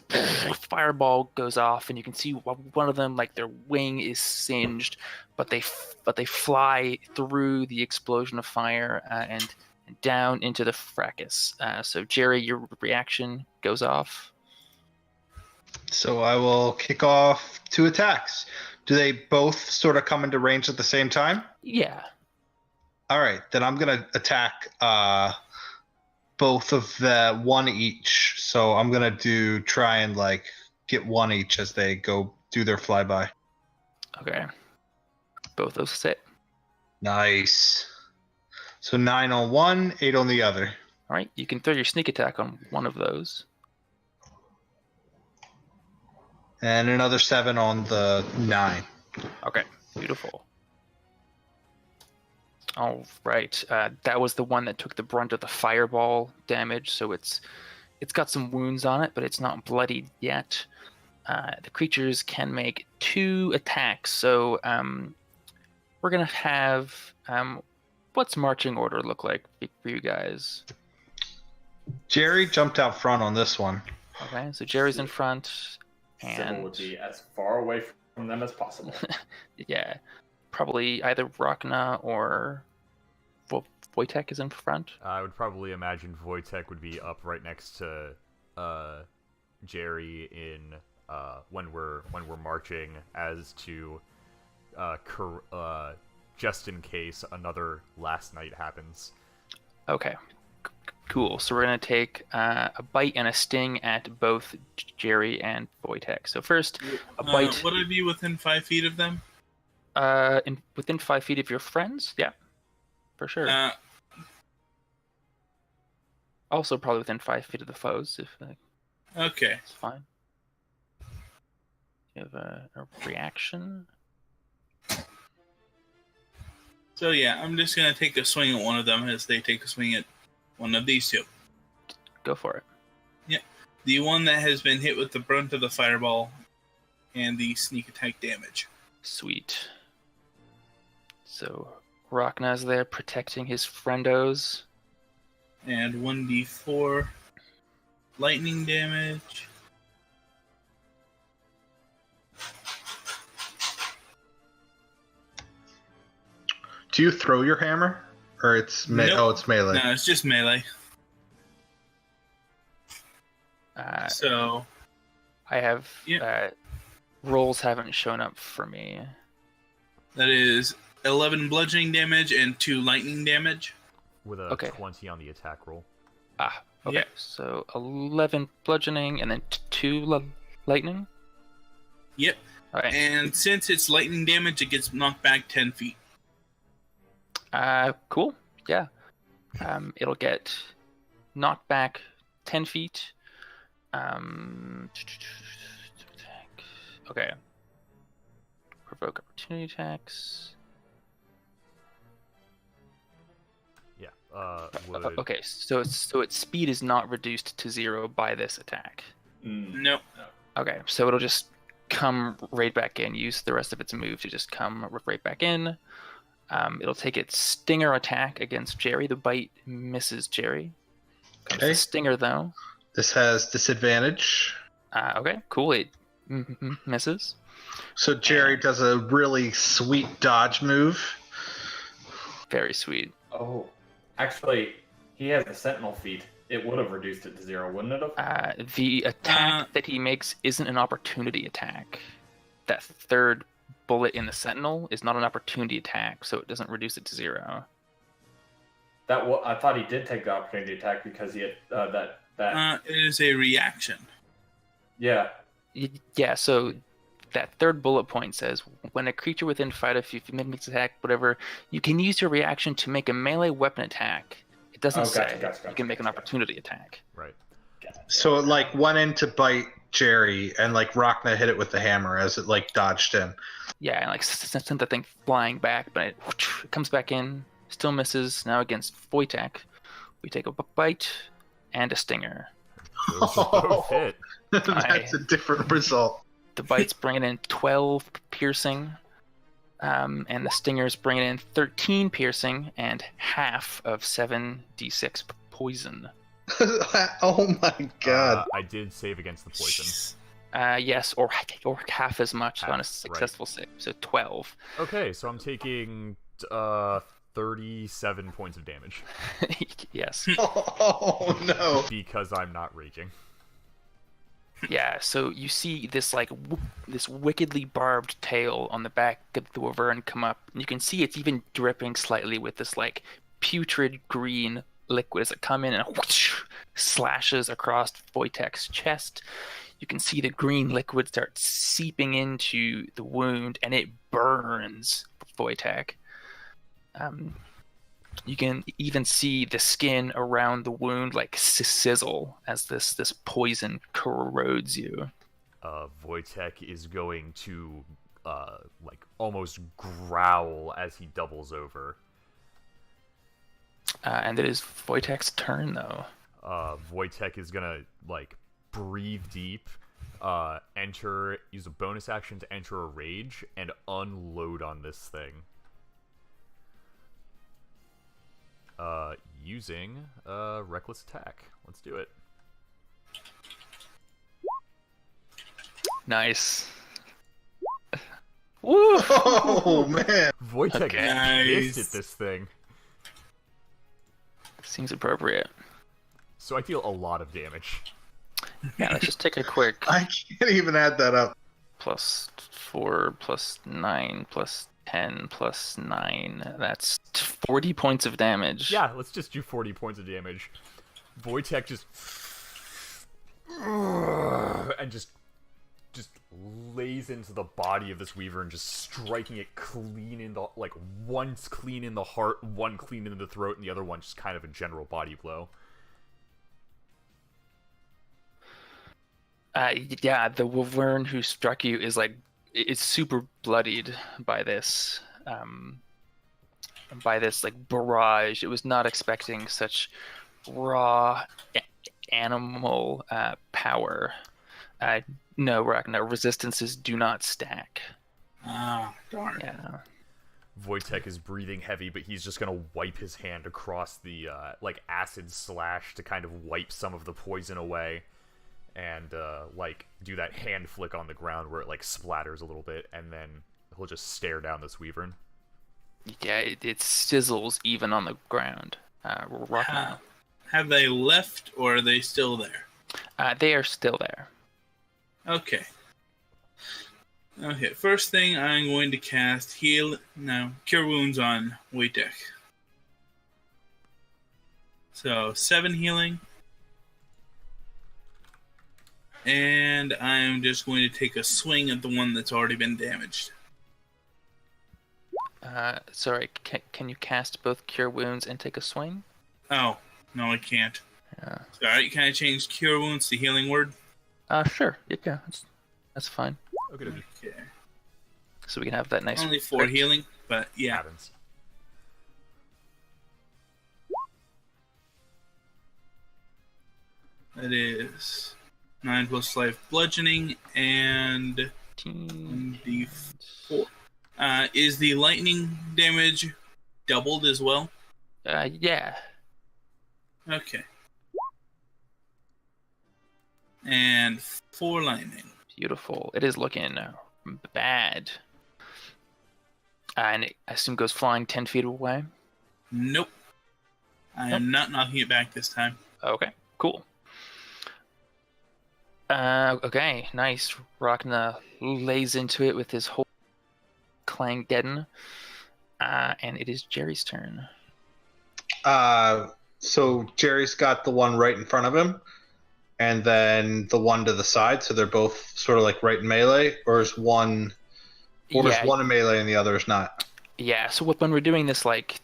fireball goes off, and you can see one of them, like their wing is singed, but they fly through the explosion of fire and down into the fracas. So Jerry, your reaction goes off. So I will kick off 2 attacks. Do they both sort of come into range at the same time? Yeah. All right, then I'm going to attack both of the one each. So I'm going to try and like get one each as they go do their flyby. Okay. Both those sit. Nice. So 9 on one, 8 on the other. All right, you can throw your sneak attack on one of those. And another 7 on the 9. Okay, beautiful. All right, that was the one that took the brunt of the fireball damage, so it's got some wounds on it, but it's not bloodied yet. The creatures can make 2 attacks, so we're gonna have what's marching order look like for you guys? Jerry jumped out front on this one. Okay, so Jerry's in front, Sybil and would be as far away from them as possible. yeah, probably either Rachna or Wojtek is in front. I would probably imagine Wojtek would be up right next to Jerry in when we're marching, as to just in case another last night happens. Okay, cool. So we're gonna take a bite and a sting at both Jerry and Wojtek. So first, a bite. Would I be within 5 feet of them? Within 5 feet of your friends, yeah, for sure. Also, probably within 5 feet of the foes, if Okay. it's fine. You have a reaction. So yeah, I'm just gonna take a swing at one of them as they take a swing at one of these 2. Go for it. The one that has been hit with the brunt of the fireball and the sneak attack damage. Sweet. So Rachna's there protecting his friendos. And 1d4 lightning damage. Do you throw your hammer? Or it's Nope. Oh, it's melee. No, it's just melee. So I have Yeah. rolls haven't shown up for me. that is 11 bludgeoning damage and 2 lightning damage. With a Okay. 20 on the attack roll. Okay, Yep. so 11 bludgeoning and then 2 lightning. Yep. All right. And since it's lightning damage, it gets knocked back 10 feet. Cool. Yeah. It'll get knocked back 10 feet. Okay. Provoke opportunity attacks. Yeah. Would... Okay, so its speed is not reduced to 0 by this attack. Nope. Okay, so it'll just come right back in. Use the rest of its move to just come right back in. It'll take its stinger attack against Jerry. The bite misses Jerry. Comes the Okay. stinger though. This has disadvantage. Okay, cool. It misses. So Jerry does a really sweet dodge move. Very sweet. Oh, actually, he has the Sentinel feat. It would have reduced it to 0, wouldn't it have? The attack that he makes isn't an opportunity attack. That third bullet in the Sentinel is not an opportunity attack, so it doesn't reduce it to 0. I thought he did take the opportunity attack because he had that. It is a reaction. Yeah. Yeah, so that third bullet point says, when a creature within 5 of you makes an attack, whatever, you can use your reaction to make a melee weapon attack. It doesn't say you can make an opportunity attack. Right. So it like went in to bite Jerry, and like Rachna hit it with the hammer as it like dodged in. Yeah, and like sent the thing flying back, but it comes back in, still misses. Now against Wojtek, we take a bite and a stinger. Those both hit. That's a different result. The bites bringing in 12 piercing, and the stingers bringing in 13 piercing and half of 7d6 poison. Oh my god. I did save against the poison. Yes, or half as much on a Half, successful save, so 12. Okay, so I'm taking 37 points of damage Yes. Oh no. because I'm not raging. Yeah, so you see this this wickedly barbed tail on the back of the wyvern come up, and you can see it's even dripping slightly with this like putrid green liquid as it come in and whoosh, slashes across Wojtek's chest. You can see the green liquid start seeping into the wound, and it burns Wojtek. You can even see the skin around the wound like sizzle as this poison corrodes you. Wojtek is going to like almost growl as he doubles over. And it is Wojtek's turn, though. Wojtek is gonna like breathe deep, use a bonus action to enter a rage and unload on this thing. Using reckless attack. Let's do it. Nice. Woo! Oh man. Wojtek Okay. is pissed Nice. at this thing. Seems appropriate. So I deal a lot of damage. Yeah, let's just take a quick I can't even add that up. +4 +9 +10 +9. That's 40 points of damage. Yeah, let's just do 40 points of damage. Wojtek just and just lays into the body of this weaver and just striking it clean in the once clean in the heart, one clean in the throat, and the other one just kind of a general body blow. Yeah, the wyvern who struck you is super bloodied by this like barrage. It was not expecting such raw animal power. No, Ragnar, resistances do not stack. Ah, darn. Yeah. Wojtek is breathing heavy, but he's just gonna wipe his hand across the like acid slash to kind of wipe some of the poison away, and like do that hand flick on the ground where it like splatters a little bit, and then he'll just stare down this wyvern. Yeah, it sizzles even on the ground. Ragnar. Have they left, or are they still there? They are still there. Okay. Okay, first thing I'm going to cast Cure Wounds on Wojtek. So, 7 healing. And I'm just going to take a swing at the one that's already been damaged. Sorry, can you cast both Cure Wounds and take a swing? Oh, no, I can't. Yeah. Sorry, can I change Cure Wounds to Healing Word? Sure. Yeah, that's fine. Okay. Okay. So we can have that nice. Only 4 healing, but yeah. Happens. That is 9 plus life bludgeoning and 1d4. Is the lightning damage doubled as well? Yeah. Okay. And 4 lightning. Beautiful. It is looking bad. And I assume goes flying 10 feet away. Nope. I am not knocking it back this time. Okay, cool. Okay, nice. Ragnar lays into it with his whole clang deaden. And it is Jerry's turn. So Jerry's got the one right in front of him, and then the one to the side. So they're both sort of like right in melee, or is one in melee and the other is not? Yeah. So when we're doing this, like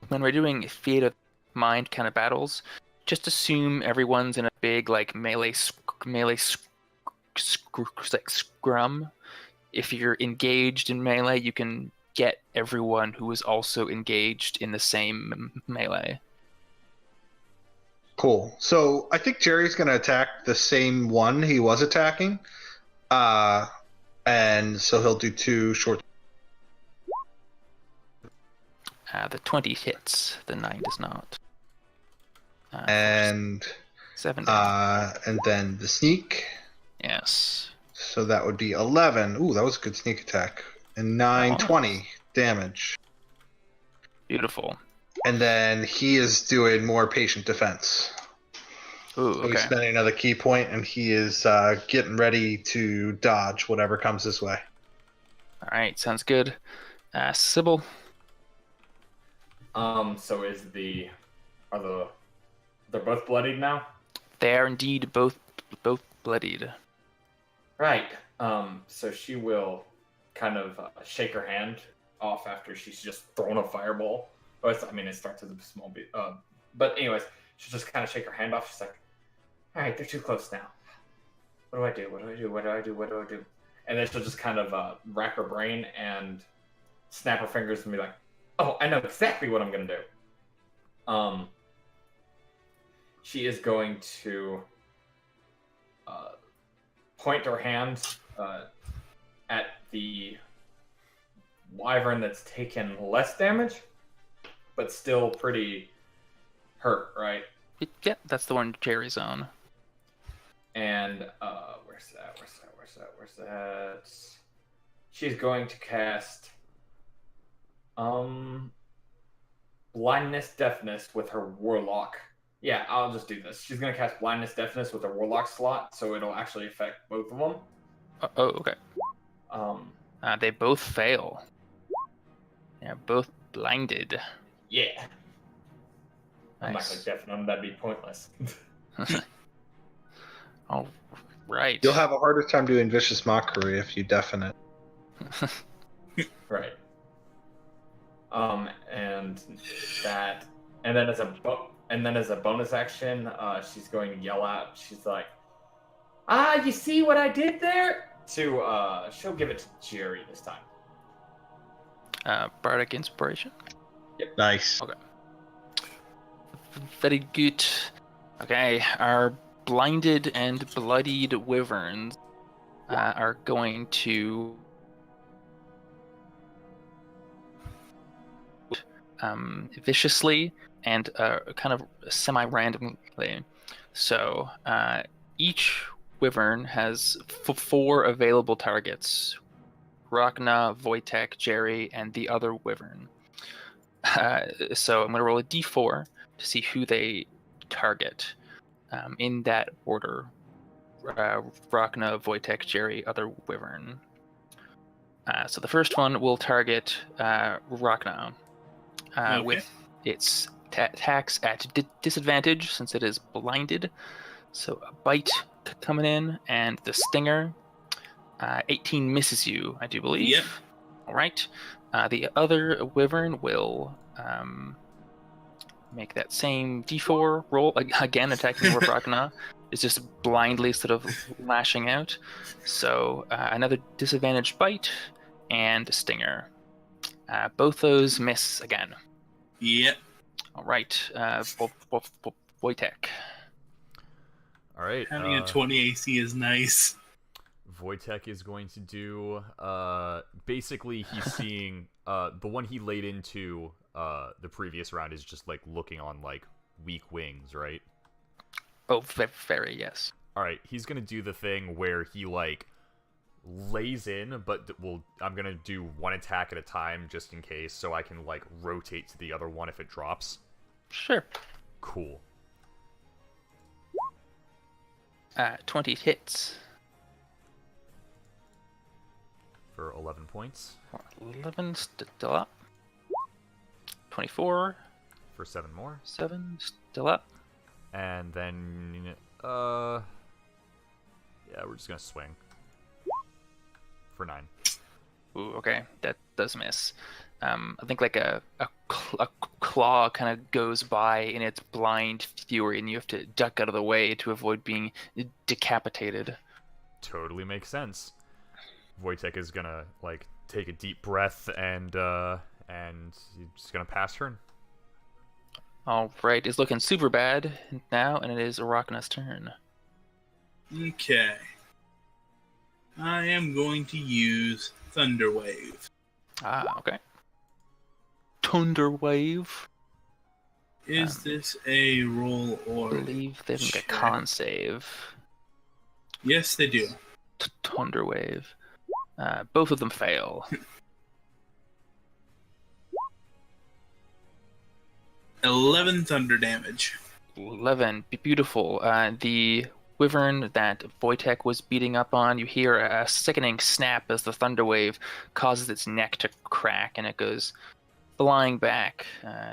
when we're doing theater of mind kind of battles, just assume everyone's in a big like melee scrum. If you're engaged in melee, you can get everyone who is also engaged in the same melee. Cool. So I think Jerry's going to attack the same one he was attacking. And so he'll do 2 short. The 20 hits. The 9 does not. And 7. And then the sneak. Yes. So that would be 11. Ooh, that was a good sneak attack. And 9, 20 damage. Beautiful. And then he is doing more patient defense. Ooh, So okay. he's spending another key point, and he is getting ready to dodge whatever comes his way. All right, sounds good. Sybil. So they're both bloodied now? They are indeed both bloodied. Right. So she will kind of shake her hand off after she's just thrown a fireball. Oh, it starts as a small bit. But anyways, she'll just kind of shake her hand off. She's like, all right, they're too close now. What do I do? What do I do? What do I do? What do I do? And then she'll just kind of rack her brain and snap her fingers and be like, oh, I know exactly what I'm going to do. She is going to point her hand at the wyvern that's taken less damage, but still pretty hurt, right? Yep, that's the one Jerry's on. And where's that? She's going to cast blindness deafness with her warlock. Yeah, I'll just do this. She's gonna cast blindness deafness with her warlock slot, so it'll actually affect both of them. Oh, okay. They both fail. They're both blinded. Yeah. I'm not Nice. gonna deafen them, that'd be pointless. All right. You'll have a harder time doing vicious mockery if you deafen it. Right. And then as a bonus action, she's going to yell out. She's like, "You see what I did there?" She'll give it to Jerry this time. Bardic Inspiration. Nice. Very good. Okay, our blinded and bloodied wyverns are going to viciously and kind of semi-randomly. So each wyvern has 4 available targets: Rachna, Wojtek, Jerry, and the other wyvern. So I'm going to roll a d4 to see who they target in that order. Rachna, Wojtek, Jerry, other wyvern. So the first one will target Rachna with its attacks at disadvantage since it is blinded. So a bite coming in, and the stinger. 18 misses you, I do believe. Yep. All right. The other wyvern will make that same d4 roll, again attacking Rachna. It's just blindly sort of lashing out. So another disadvantaged bite and a stinger. Both those miss again. Yep. All right. Wojtek. All right. Having a 20 AC is nice. Wojtek is going to do basically he's seeing the one he laid into the previous round is just like looking on like weak wings, right? Oh, very, yes. All right, he's going to do the thing where he like lays in, but I'm going to do one attack at a time just in case so I can like rotate to the other one if it drops. Sure. Cool. 20 hits. For 11 points. 11 still up. 24. For 7 more. 7 still up. And then, yeah, we're just gonna swing. For 9. Ooh, okay, that does miss. I think like a claw kind of goes by in its blind fury, and you have to duck out of the way to avoid being decapitated. Totally makes sense. Wojtek is gonna like take a deep breath and he's just gonna pass turn. All right, it's looking super bad now, and it is Rachna's turn. Okay. I am going to use Thunder Wave. Okay. Thunder Wave. Is this a roll I or? believe they make a check? con save. Yes, they do. Thunder Wave. Both of them fail. 11 thunder damage. 11. Beautiful. The wyvern that Wojtek was beating up on, you hear a sickening snap as the thunder wave causes its neck to crack, and it goes flying back,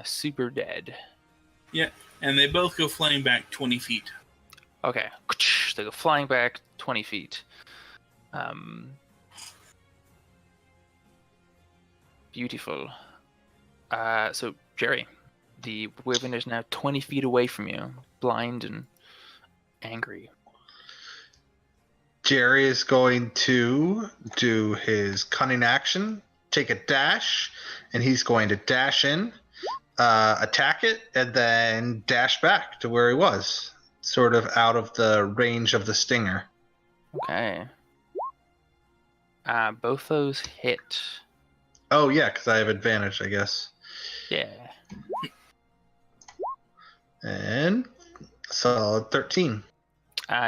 super dead. Yeah, and they both go flying back 20 feet. Okay. They go flying back 20 feet. Beautiful. So, Jerry, the wyvern is now 20 feet away from you, blind and angry. Jerry is going to do his cunning action, take a dash, and he's going to dash in, attack it, and then dash back to where he was, sort of out of the range of the stinger. Okay. Both those hit. Oh, yeah, because I have advantage, I guess. Yeah. And solid 13.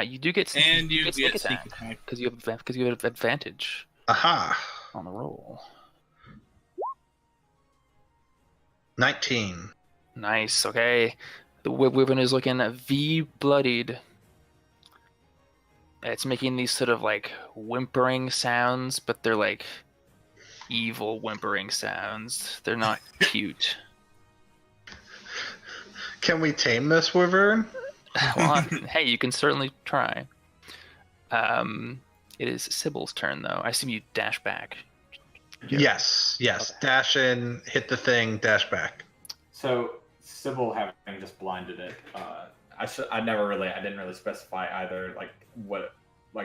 You do get And you get get sneak sneak attack attack. because you have advantage Aha! on the roll. 19. Nice. Okay. The wyvern is looking V-bloodied. It's making these sort of like whimpering sounds, but they're like evil whimpering sounds. They're not cute. Can we tame this wyvern? Well, hey, you can certainly try. It is Sybil's turn, though. I assume you dash back. Yes. Okay. Dash in, hit the thing, dash back. So Sybil having just blinded it, I didn't really specify either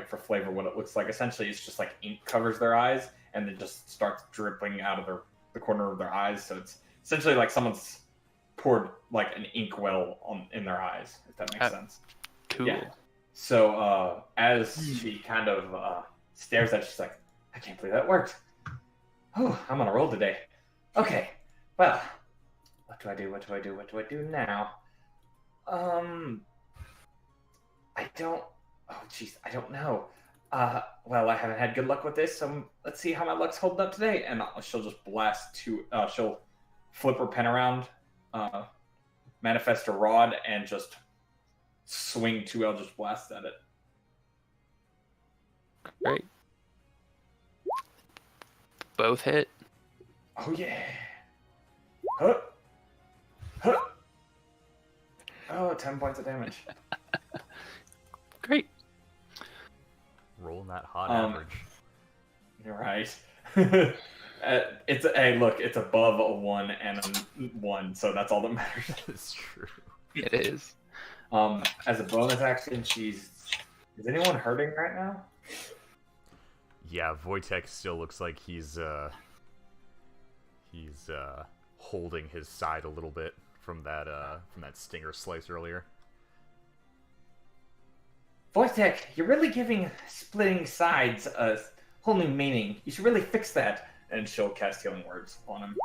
for flavor what it looks like. Essentially, it's just like ink covers their eyes and then just starts dripping out of the corner of their eyes. So it's essentially like someone's poured like an inkwell in their eyes, if that makes sense. Cool. Yeah. So as she kind of stares at it, she's like, I can't believe that worked. Oh, I'm on a roll today. Okay, well, what do I do? What do I do? What do I do now? I don't. Oh, jeez, I don't know. Well, I haven't had good luck with this, so let's see how my luck's holding up today. And she'll just blast to. She'll flip her pen around, manifest a rod, and just swing two Eldritch Blasts at it. Great. Both hit. Oh yeah. Huh. Huh. Oh, 10 points of damage. Great. Rolling that hot average. You're right. It's above a 1 and a 1, so that's all that matters. It's true. It is. As a bonus action, is anyone hurting right now? Yeah, Wojtek still looks like he's holding his side a little bit from that stinger slice earlier. Wojtek, you're really giving splitting sides a whole new meaning. You should really fix that. And she'll cast Healing Words on him.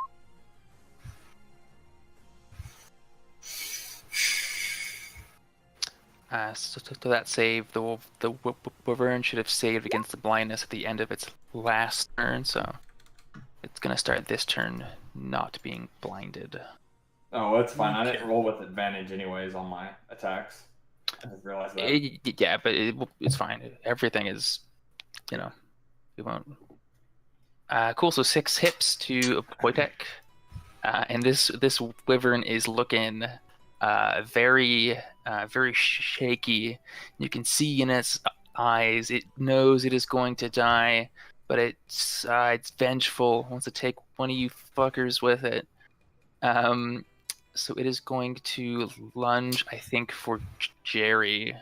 So that save, the Wyvern should have saved against the blindness at the end of its last turn, so it's going to start this turn not being blinded. Oh, it's fine. I didn't roll with advantage anyways on my attacks. I just realized that. Yeah, but it's fine. Everything is, we won't. Cool, so 6 hits to Wojtek. And this Wyvern is looking very shaky. You can see in its eyes, it knows it is going to die, but it's vengeful. It wants to take one of you fuckers with it. So it is going to lunge, I think, for Jerry.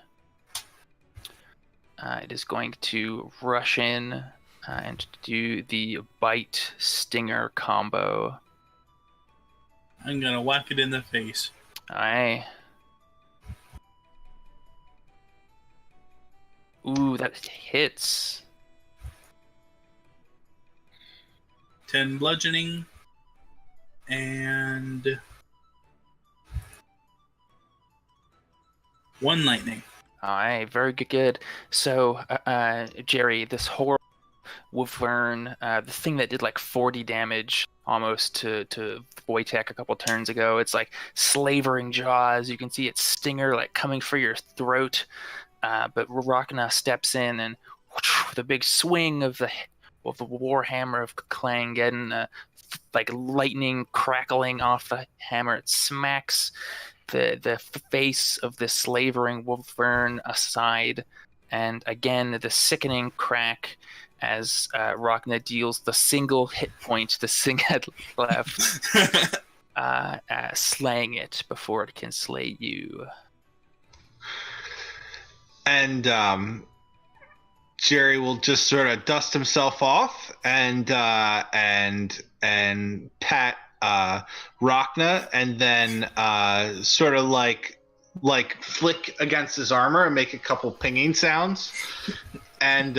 It is going to rush in and do the bite stinger combo. I'm gonna whack it in the face. Aye. Ooh, that hits. 10 bludgeoning. And 1 lightning. Aye, very good. So, Jerry, this horrible Wyvern, the thing that did like 40 damage almost to Wojtek a couple turns ago, it's like slavering jaws. You can see its stinger like coming for your throat. But Rachna steps in and with a big swing of the Warhammer of Clang, getting like lightning crackling off the hammer, it smacks the face of the slavering Wyvern aside, and again the sickening crack as Rachna deals the single hit point to Singed left, slaying it before it can slay you. And Jerry will just sort of dust himself off and pat Rachna, and then sort of like flick against his armor and make a couple pinging sounds, and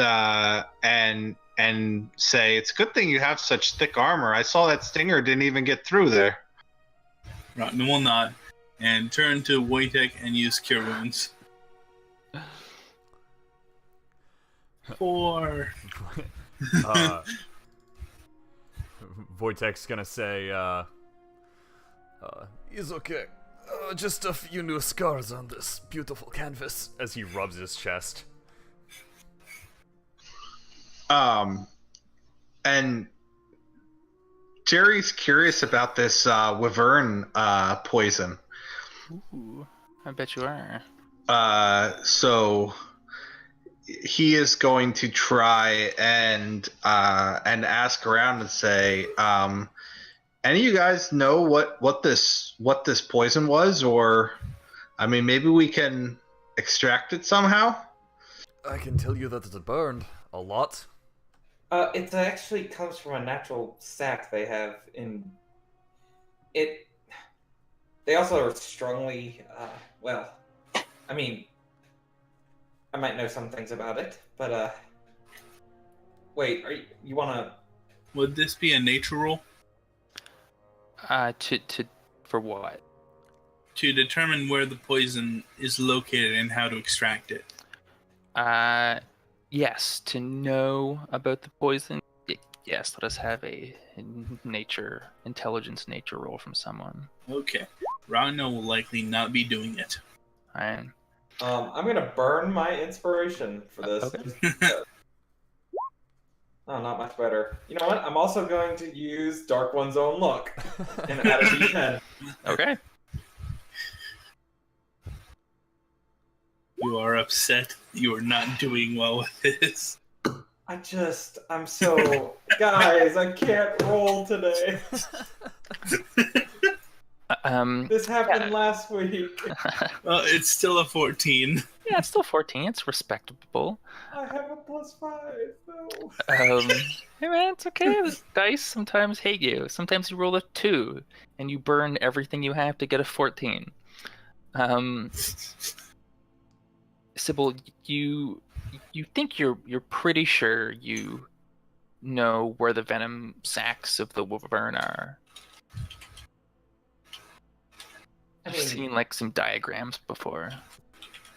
say, "It's a good thing you have such thick armor. I saw that stinger didn't even get through there." Rachna will nod and turn to Wojtek and use Cure Wounds. 4. Wojtek's gonna say, "It's okay. Just a few new scars on this beautiful canvas," as he rubs his chest. And Jerry's curious about this Wyvern poison. Ooh, I bet you are. So he is going to try and ask around and say, any of you guys know what this poison was? Or, I mean, maybe we can extract it somehow? I can tell you that it burned a lot. It actually comes from a natural sac they have in it. They also are strongly, well, I mean, I might know some things about it, but wait, you wanna? Would this be a nature roll? For what? To determine where the poison is located and how to extract it. Yes, to know about the poison. Yes, let us have a intelligence nature roll from someone. Okay. Ragnar will likely not be doing it. Alright. I'm gonna burn my inspiration for this. Okay. just because. Oh, not much better. You know what? I'm also going to use Dark One's own luck and add a d10. Okay. You are upset. You are not doing well with this. I'm so. Guys, I can't roll today. This happened last week. Well, it's still a 14. Yeah, it's still 14. It's respectable. I have a +5. No. Hey man, it's okay. The dice sometimes hate you. Sometimes you roll a 2 and you burn everything you have to get a 14. Sybil, you think you're pretty sure you know where the venom sacs of the wyvern are. I've seen like some diagrams before.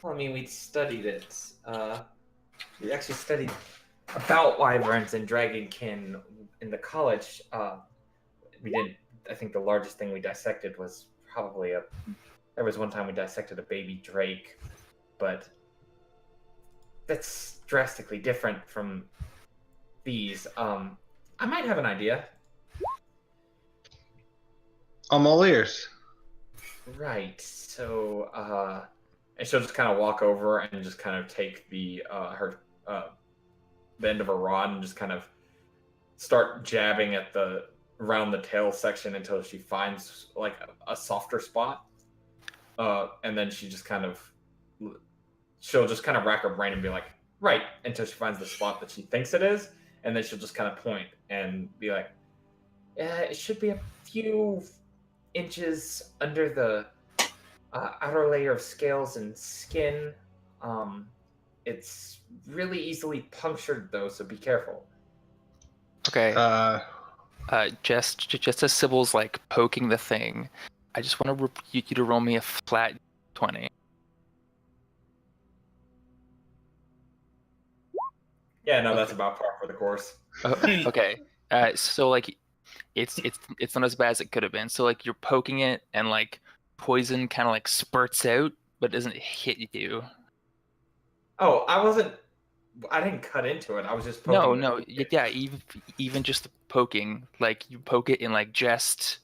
Well, I mean, we studied it. We actually studied about wyverns and dragonkin in the college. We did. I think the largest thing we dissected was probably There was one time we dissected a baby drake, but that's drastically different from these. I might have an idea. I'm all ears. Right. So, and she'll just kind of walk over and just kind of take the end of a rod and just kind of start jabbing at around the tail section until she finds like a softer spot. And then she'll just kind of rack her brain and be like, right, until she finds the spot that she thinks it is, and then she'll just kind of point and be like, it should be a few inches under the outer layer of scales and skin. It's really easily punctured though, so be careful. Okay. Just as Sybil's like poking the thing, I just want you to roll me a flat 20. Yeah, no, that's about par for the course. Okay. So like, it's not as bad as it could have been. So like, you're poking it, and like poison kind of like spurts out, but doesn't hit you. Oh, I didn't cut into it. I was just poking. No. Yeah, even just the poking, like you poke it in like just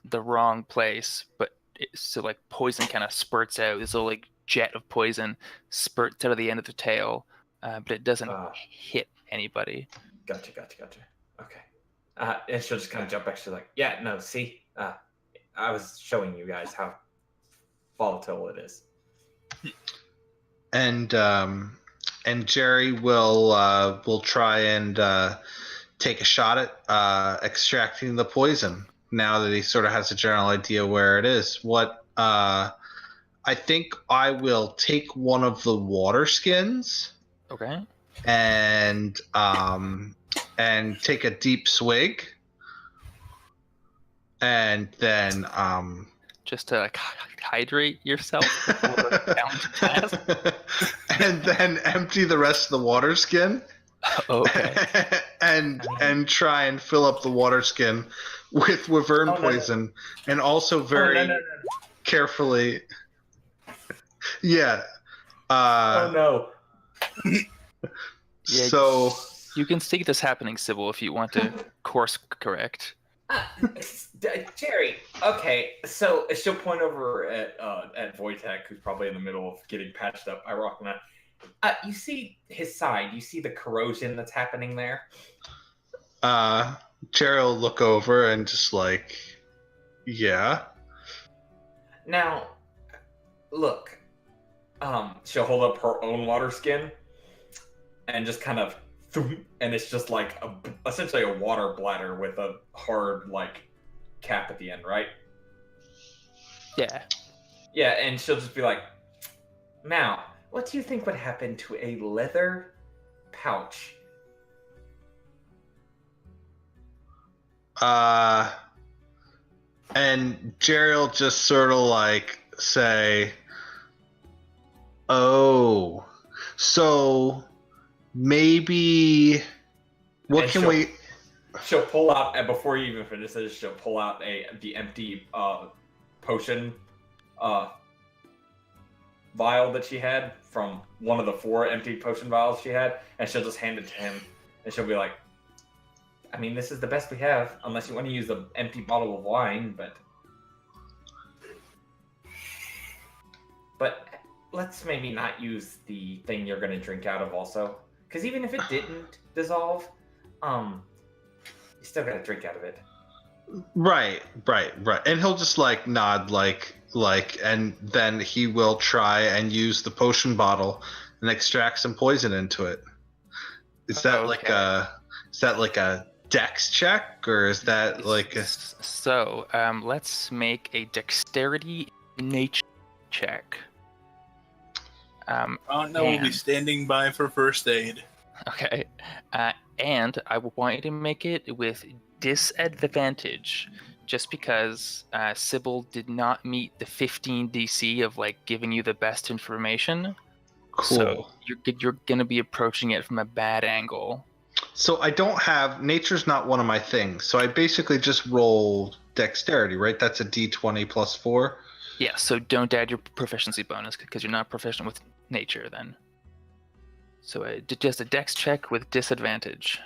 the wrong place, but so like poison kind of spurts out. This little like jet of poison spurts out of the end of the tail, but it doesn't hit anybody. Gotcha. Okay. And she'll just kind of jump back. She's like, yeah, no, see, I was showing you guys how volatile it is. And Jerry will try and take a shot at extracting the poison now that he sort of has a general idea where it is. I think I will take one of the water skins. Okay. And take a deep swig. And then just to like hydrate yourself and then empty the rest of the water skin. Okay. and try and fill up the water skin with wyvern poison, and also very carefully. Yeah. Oh no. Yeah, so you can see this happening, Sybil, if you want to course correct. Jerry, okay, so she'll point over at Wojtek, who's probably in the middle of getting patched up by Rockman. You see his side. You see the corrosion that's happening there. Jerry will look over and just like, yeah. Now, look. She'll hold up her own water skin, and just kind of, and it's just like essentially a water bladder with a hard like cap at the end, right? Yeah. Yeah, and she'll just be like, now, what do you think would happen to a leather pouch? And Jerry will just sort of like say, "Oh, so maybe what And can she'll- we?" She'll pull out, and before you even finish this, she'll pull out the empty potion vial that she had from one of the 4 empty potion vials she had, and she'll just hand it to him, and she'll be like, I mean, this is the best we have, unless you want to use the empty bottle of wine, but let's maybe not use the thing you're going to drink out of also, because even if it didn't dissolve, you still got to drink out of it. Right. And he'll just like nod, like, and then he will try and use the potion bottle and extract some poison into it. Is that like a dex check, or is that like a... So, let's make a dexterity nature check. We'll be standing by for first aid. Okay. And I want you to make it with disadvantage, just because Sybil did not meet the 15 DC of like giving you the best information. Cool. So you're gonna be approaching it from a bad angle. So I don't have... Nature's not one of my things, so I basically just roll dexterity, right? That's a d20 plus 4. Yeah. So don't add your proficiency bonus because you're not proficient with nature then. So just a dex check with disadvantage.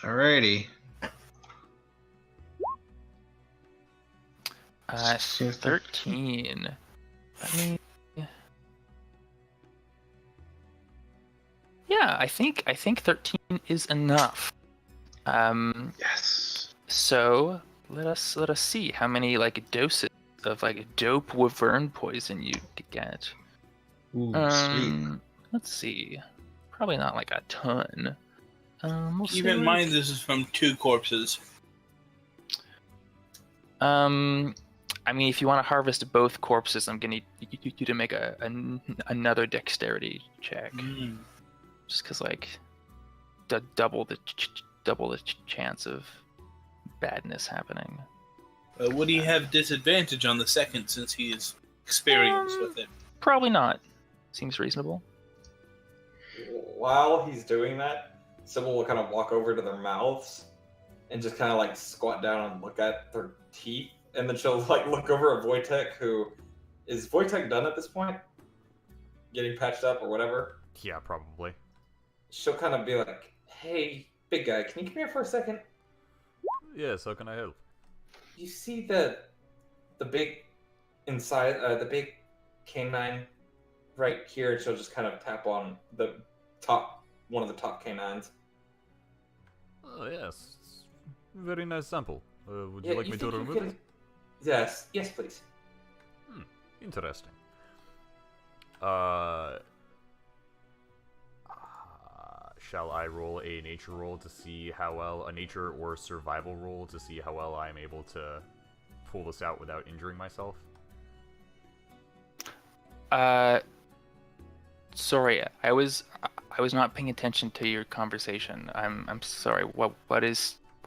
Alrighty. 13. Let me... Yeah, I think 13 is enough. Yes. So let us see how many like doses of like dope wyvern poison you to get. Ooh, sweet. Let's see. Probably not like a ton. We'll Keep say, in mind this is from 2 corpses. I mean, if you want to harvest both corpses, I'm gonna need you to make another dexterity check, just because like double the chance of badness happening. Would he have disadvantage on the second since he is experienced with it? Probably not. Seems reasonable. While he's doing that, Sybil will kind of walk over to their mouths and just kind of like squat down and look at their teeth, and then she'll like look over at Wojtek, who is Wojtek done at this point, getting patched up or whatever. Yeah, probably. She'll kind of be like, "Hey, big guy, can you come here for a second? Yes, how can I help? You see the big inside the big canine right here?" And she'll just kind of tap on the top, one of the top canines. Oh, yes. Very nice sample. Would Yeah, you like me to think you remove can- it? Yes, please. Interesting. Shall I roll a nature roll to see how well, a nature or survival roll to see how well I'm able to pull this out without injuring myself? Sorry, I was not paying attention to your conversation. I'm sorry. What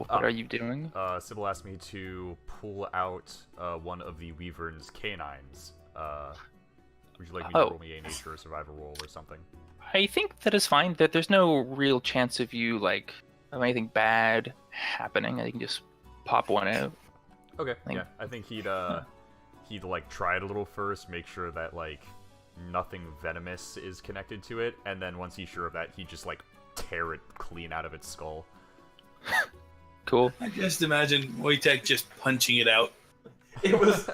are you doing? Sybil asked me to pull out one of the Weaver's canines. Would you like me to roll me a nature or survival roll or something? I think that is fine. That there's no real chance of you like of anything bad happening. I can just pop one out. Okay. Yeah, I think he'd like try it a little first, make sure that like nothing venomous is connected to it, and then once he's sure of that, he'd just like tear it clean out of its skull. Cool. I just imagine Wojtek just punching it out. It was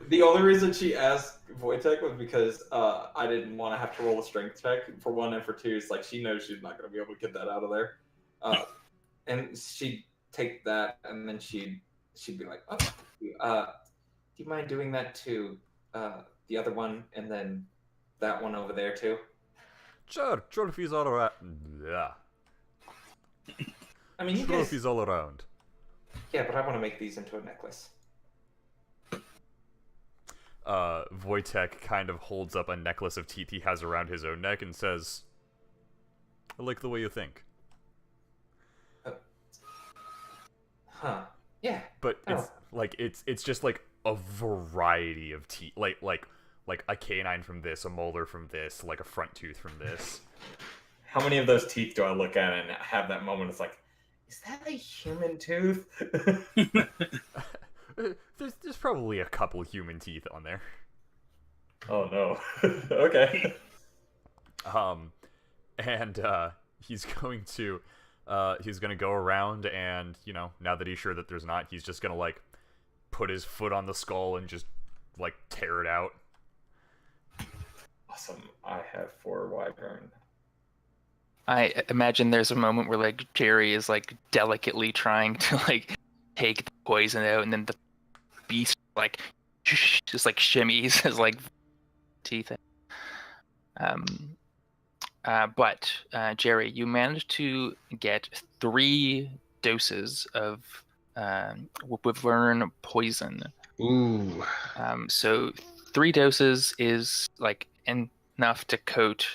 the only reason she asked Wojtek was because I didn't want to have to roll a strength check for 1, and for 2, it's like she knows she's not going to be able to get that out of there. And she'd take that, and then she'd be like, "Oh, do you mind doing that to the other one, and then that one over there too?" Sure, trophies are alright. Yeah. I mean, you guys. Trophies all around. Yeah, but I want to make these into a necklace. Wojtek kind of holds up a necklace of teeth he has around his own neck and says, I like the way you think. Huh. Yeah. But it's just like a variety of teeth, like a canine from this, a molar from this, like a front tooth from this. How many of those teeth do I look at and have that moment? It's like, is that a human tooth? There's probably a couple human teeth on there. Oh no. Okay. And he's going to go around, and now that he's sure that there's not, he's just gonna like put his foot on the skull and just like tear it out. Awesome. I have 4 wyvern. I imagine there's a moment where like Jerry is like delicately trying to like take the poison out, and then the beast like just like shimmies his like teeth. But Jerry, you managed to get 3 doses of wyvern poison. Ooh. So 3 doses is like enough to coat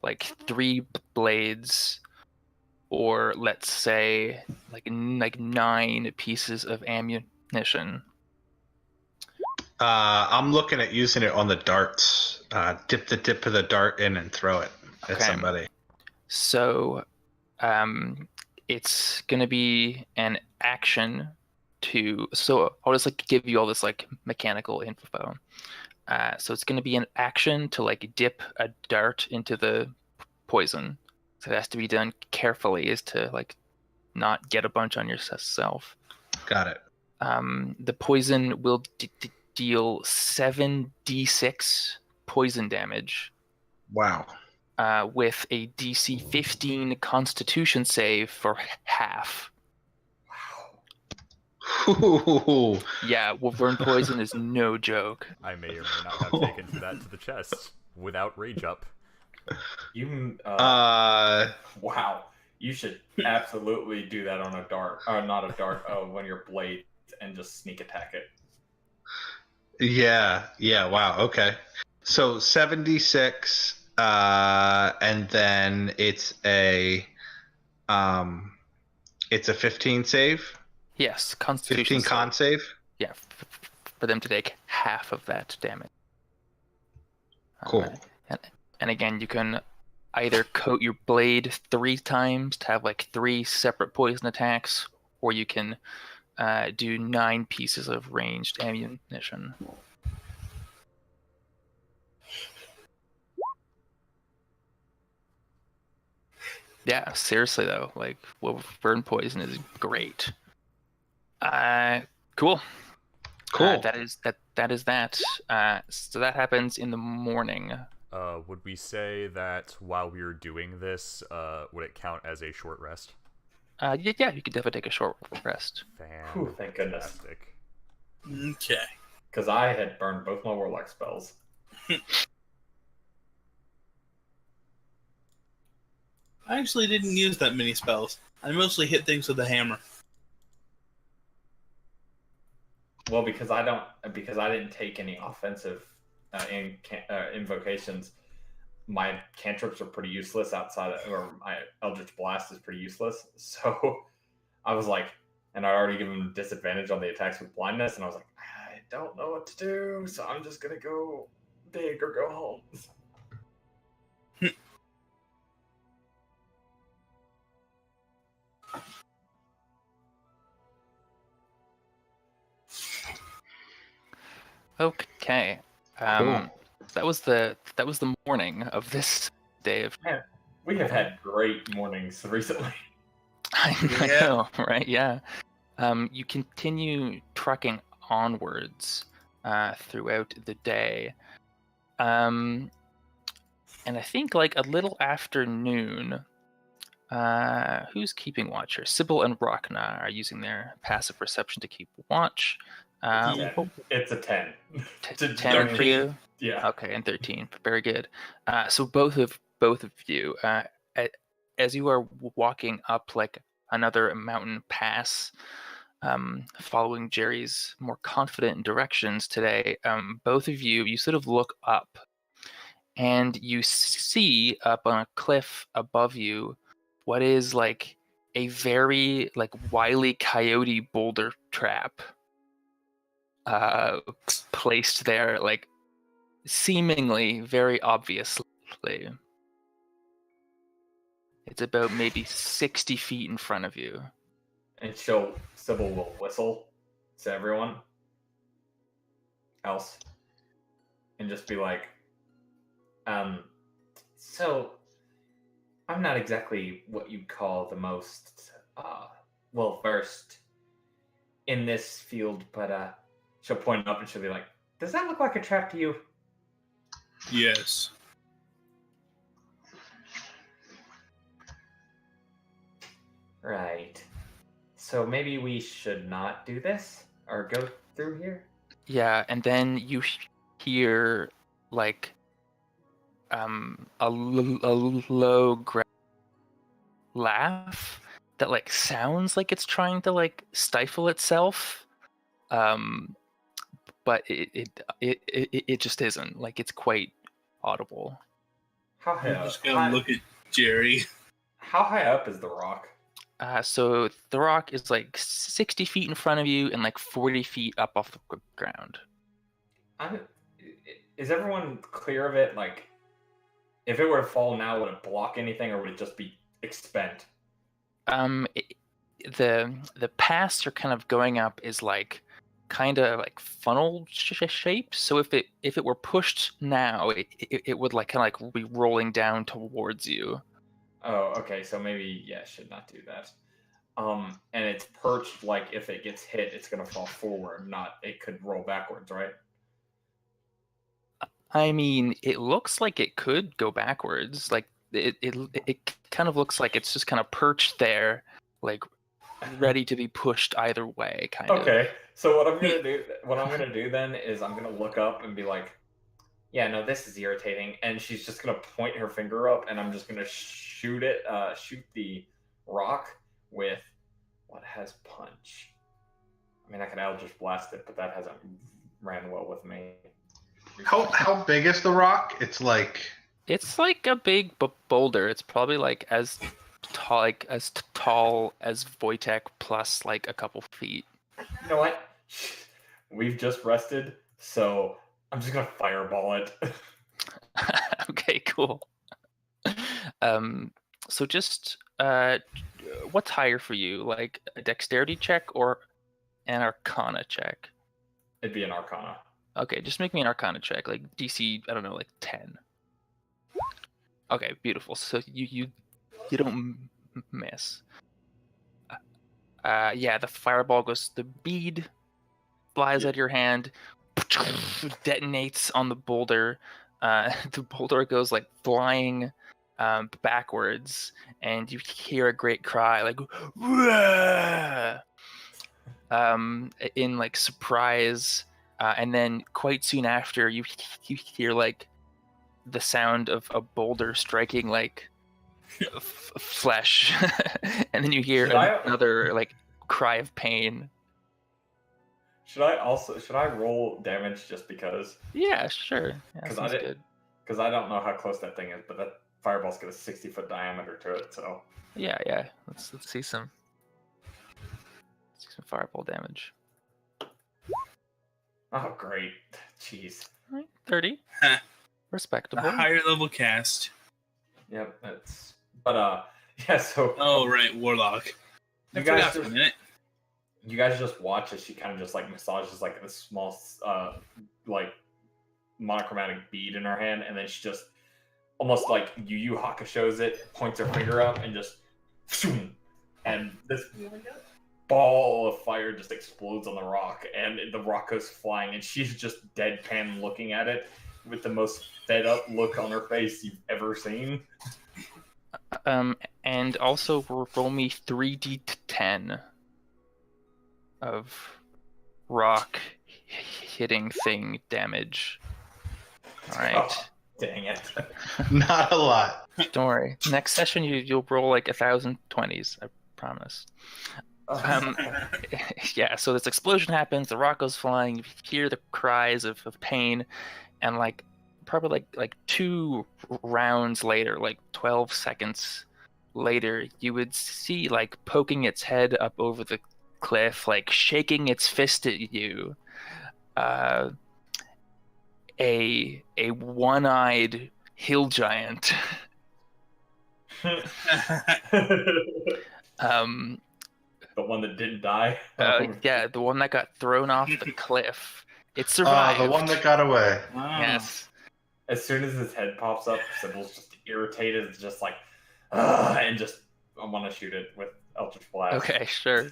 like 3 blades, or let's say like 9 pieces of ammunition. I'm looking at using it on the darts. Dip the tip of the dart in and throw it at somebody. So it's going to be an action to... So I'll just like give you all this like mechanical info. So it's going to be an action to like dip a dart into the poison. So it has to be done carefully, is to like not get a bunch on yourself. Got it. The poison will deal 7d6 poison damage. Wow. With a DC 15 Constitution save for half. Ooh. Yeah, wyvern poison is no joke. I may or may not have taken that to the chest without rage up. You wow. You should absolutely do that on a dart, not a dart, one of your blades, and just sneak attack it. Yeah, wow, okay. So 76, and then it's a 15 save? Yes, Constitution 15 con save? Yeah, for them to take half of that damage. Cool. And again, you can either coat your blade 3 times to have like 3 separate poison attacks, or you can do 9 pieces of ranged ammunition. Yeah, seriously though, like wyvern poison is great. Cool. That is that. So that happens in the morning. Would we say that while we were doing this, would it count as a short rest? Yeah, you could definitely take a short rest. Whew, thank goodness. Fantastic. Okay. Because I had burned both my warlock spells. I actually didn't use that many spells. I mostly hit things with a hammer. Well, because I didn't take any offensive invocations. My cantrips are pretty useless outside of, or my Eldritch Blast is pretty useless. So I was like, and I already given them disadvantage on the attacks with blindness, and I was like, I don't know what to do, so I'm just gonna go big or go home. Okay. Cool. That was the morning of this day of. We have had great mornings recently. I know, right? Yeah. You continue trucking onwards throughout the day, and I think like a little after noon. Who's keeping watch here? Sybil and Rachna are using their passive perception to keep watch. It's a 10. 10 for you? Yeah. Okay, and 13. Very good. So both of you, as you are walking up like another mountain pass. Following Jerry's more confident directions today, both of you sort of look up, and you see up on a cliff above you what is like a very like Wile E. Coyote boulder trap placed there, like seemingly very obviously. It's about maybe 60 feet in front of you. And Sybil will whistle to everyone else and just be like, so I'm not exactly what you'd call the most, well versed in this field, but she'll point up and she'll be like, does that look like a trap to you? Yes. Right. So maybe we should not do this or go through here? Yeah, and then you hear like a low laugh that like sounds like it's trying to like stifle itself, but it just isn't. Like it's quite audible. How high I'm up? just gonna look at Jerry. How high up is the rock? So the rock is like 60 feet in front of you and like 40 feet up off the ground. Is everyone clear of it? Like, if it were to fall now, would it block anything, or would it just be expend? The paths you're kind of going up is like kind of like funnel shape. So if it were pushed now, it would like kind of like be rolling down towards you. Oh, okay. So maybe should not do that. And it's perched like if it gets hit, it's gonna fall forward. Not it could roll backwards, right? I mean, it looks like it could go backwards. Like it kind of looks like it's just kind of perched there, like ready to be pushed either way, kind of. Okay. So what I'm gonna do then is I'm gonna look up and be like, yeah, no, this is irritating. And she's just gonna point her finger up, and I'm just gonna shoot the rock with what has punch. I mean, I could Eldritch Blast it, but that hasn't ran well with me. How big is the rock? It's like a big boulder. It's probably like as tall as Wojtek plus like a couple feet. You know what? We've just rested, so I'm just gonna fireball it. Okay, cool. So just what's higher for you, like a dexterity check or an arcana check? It'd be an arcana. Okay, just make me an arcana check, like DC, I don't know, like 10. Okay, beautiful. So you don't miss. Yeah, the fireball goes, the bead flies out of your hand, detonates on the boulder. The boulder goes like flying backwards, and you hear a great cry, like in like surprise, and then quite soon after, you hear like the sound of a boulder striking like flesh, and then you hear another like cry of pain. Should I roll damage just because? Yeah, sure. Yeah, Because because I don't know how close that thing is, but that fireball's got a 60-foot diameter to it, so. Yeah. Let's see some fireball damage. Oh, great! Jeez. All right, 30. Huh. Respectable. A higher level cast. Yep, that's. But yeah. So. Oh right, warlock. You I forgot guys for a just, minute. you guys just watch as she kind of just like massages like a small like monochromatic bead in her hand, and then she just almost like Yu Yu Hakusho's it, points her finger up, and just and this ball of fire just explodes on the rock, and the rock goes flying, and she's just deadpan looking at it with the most fed up look on her face you've ever seen. And also roll me 3d10 of rock hitting thing damage. All right. Oh, dang it. not a lot. Don't worry. Next session, you'll roll like 1,000 20s. I promise. Yeah, so this explosion happens, the rock goes flying, you hear the cries of pain, and like probably like 2 rounds later, like 12 seconds later, you would see like poking its head up over the cliff, like shaking its fist at you, a one-eyed hill giant. The one that didn't die. Yeah, the one that got thrown off the cliff. It Ah, survived. the one that got away. Wow. Yes. As soon as his head pops up, Sybil's just irritated. It's just like, and just I want to shoot it with Eldritch Blast. Okay, sure.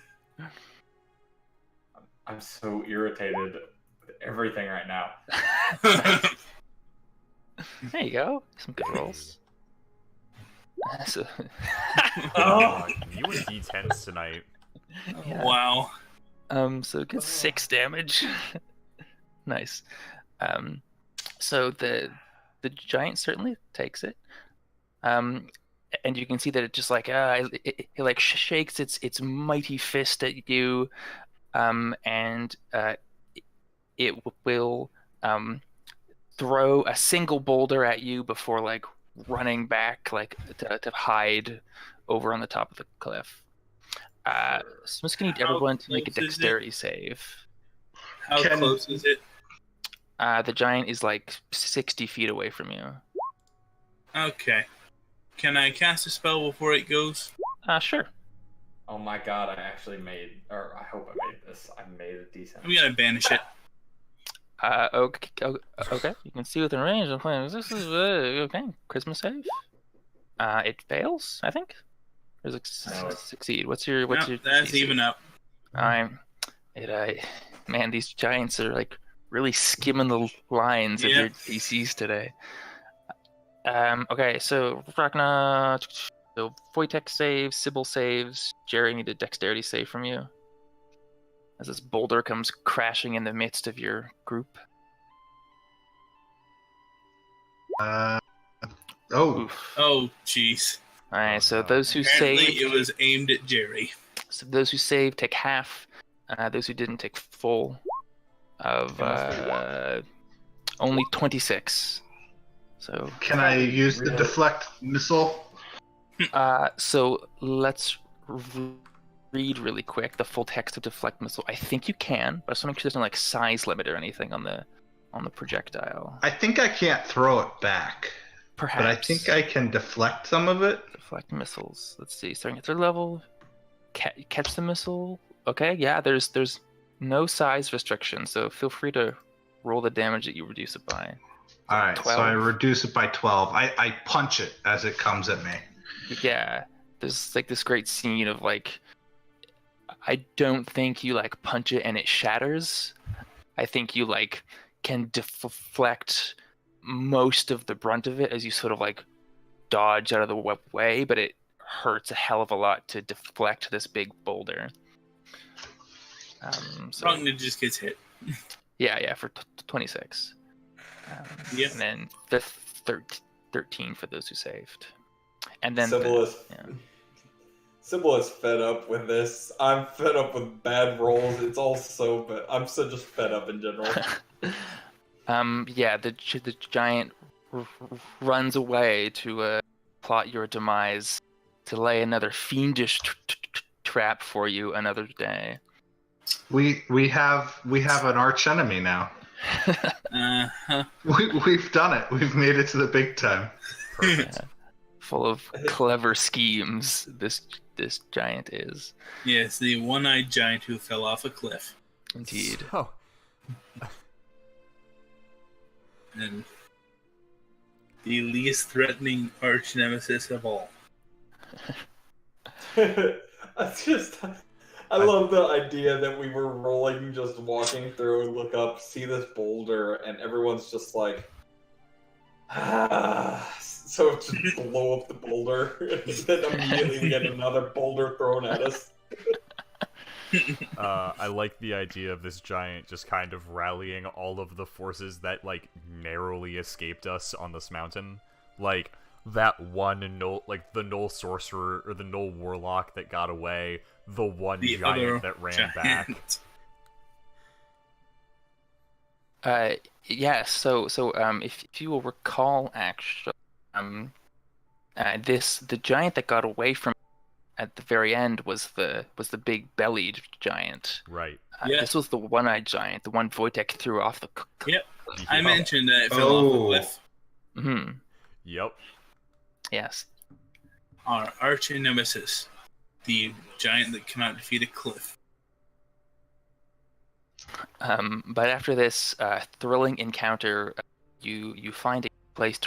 I'm so irritated with everything right now. There you go. Some good rolls. So, God, you and D10s tonight. yeah. Wow. So it gets 6 damage. Nice. So the giant certainly takes it. And you can see that it just like it like shakes its mighty fist at you, and it will throw a single boulder at you before like running back like to hide over on the top of the cliff. So I'm just gonna need everyone to make a close is it? dexterity save. How close is it? The giant is like 60 feet away from you. Okay. Can I cast a spell before it goes? Sure. Oh my god, I actually made, or I hope I made this. I made it decent. I'm gonna banish it. Okay. You can see within range. I'm playing. This is okay. Charisma save. It fails, I think. Or does it succeed? What's your No, that's DC? even up. Man, these giants are like really skimming the lines of your DCs today. Okay, so Ragnar, so Wojtek saves, Sybil saves, Jerry need a dexterity save from you. As this boulder comes crashing in the midst of your group. Oof. Oh, jeez. Alright, so those who Apparently saved, it was aimed at Jerry. so those who saved take half. Those who didn't take full of only 26. So Can I use the deflect missile? so let's read really quick the full text of deflect missile. I think you can, but I just want to make sure there's no like size limit or anything on the projectile. I think I can't throw it back, Perhaps. but I think I can deflect some of it. Deflect missiles. Let's see. Starting at 3rd level, catch the missile. Okay, yeah. There's no size restriction, so feel free to roll the damage that you reduce it by. All right, 12. so I reduce it by 12. I punch it as it comes at me. Yeah, there's like this great scene of like, I don't think you like punch it and it shatters. I think you like can deflect most of the brunt of it as you sort of like dodge out of the way, but it hurts a hell of a lot to deflect this big boulder. So Ragnar just gets hit. yeah, for 26. Yeah. And then 13 for those who saved. And then Sybil yeah. is fed up with this. I'm fed up with bad rolls. It's all so bad. I'm so just fed up in general. Yeah, the giant runs away to plot your demise, to lay another fiendish trap for you another day. We have an arch enemy now. We've done it. We've made it to the big time. Yeah. Full of clever schemes, this giant is. Yes, the one-eyed giant who fell off a cliff. Indeed. Oh, And the least threatening arch nemesis of all. I love the idea that we were rolling, just walking through, look up, see this boulder, and everyone's just like, so just blow up the boulder, and then immediately we get another boulder thrown at us. I like the idea of this giant just kind of rallying all of the forces that like narrowly escaped us on this mountain. Like, that one null, like the null sorcerer or the null warlock that got away, the one The giant other that ran back. Yeah. So if you will recall, actually, the giant that got away from at the very end was the big bellied giant. Right. Yeah. This was the one-eyed giant, the one Wojtek threw off the. Yep. He I hit- mentioned that it fell off the cliff. Hmm. Yep. Yes. Our arch nemesis, the giant that cannot defeat a cliff. But after this thrilling encounter, you find a place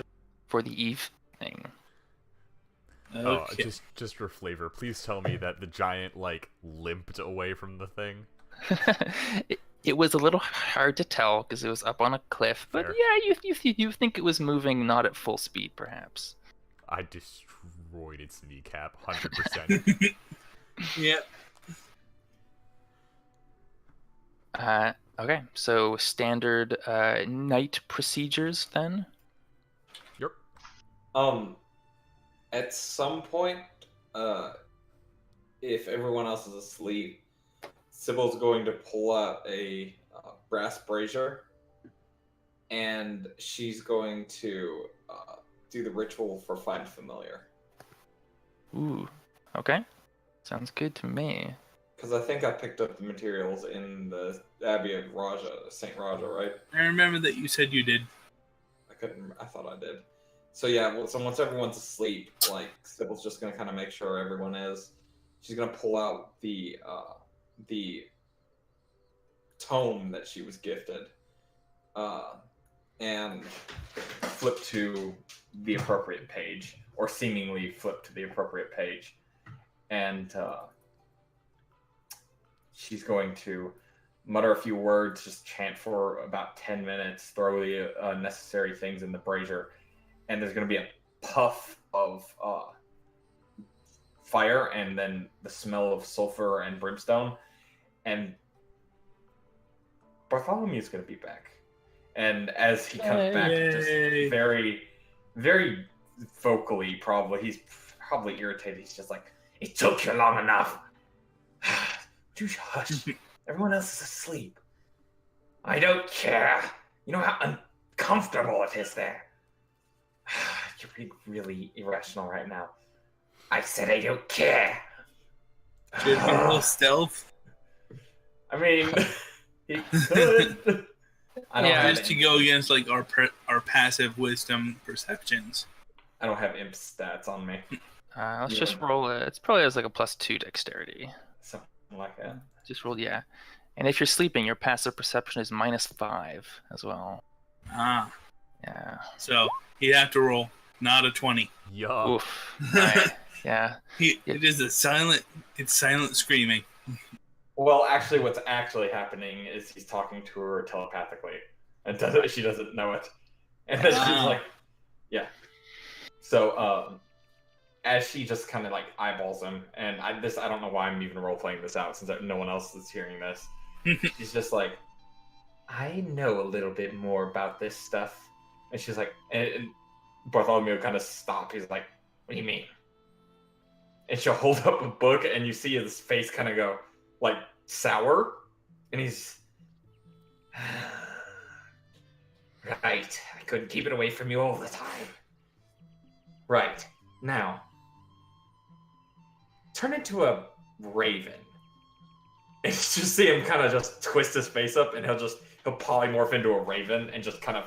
for the evening. Okay. Just for flavor, please tell me that the giant like limped away from the thing. It was a little hard to tell because it was up on a cliff, but Fair. yeah, you think it was moving not at full speed, perhaps. I destroyed its kneecap, 100%. Yep. Okay, so standard night procedures then. Yep. At some point, if everyone else is asleep, Sybil's going to pull out a brass brazier, and she's going to do the ritual for Find Familiar. Ooh, okay, sounds good to me. Because I think I picked up the materials in the Abbey of St. Raja, right? I remember that you said you did. I thought I did. So yeah, so once everyone's asleep, like Sybil's just gonna kind of make sure everyone is. She's gonna pull out the tome that she was gifted, and flip to the appropriate page, or seemingly flip to the appropriate page, and she's going to mutter a few words, just chant for about 10 minutes, throw the necessary things in the brazier, and there's going to be a puff of fire and then the smell of sulfur and brimstone, and Bartholomew's going to be back. And as he comes back, just Yay. very, very vocally, probably, he's probably irritated. He's just like, "It took you long enough. You hush. Everyone else is asleep. I don't care. You know how uncomfortable it is there. You're being really irrational right now. I said I don't care." Should we roll stealth? I mean, he could. I don't Yeah, have Just to go against like our passive wisdom perceptions. I don't have imp stats on me. Let's Yeah. just roll it. It's probably has like a +2 dexterity. Something like that. Just roll, yeah. And if you're sleeping, your passive perception is -5 as well. Ah, Yeah. so he'd have to roll not a 20. Yuck. Oof. Alright, yeah. It is a silent. It's silent screaming. Well, actually, what's actually happening is he's talking to her telepathically, and she doesn't know it. And then she's Ah. like, "Yeah." So, as she just kind of like eyeballs him, and I don't know why I'm even role playing this out since no one else is hearing this. She's just like, "I know a little bit more about this stuff," and she's like, and Bartholomew kind of stopped. He's like, "What do you mean?" And she'll hold up a book, and you see his face kind of go like sour, and he's right. I couldn't keep it away from you all the time. Right now, turn into a raven. And you just see him kind of just twist his face up, and he'll polymorph into a raven, and just kind of,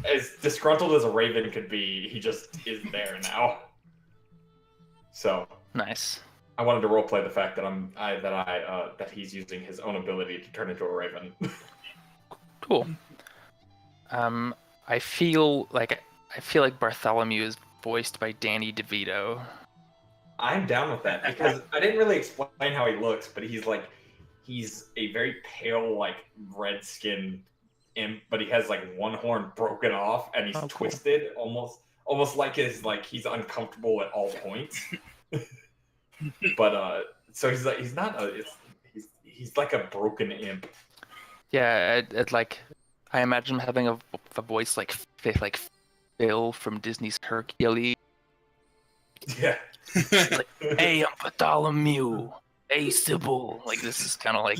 as disgruntled as a raven could be, he just is there now. So Nice. I wanted to roleplay the fact that that he's using his own ability to turn into a raven. Cool. I feel like Bartholomew is voiced by Danny DeVito. I'm down with that because I didn't really explain how he looks, but he's a very pale, like red skinned imp, but he has like one horn broken off and he's Oh, cool. twisted, almost like he's uncomfortable at all points. But so he's like a broken imp. Yeah, I imagine him having a voice like Bill from Disney's Hercules. Yeah. Like, hey, I'm Bartholomew. Hey, Sybil. Like, this is kind of like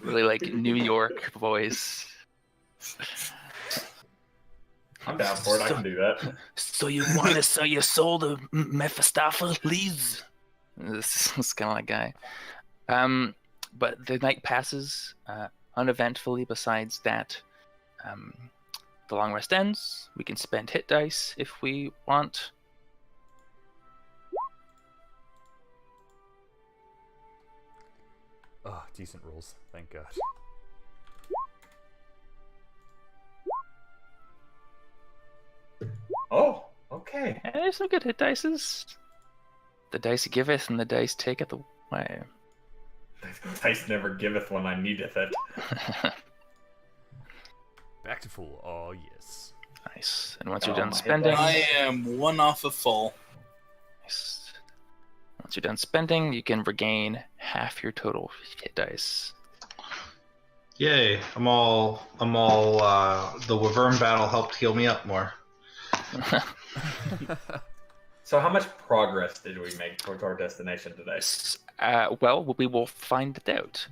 really like New York voice. I'm down for it. I can do that. So you want to sell your soul to Mephistopheles? This is kind of like guy. But the night passes uneventfully. Besides that, the long rest ends. We can spend hit dice if we want. Oh, decent rolls. Thank God. Oh, okay. And there's some good hit dices. The dice giveth and the dice taketh away. Dice never giveth when I needeth it. Back to full. Oh, yes. Nice. And once you're Oh, done my spending, dice. I am one off of full. nice. Once you're done spending, you can regain half your total hit dice. Yay! I'm all. The Wyvern battle helped heal me up more. So how much progress did we make towards our destination today? Well, we will find it out.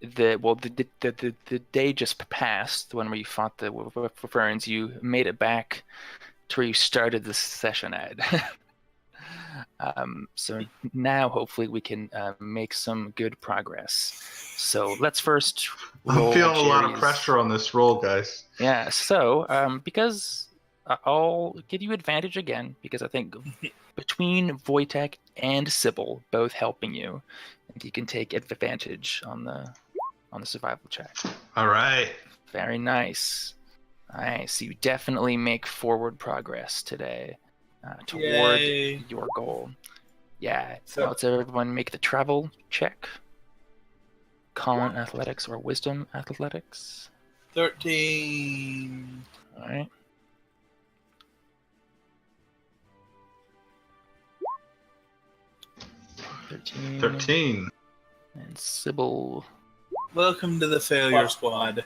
The day just passed when we fought the Wyverns. You made it back to where you started the session at. So now hopefully we can make some good progress. So let's first roll I'm feeling a lot of Jerry's- pressure on this roll, guys. Yeah, so because I'll give you advantage again, because I think between Wojtek and Sybil both helping you, you can take advantage on the survival check. All right. Very nice. Nice. You definitely make forward progress today toward Yay. your goal. Yeah. So- Now let's everyone make the travel check. Con athletics or wisdom athletics. 13. All right. Mm-hmm. 13. 13. And Sybil. Welcome to the failure squad.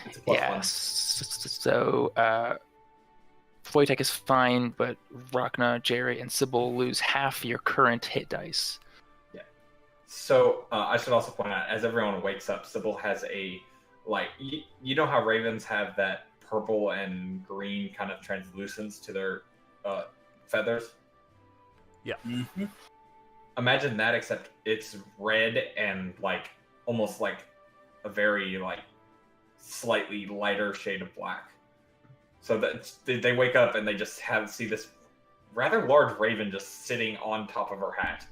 It's a plus Yeah. one. So, Wojtek is fine, but Rachna, Jerry, and Sybil lose half your current hit dice. So I should also point out, as everyone wakes up, Sybil has a you know how ravens have that purple and green kind of translucence to their feathers. Mm-hmm. Imagine that, except it's red and almost like a very slightly lighter shade of black. So that they wake up and they just see this rather large raven just sitting on top of her hat.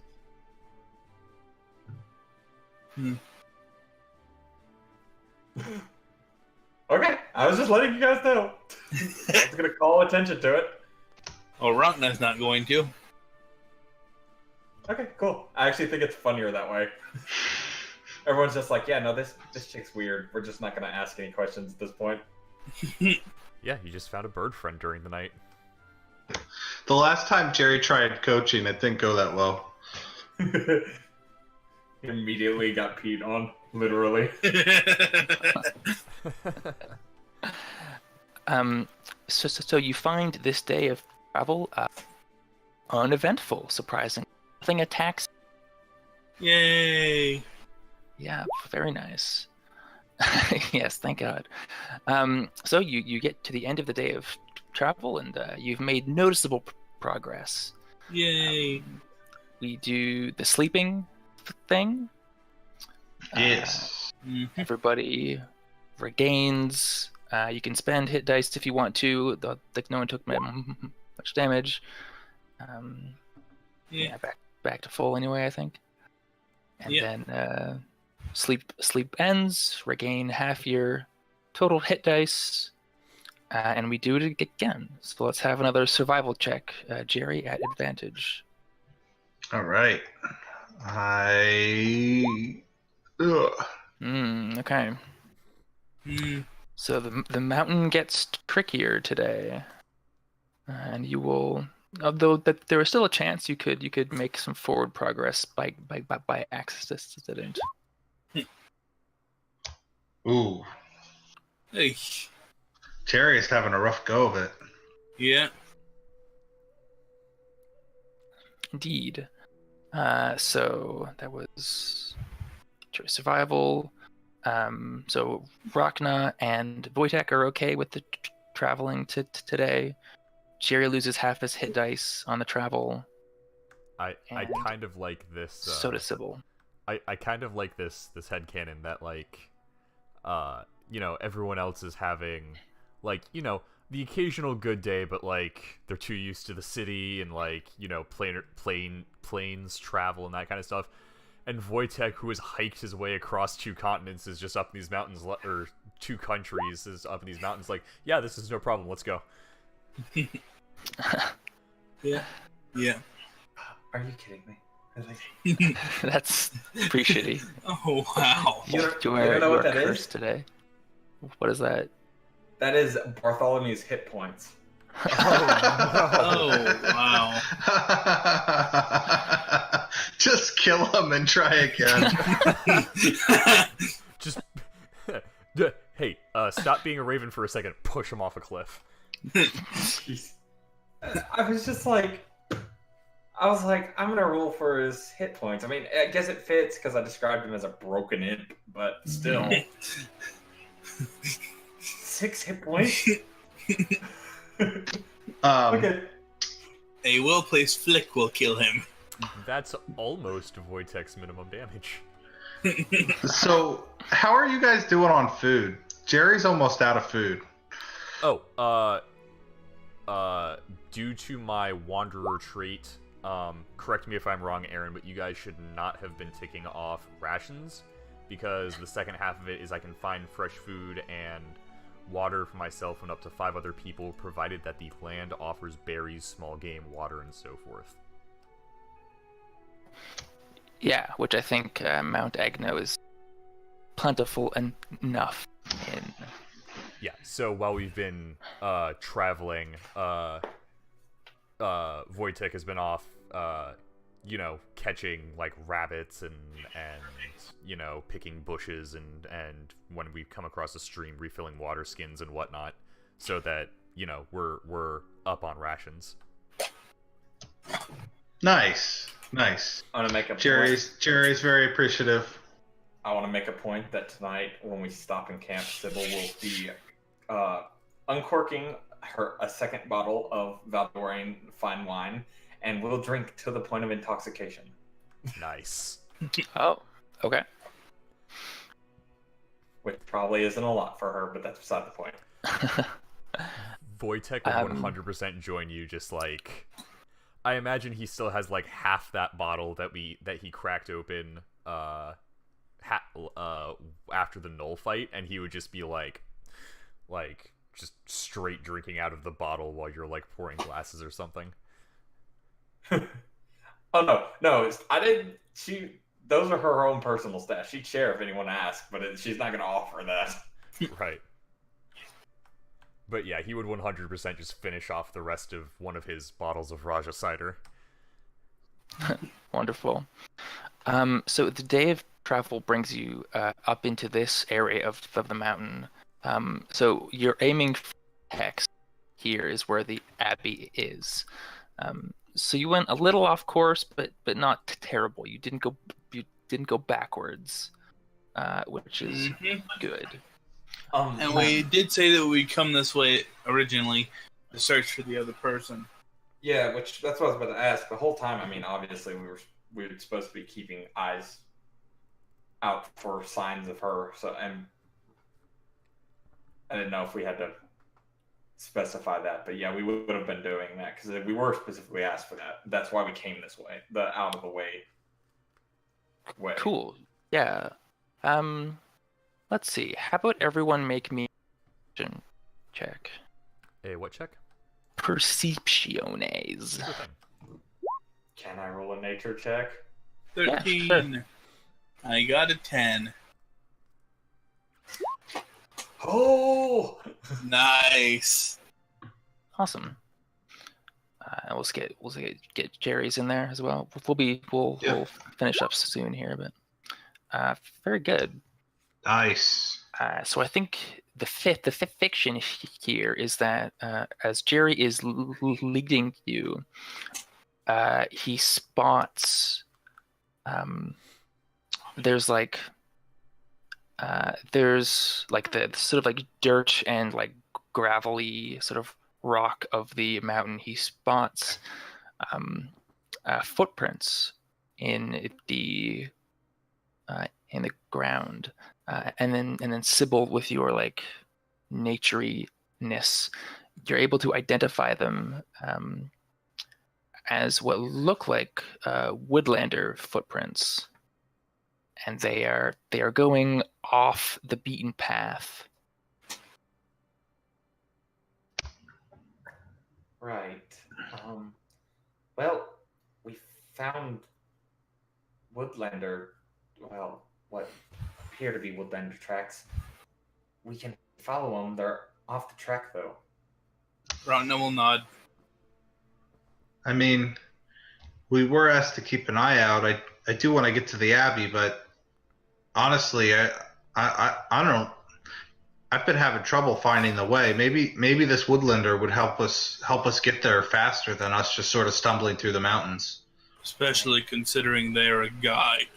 Okay, I was just letting you guys know. I was gonna call attention to it. Well, Rachna's not going to. Okay, cool. I actually think it's funnier that way. Everyone's just like, yeah, no, this chick's weird. We're just not gonna ask any questions at this point. Yeah, you just found a bird friend during the night. The last time Jerry tried coaching, it didn't go that well. Immediately got peed on, literally. So you find this day of travel uneventful, surprising. Nothing attacks. Yay. Yeah, very nice. Yes, thank God. So you get to the end of the day of travel, and you've made noticeable progress. Yay. We do the sleeping thing. Yes. Mhm. Everybody regains. You can spend hit dice if you want to. No one took much damage. Yeah. Back to full anyway, I think. And Yeah. then sleep ends. Regain half your total hit dice, and we do it again. So let's have another survival check. Jerry at advantage. All right. Okay. Mm. So the mountain gets trickier today, and you will. Although that there is still a chance you could make some forward progress by accident. Ooh. Hey. Jerry's having a rough go of it. Yeah. Indeed. So that was choice survival. So Rachna and Wojtek are okay with the traveling to today. Jerry loses half his hit dice on the travel. I And kind of like this. So does Sybil. I kind of like this headcanon that, like, everyone else is having, like, the occasional good day, but, like, they're too used to the city and, like, planes travel and that kind of stuff. And Wojtek, who has hiked his way across 2 continents, is just up in these mountains, or 2 countries, is up in these mountains, like, yeah, this is no problem, let's go. Yeah. Yeah. Are you kidding me? That's pretty shitty. Oh, wow. You You don't know what that cursed is? today. What is that? That is Bartholomew's hit points. Oh, wow. Just kill him and try again. Just, hey, stop being a raven for a second, push him off a cliff. I was like, I'm gonna roll for his hit points. I mean, I guess it fits because I described him as a broken imp, but still. 6 hit points? Okay. A well-placed flick will kill him. That's almost Wojtek's minimum damage. So, how are you guys doing on food? Jerry's almost out of food. Oh, due to my Wanderer trait, correct me if I'm wrong, Aaron, but you guys should not have been ticking off rations, because the second half of it is I can find fresh food and water for myself and up to 5 other people, provided that the land offers berries, small game, water, and so forth. Yeah, which I think Mount Agno is plentiful enough in. Yeah, so while we've been traveling, Wojtek has been off, catching, like, rabbits and picking bushes and when we come across a stream, refilling water skins and whatnot, so that, we're up on rations. Nice. I want to make a Jerry's very appreciative. I want to make a point that tonight, when we stop in camp, Sybil will be uncorking a second bottle of Valdorian fine wine, and we'll drink to the point of intoxication. Nice. Oh, okay. Which probably isn't a lot for her, but that's beside the point. Wojtek would 100% join you, just like... I imagine he still has, like, half that bottle that he cracked open after the Null fight, and he would just be like just straight drinking out of the bottle while you're, like, pouring glasses or something. Oh no, I didn't. Those are her own personal stats. She'd share if anyone asked, but she's not going to offer that. Right. But yeah, he would 100% just finish off the rest of one of his bottles of Raja cider. Wonderful. So the day of travel brings you up into this area of the mountain. So you're aiming for Hex. Here is where the abbey is. So you went a little off course, but not terrible. You didn't go backwards, which is good. And we did say that we'd come this way originally to search for the other person. Yeah, that's what I was about to ask. The whole time, I mean, obviously we were supposed to be keeping eyes out for signs of her. So, and I didn't know if we had to specify that, but yeah, we would have been doing that because we were specifically asked for that. That's why we came this way, the out of the way. Cool. Yeah. Let's see. How about everyone make me a check? A what check? Percepciones. Sure thing. Can I roll a nature check? 13. Yeah, sure. I got a 10. Oh, Nice. Awesome. We'll get Jerry's in there as well. We'll finish up soon here, but very good. Nice. So I think the fiction here is that as Jerry is leading you, he spots there's like the sort of like dirt and like gravelly sort of rock of the mountain. He spots footprints in the ground, and then Sybil, with your like naturey-ness, you're able to identify them as what look like woodlander footprints, and they are going off the beaten path. Right. Well, we found Woodlander. Well, what appear to be Woodlander tracks. We can follow them. They're off the track, though. Ragnar will nod. I mean, we were asked to keep an eye out. I do want to get to the Abbey, but honestly, I don't know. I've been having trouble finding the way. Maybe this Woodlander would help us get there faster than us just sort of stumbling through the mountains. Especially considering they are a guide.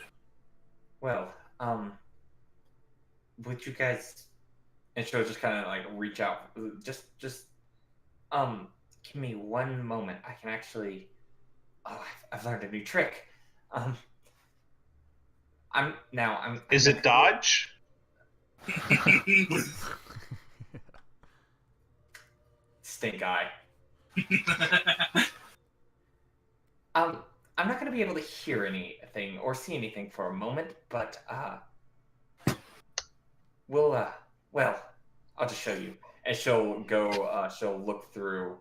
Well, would you guys? And she'll just kind of like reach out. Just give me one moment. I can actually. Oh, I've learned a new trick. Is it dodge? Stink eye. I'm not going to be able to hear anything or see anything for a moment, but well, I'll just show you. And she'll go. She'll look through.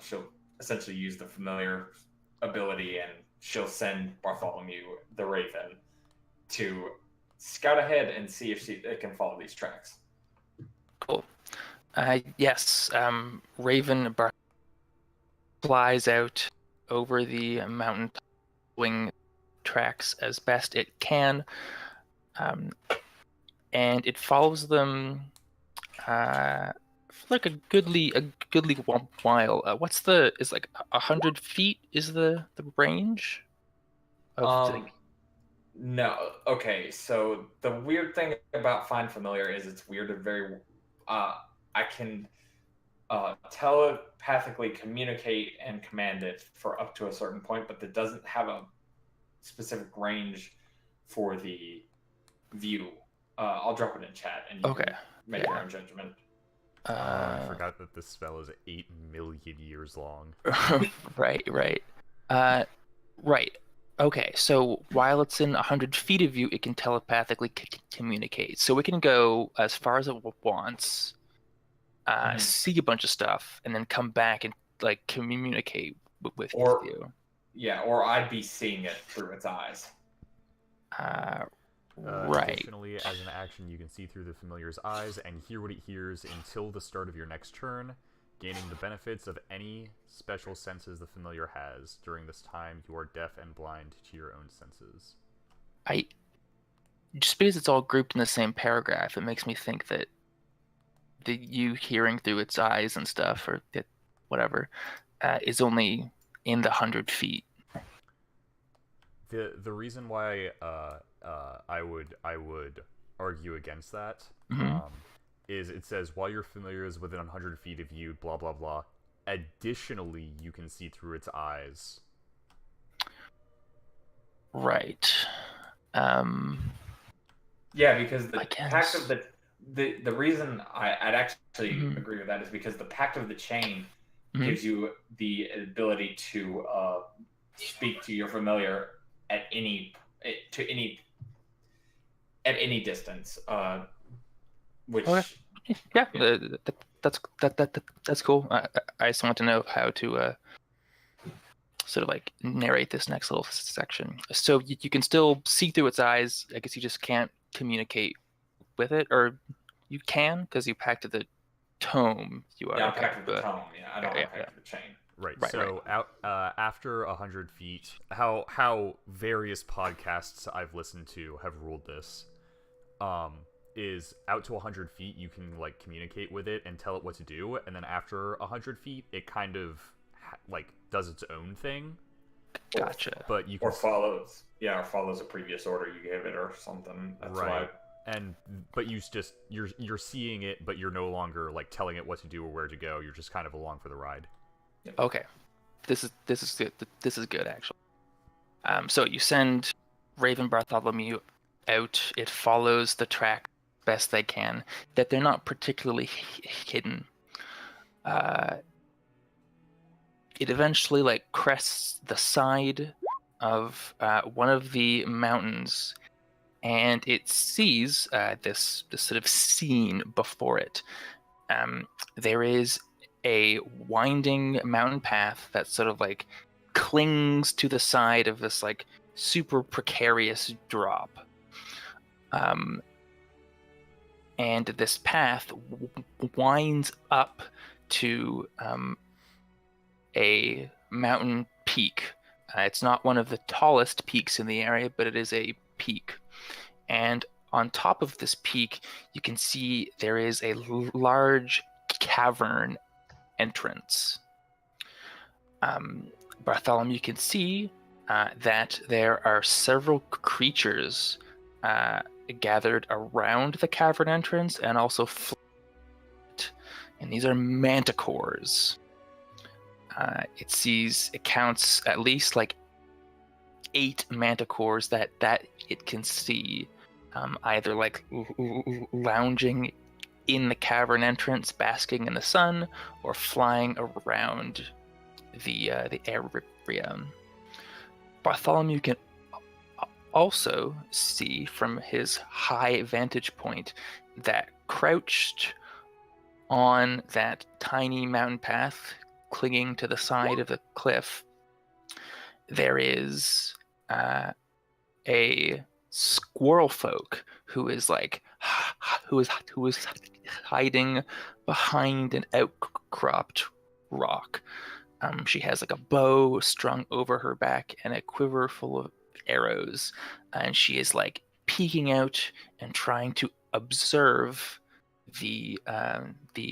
She'll essentially use the familiar ability, and she'll send Bartholomew the Raven to scout ahead and see if it can follow these tracks. Cool. Yes. Raven flies out over the mountain, following tracks as best it can, and it follows them for like a goodly while. Is like 100 feet is the range of No. Okay, so the weird thing about Find Familiar is it's weird and very I can telepathically communicate and command it for up to a certain point, but it doesn't have a specific range for the view. I'll drop it in chat and you can make your own judgment. I forgot that this spell is 8 million years long. Right. Right. Okay, so while it's in 100 feet of you, it can telepathically communicate. So it can go as far as it wants, see a bunch of stuff, and then come back and like communicate with you. Yeah, or I'd be seeing it through its eyes. Right. Additionally, as an action, you can see through the familiar's eyes and hear what it hears until the start of your next turn, gaining the benefits of any special senses the familiar has. During this time, you are deaf and blind to your own senses. Just because it's all grouped in the same paragraph, it makes me think that you hearing through its eyes and stuff, or whatever, is only in the 100 feet. The reason why I would argue against that is it says while your familiar is within 100 feet of you, blah blah blah. Additionally, you can see through its eyes. Right. Yeah, because the Pact of the reason I'd actually agree with that is because the Pact of the Chain gives you the ability to speak to your familiar at any distance. Which yeah, that's cool. I just want to know how to sort of like narrate this next little section. So you can still see through its eyes. I guess you just can't communicate with it, or you can because you pacted the tome. You are. Yeah, I packed the tome. Yeah, I don't pack the chain. Right. So after 100 feet, how various podcasts I've listened to have ruled this. is out to 100 feet, you can like communicate with it and tell it what to do, and then after 100 feet, it kind of like does its own thing. Gotcha. But you can Or follows a previous order you gave it or something. That's right. why. But you're seeing it, but you're no longer like telling it what to do or where to go. You're just kind of along for the ride. Okay, this is good. This is good actually. So you send Raven Bartholomew out. It follows the track best they can. That they're not particularly hidden. It eventually like crests the side of one of the mountains, and it sees this sort of scene before it. There is a winding mountain path that sort of like clings to the side of this like super precarious drop. And this path winds up to a mountain peak. It's not one of the tallest peaks in the area, but it is a peak. And on top of this peak, you can see there is a large cavern entrance. Bartholomew can see that there are several creatures gathered around the cavern entrance and also and these are manticores. It counts at least like 8 manticores that it can see, either like lounging in the cavern entrance, basking in the sun, or flying around the area. Bartholomew can also see from his high vantage point that crouched on that tiny mountain path clinging to the side of the cliff, there is a squirrel folk who is hiding behind an outcropped rock. She has like a bow strung over her back and a quiver full of arrows, and she is like peeking out and trying to observe the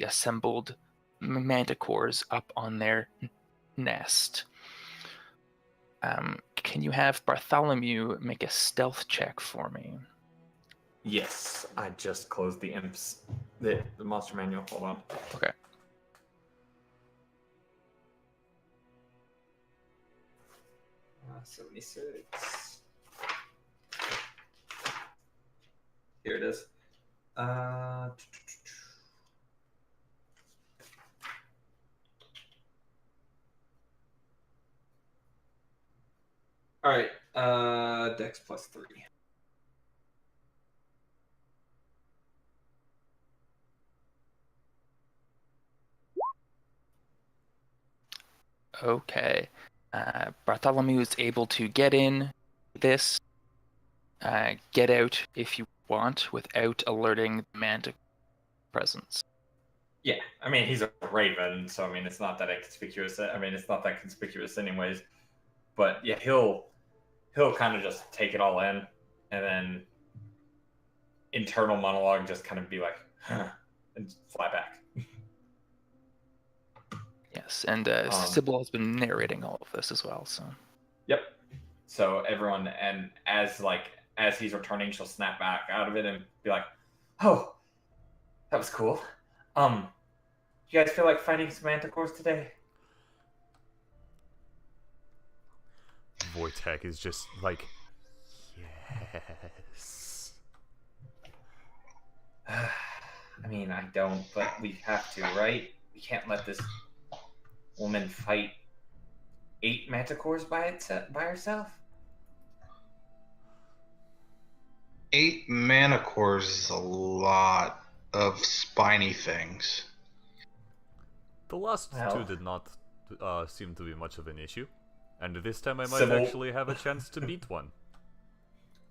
assembled manticores up on their nest. Can you have Bartholomew make a stealth check for me? Yes, I just closed the monster manual. Hold on. Okay. Uh, 76. Here it is. All right. Dex +3. Okay. Bartholomew is able to get in this, get out if you want without alerting the mantic presence. Yeah, I mean he's a raven, so I mean it's not that inconspicuous. I mean it's not that conspicuous anyways. But yeah, he'll kind of just take it all in, and then internal monologue just kind of be like, huh, and fly back. Yes, and Sybil has been narrating all of this as well. So. Yep. So everyone, and as he's returning, she'll snap back out of it and be like, "Oh, that was cool. You guys feel like fighting some manticores today?" Wojtek is just like, yes. I mean, I don't, but we have to, right? We can't let this woman fight 8 manticores by herself. 8 manticores is a lot of spiny things. The last Well. 2 did not seem to be much of an issue, and this time I might Sybil- actually have a chance to beat one.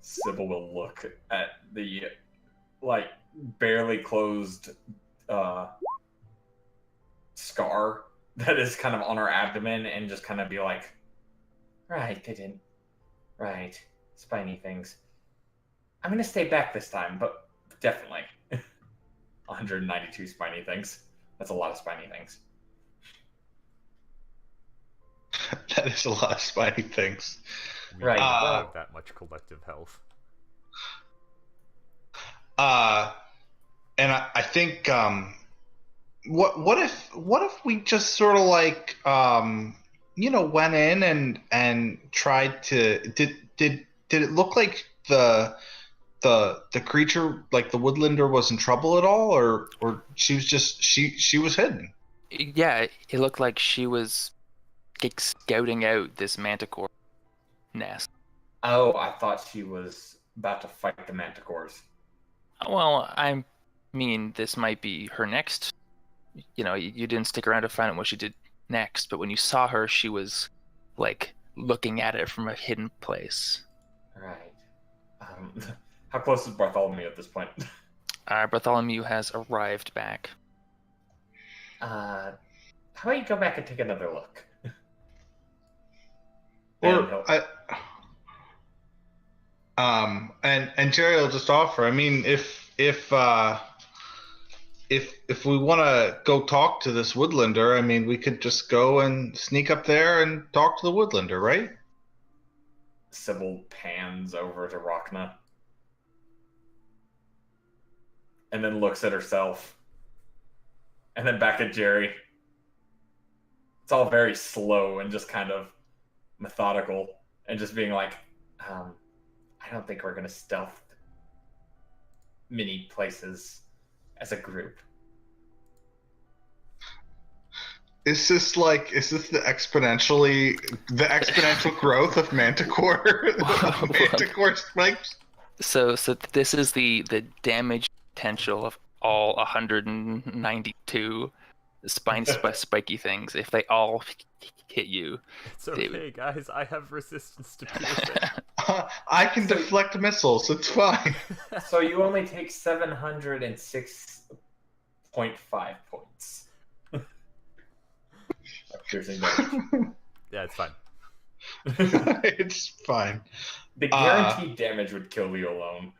Sybil will look at the barely closed scar that is kind of on her abdomen and just kind of be like, right, they didn't. Right, spiny things. I'm gonna stay back this time, but definitely. 192 spiny things. That's a lot of spiny things. That is a lot of spiny things. We Right, do not well- have that much collective health. And I think what if we just sort of like went in and tried to did it look like the creature, like the woodlander, was in trouble at all, or she was just she was hidden? Yeah, it looked like she was like scouting out this manticore nest. Oh, I thought she was about to fight the manticores. Well, I mean, this might be her next. You didn't stick around to find out what she did next, but when you saw her, she was like looking at it from a hidden place. Right. How close is Bartholomew at this point? Bartholomew has arrived back. How about you go back and take another look? Or and Jerry will just offer. I mean, if we want to go talk to this woodlander, I mean, we could just go and sneak up there and talk to the woodlander, right? Sybil pans over to Rachna and then looks at herself and then back at Jerry. It's all very slow and just kind of methodical and just being like, I don't think we're going to stealth many places as a group. Is this the exponential growth of Manticore? Manticore spikes? So this is the damage potential of all 192 spiky things. If they all hit you, It's okay, guys. I have resistance to piercing. I can deflect missiles. It's fine. So you only take 706.5 points. of piercing damage. Yeah, it's fine. It's fine. The guaranteed damage would kill you alone.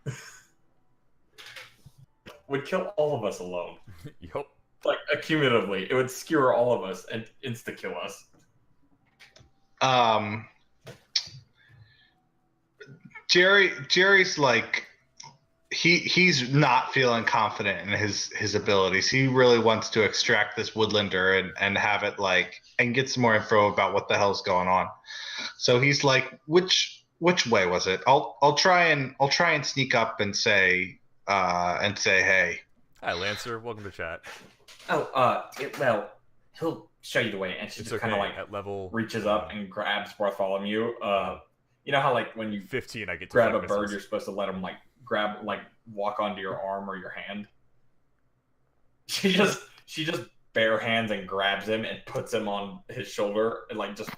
Would kill all of us alone. Yup. Like, accumulatively. It would skewer all of us and insta-kill us. Jerry's like, he's not feeling confident in his abilities. He really wants to extract this woodlander and have it and get some more info about what the hell's going on. So he's like, which way was it? I'll try and sneak up and say hey. Hi, Lancer. Welcome to chat. Well, he'll show you the way, and she It's just okay. kind of At level reaches up and grabs Bartholomew. You know how when you 15, I get to grab a flick bird, missiles. you're supposed to let him walk onto your arm or your hand. She just bare hands and grabs him and puts him on his shoulder and just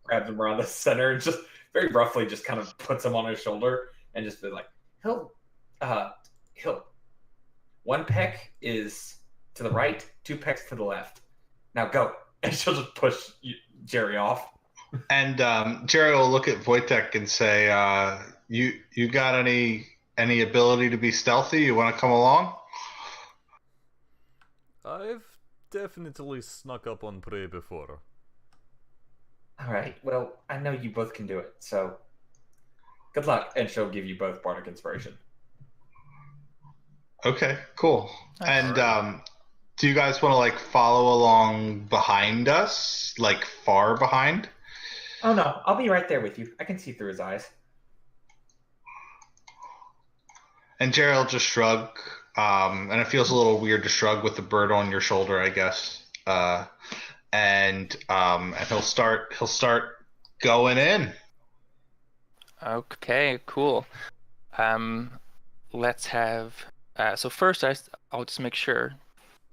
grabs him around the center and just very roughly just kind of puts him on his shoulder and just be like, he'll one peck is to the right, 2 pecks to the left. Now go. And she'll just push Jerry off. And Jerry will look at Wojtek and say, you got any ability to be stealthy? You want to come along? I've definitely snuck up on prey before. All right. Well, I know you both can do it, so good luck. And she'll give you both Bardic Inspiration. Okay, cool. And Alright. do you guys want to follow along behind us, far behind? Oh no, I'll be right there with you. I can see through his eyes. And Jerry will just shrug, and it feels a little weird to shrug with the bird on your shoulder, I guess. And he'll start going in. Okay, cool. Let's have. So first, I'll just make sure,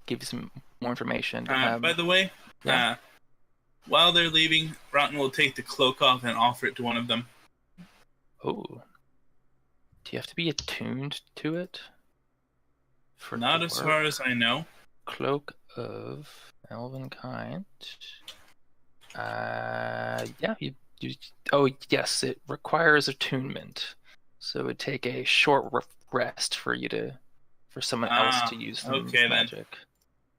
give you some more information. By the way, yeah. while they're leaving, Broughton will take the cloak off and offer it to one of them. Oh, do you have to be attuned to it? Not as far as I know. Cloak of Elven Kind. Yeah, you. Oh, yes, it requires attunement, so it would take a short rest for you to for someone else to use the okay, then. magic.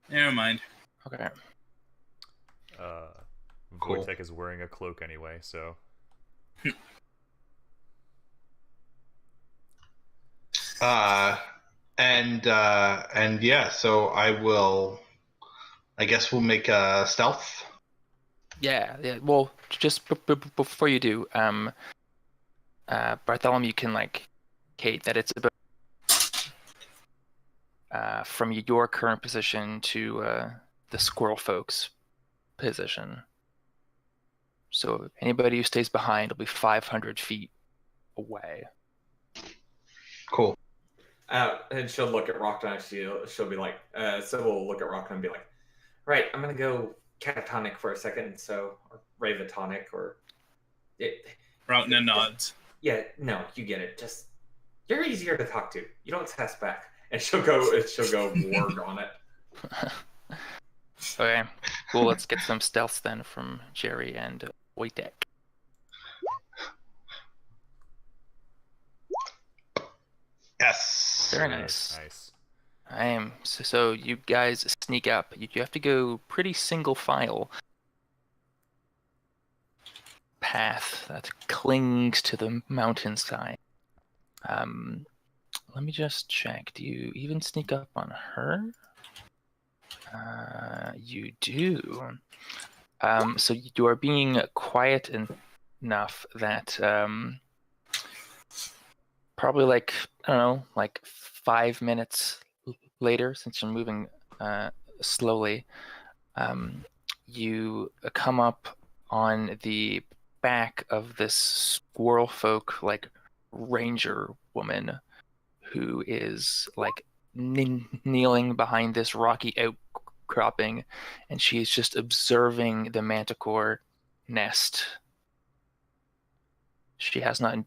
Never mind. Okay. Cool. Wojtek is wearing a cloak anyway, so. And yeah, so I guess we'll make a stealth. Yeah. Well, just before you do, Bartholomew can like Kate that it's about from your current position to the squirrel folks' position. So anybody who stays behind will be 500 feet away. Cool. And she'll look at Rockton and she'll be like, Sybil will look at Rockton and be like, right, I'm gonna go catatonic for a second, or ravatonic, or Routna nods. Yeah, no, you get it. Just you're easier to talk to. You don't test back, and she'll go ward on it. Okay, cool. Let's get some stealth then from Jerry and Wojtek. Yes. Very nice. Nice. I am. So you guys sneak up. You have to go pretty single file path that clings to the mountainside. Let me just check. Do you even sneak up on her? You do. So you are being quiet enough that probably like, I don't know, like 5 minutes later, since you're moving slowly, you come up on the back of this squirrel folk like ranger woman who is like kneeling behind this rocky outcropping, and she is just observing the manticore nest. She has not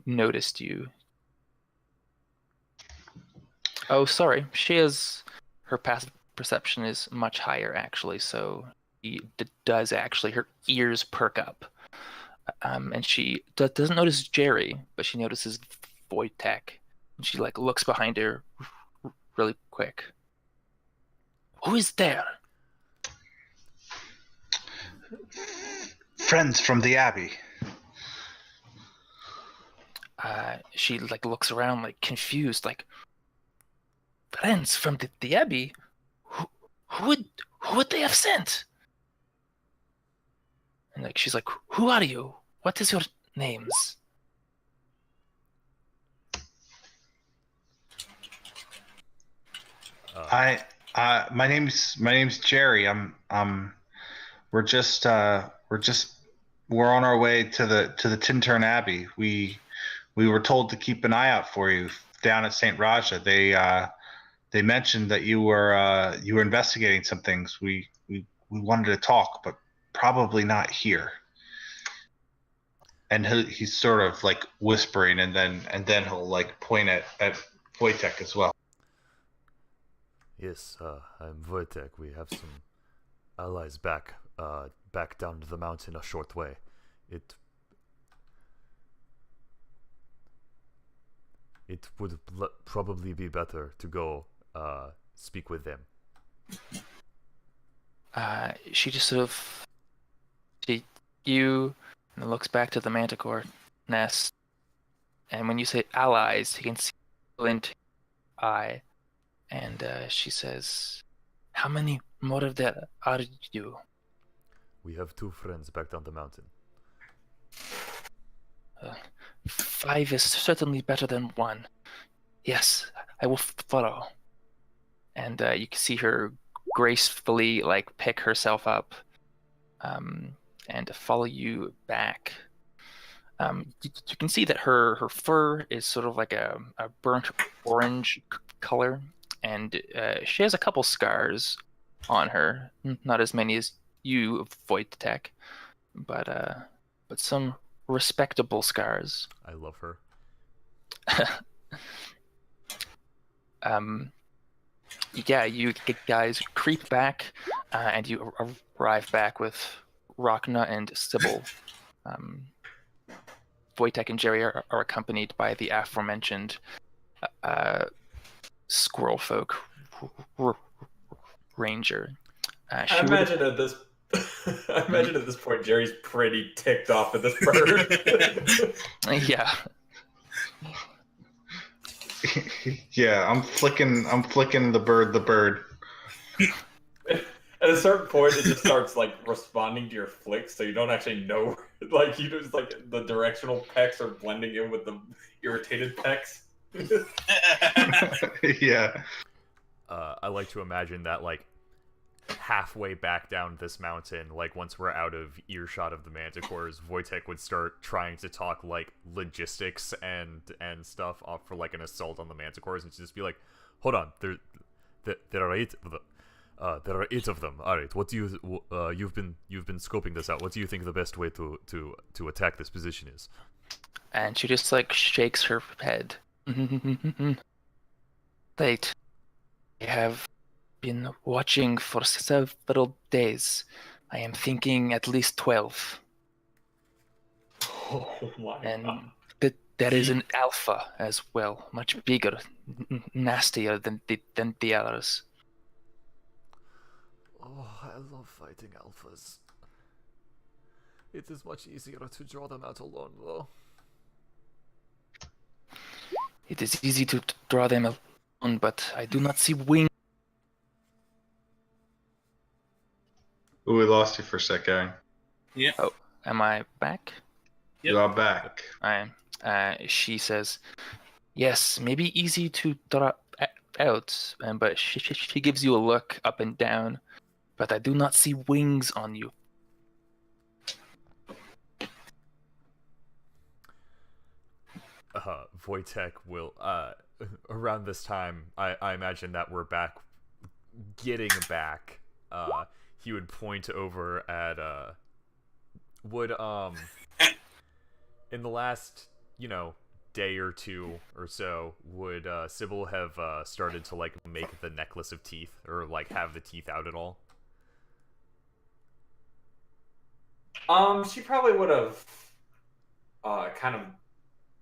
noticed you. Oh, sorry. Her passive perception is much higher, actually, so she does actually, her ears perk up. And she doesn't notice Jerry, but she notices Wojtek. And she like looks behind her really quick. Who is there? Friends from the Abbey. She like looks around like confused, like, friends from the Abbey? Who would they have sent? And like she's like, who are you? What is your names? My name's Jerry. We're on our way to the Tintern Abbey. We were told to keep an eye out for you down at St. Raja. They mentioned that you were investigating some things. We wanted to talk, but probably not here. And he's sort of like whispering, and then he'll like point at Wojtek as well. Yes, I'm Wojtek. We have some allies back down to the mountain a short way. It would probably be better to go speak with them. She just sort of you and looks back to the manticore nest, and when you say allies, you can see glint eye, and she says, "How many more of that are you?" We have 2 friends back down the mountain. 5 is certainly better than 1. Yes, I will follow. And you can see her gracefully like pick herself up and follow you back. You can see that her fur is sort of like a burnt orange color, and she has a couple scars on her. Not as many as you, Wojtek, but some respectable scars. I love her. Yeah, you guys creep back, and you arrive back with Rockna and Sybil. Wojtek and Jerry are accompanied by the aforementioned squirrel folk ranger. I She would imagine at this. I imagine at this point Jerry's pretty ticked off at this bird. yeah. Yeah, I'm flicking the bird. At a certain point, it just starts like responding to your flicks, so you don't actually know. Like you just like the directional pecks are blending in with the irritated pecks. Yeah. I like to imagine that like halfway back down this mountain, like once we're out of earshot of the manticores, Wojtek would start trying to talk like logistics and stuff off for like an assault on the manticores, and just be like, "Hold on, there are 8 of them. There are 8 of them. All right, what do you you've been scoping this out? What do you think the best way to attack this position is?" And she just like shakes her head. Wait, I have been watching for several days. I am thinking at least 12. Oh my And god! there is an alpha as well, much bigger, nastier than the others. Oh, I love fighting alphas. It is much easier to draw them out alone, though. It is easy to draw them alone, but I do not see wings. Ooh, we lost you for a second. Am I back? You are back. She says, yes, maybe easy to draw out, but she gives you a look up and down, but I do not see wings on you. Wojtek will, around this time, I imagine that we're back, getting back, he would point over at, in the last, day or two or so, would, Sybil have, started to, like, make the necklace of teeth, or, like, have the teeth out at all? She probably would have kind of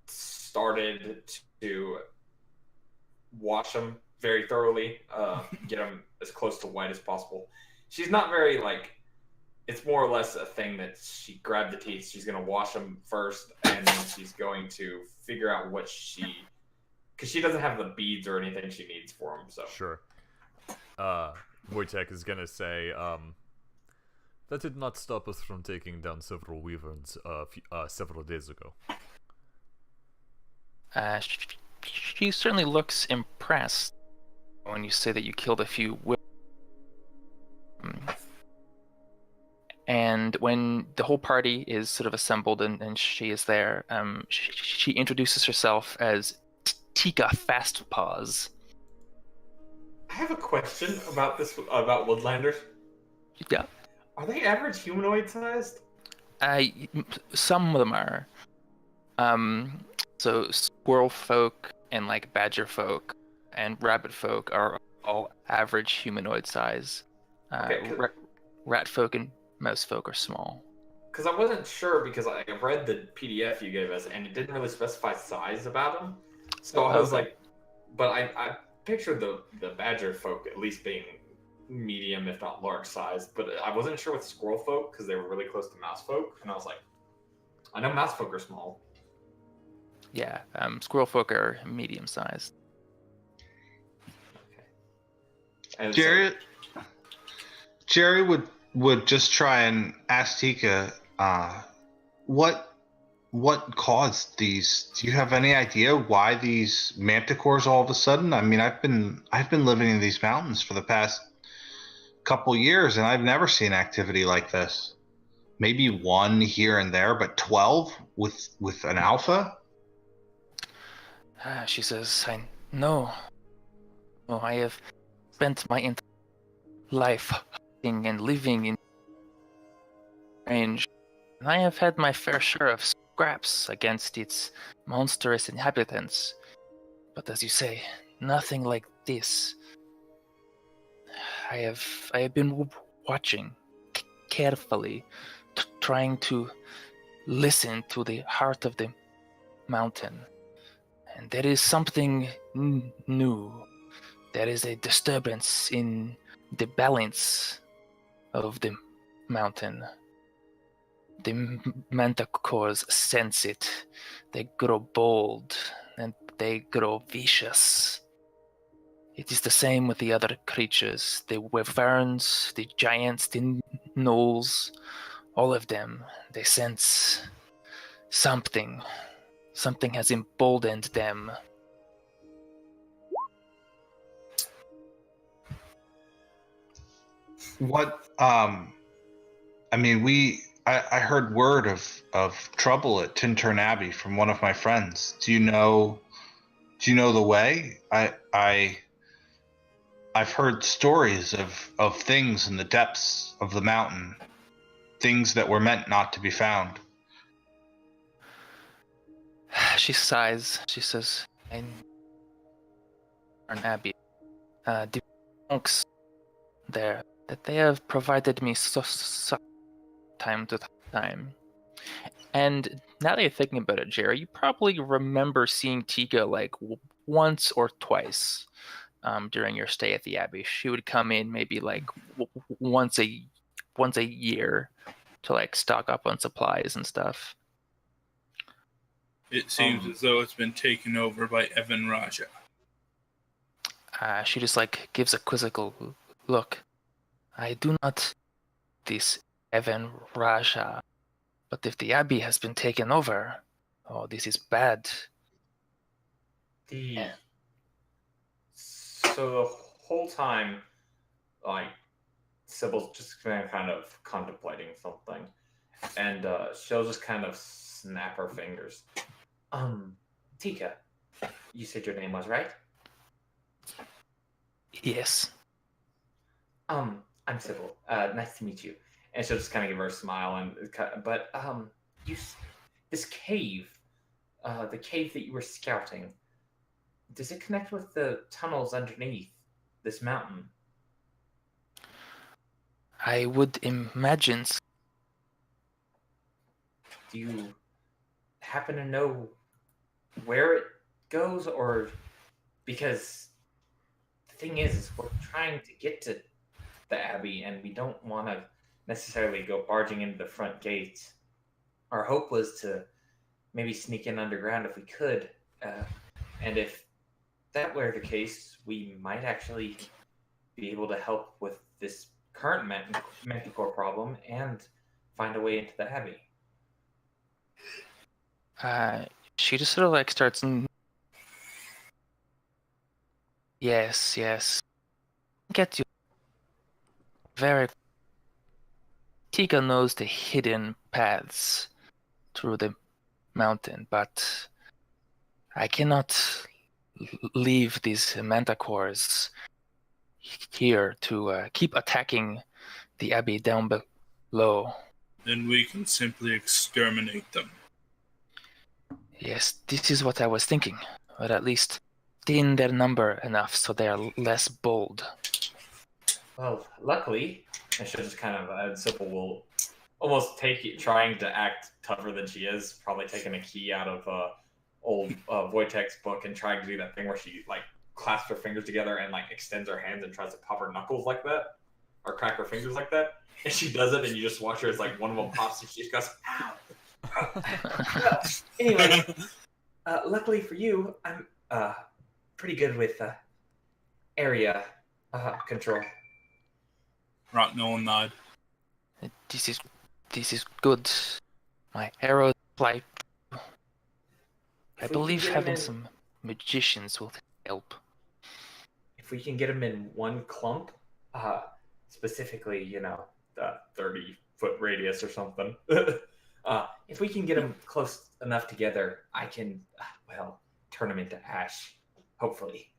started to wash them very thoroughly, get them as close to white as possible. She's not very like. It's more or less a thing that she grabbed the teeth. She's gonna wash them first, and then she's going to figure out what because she doesn't have the beads or anything she needs for them. So Sure. Wojtek is gonna say, that did not stop us from taking down several wyverns several days ago. She certainly looks impressed when you say that you killed a few and when the whole party is sort of assembled and she is there, she introduces herself as Tika Fastpaws. I have a question about about Woodlanders. Yeah. Are they average humanoid sized? Some of them are. So squirrel folk and like badger folk and rabbit folk are all average humanoid size. Okay, Rat folk and mouse folk are small. Because I wasn't sure because I read the PDF you gave us and it didn't really specify size about them. So I was like, but I pictured the badger folk at least being medium, if not large size. But I wasn't sure with squirrel folk because they were really close to mouse folk. And I was like, I know mouse folk are small. Yeah, squirrel folk are medium sized. Okay. And Jerry would just try and ask Tika, what caused these? Do you have any idea why these manticores all of a sudden? I mean, I've been living in these mountains for the past couple years, and I've never seen activity like this. Maybe one here and there, but 12 with an alpha. She says, I know. Oh, I have spent my entire life hunting and living in range, and I have had my fair share of scraps against its monstrous inhabitants. But as you say, nothing like this. I have been watching carefully, trying to listen to the heart of the mountain. And there is something new, there is a disturbance in the balance of the mountain. The manticores sense it. They grow bold and they grow vicious. It is the same with the other creatures, the wyverns, the giants, the gnolls, all of them. They sense something. Something has emboldened them. What? I mean, I heard word of trouble at Tintern Abbey from one of my friends. Do you know the way? I've heard stories of things in the depths of the mountain, things that were meant not to be found. She sighs. She says, "I an abbey. The monks there, that they have provided me so time to time. And now that you're thinking about it, Jerry, you probably remember seeing Tika like once or twice during your stay at the abbey. She would come in maybe like once a year to like stock up on supplies and stuff. It seems as though it's been taken over by Evan Raja. She just like gives a quizzical look. I do not this Evan Raja, but if the abbey has been taken over, oh, this is bad. So the whole time, like, Sybil's just kind of contemplating something, and she'll just kind of snap her fingers. Tika, you said your name was right? Yes. I'm Sybil. Nice to meet you. And she'll just kind of give her a smile, this cave, the cave that you were scouting, does it connect with the tunnels underneath this mountain? I would imagine. Do you happen to know where it goes, or because the thing is we're trying to get to the abbey and we don't want to necessarily go barging into the front gate. Our hope was to maybe sneak in underground if we could, and if that were the case, we might actually be able to help with this current manticore problem and find a way into the abbey. She just sort of like starts. Yes. Get you. Very. Tika knows the hidden paths through the mountain, but I cannot leave these manticores here to keep attacking the abbey down below. Then we can simply exterminate them. Yes, this is what I was thinking, or at least thin their number enough so they are less bold. Well, luckily, and she'll just kind of, Sybil will almost trying to act tougher than she is, probably taking a key out of old Wojtek's book and trying to do that thing where she like clasps her fingers together and like extends her hands and tries to pop her knuckles like that, or crack her fingers like that. And she does it, and you just watch her as like one of them pops and she just goes, "Ow!" Well, anyway, luckily for you, I'm pretty good with area control. Right, no one nod. This is good. My arrow fly. I believe having some magicians will help. If we can get them in one clump, specifically, the 30-foot radius or something. If we can get them close enough together, I can, turn them into ash, hopefully.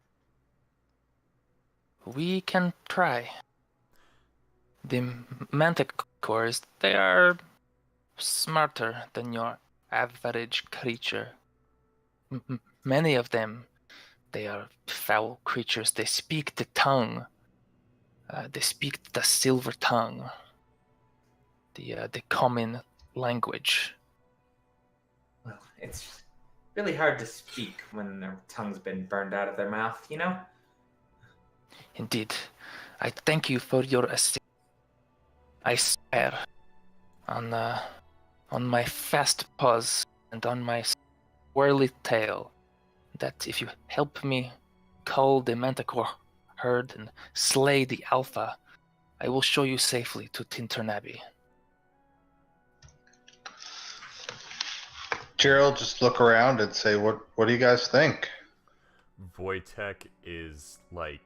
We can try. The manticores, they are smarter than your average creature. Many of them, they are foul creatures. They speak the tongue. They speak the silver tongue. The common language. Well, it's really hard to speak when their tongue's been burned out of their mouth, Indeed. I thank you for your assistance. I swear on my fast paws and on my swirly tail that if you help me cull the Manticore herd and slay the Alpha, I will show you safely to Tintern Abbey. Gerald, just look around and say, what do you guys think? Wojtek is like,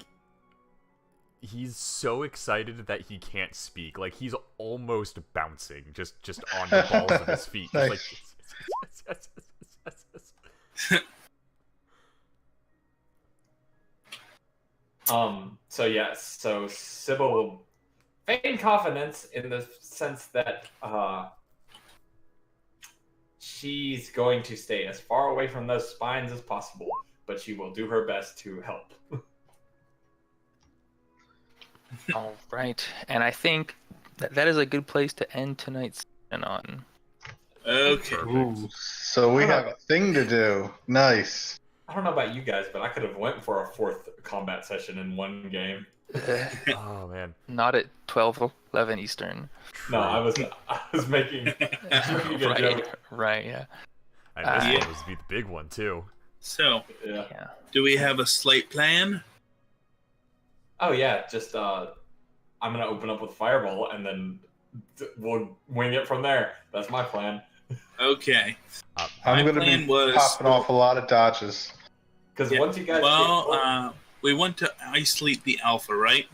he's so excited that he can't speak. Like, he's almost bouncing just on the balls of his feet. Just like, So yes, so Sybil will feign confidence in the sense that she's going to stay as far away from those spines as possible, but she will do her best to help. All right, and I think that is a good place to end tonight's session on. Okay. Ooh, so we have a thing to do. Nice. I don't know about you guys, but I could have went for a 4th combat session in one game. oh man. Not at 12:11 Eastern. No, I was making a joke. Right, yeah. And this one was be the big one too. So, Yeah. do we have a slight plan? Oh yeah, just I'm gonna open up with Fireball and then we'll wing it from there. That's my plan. Okay. I'm My going to plan be was- popping off a lot of dodges. Because Yeah, once you guys Well, we want to isolate the Alpha, right?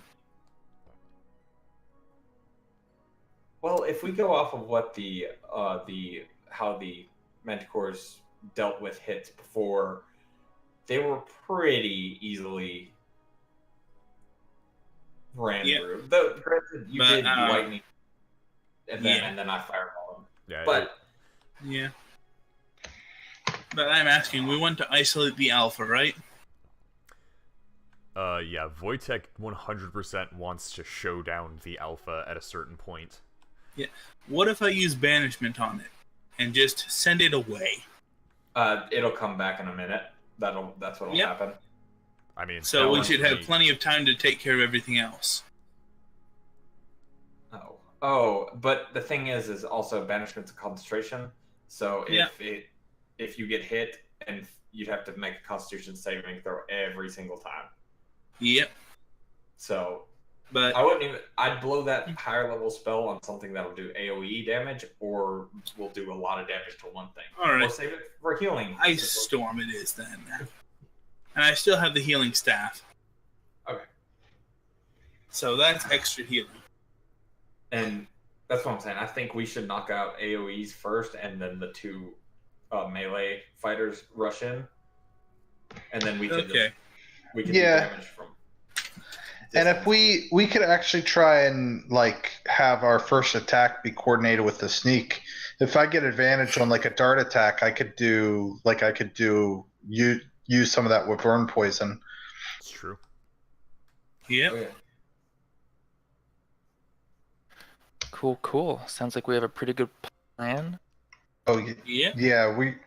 well, if we go off of what how the Manticores dealt with hits before, they were pretty easily ran Yeah. through. Though, granted, you But, did lightning, and then yeah. I fireball them. Yeah. But Yeah. But I'm asking, we want to isolate the Alpha, right? Yeah, Wojtek 100% wants to show down the Alpha at a certain point. What if I use banishment on it and just send it away? it'll come back in a minute. That's what'll Yep. happen. I mean, So that we would should have be- plenty of time to take care of everything else. Oh, but the thing is also banishment's a concentration. So Yeah. if you get hit, and you'd have to make a Constitution saving throw every single time. Yep. So But I wouldn't even. I'd blow that higher level spell on something that'll do AOE damage, or will do a lot of damage to one thing. all Or right, save it for healing. Ice Storm it is then. And I still have the healing staff. Okay. So that's extra healing. And that's what I'm saying. I think we should knock out AOEs first, and then the two melee fighters rush in, and then we can Okay. do Yeah. damage from. And if we could actually try and like have our first attack be coordinated with the sneak. If I get advantage on like a dart attack, I could use some of that with burn poison. It's true. Yep. Okay. Cool. Sounds like we have a pretty good plan. Oh Yep. yeah, we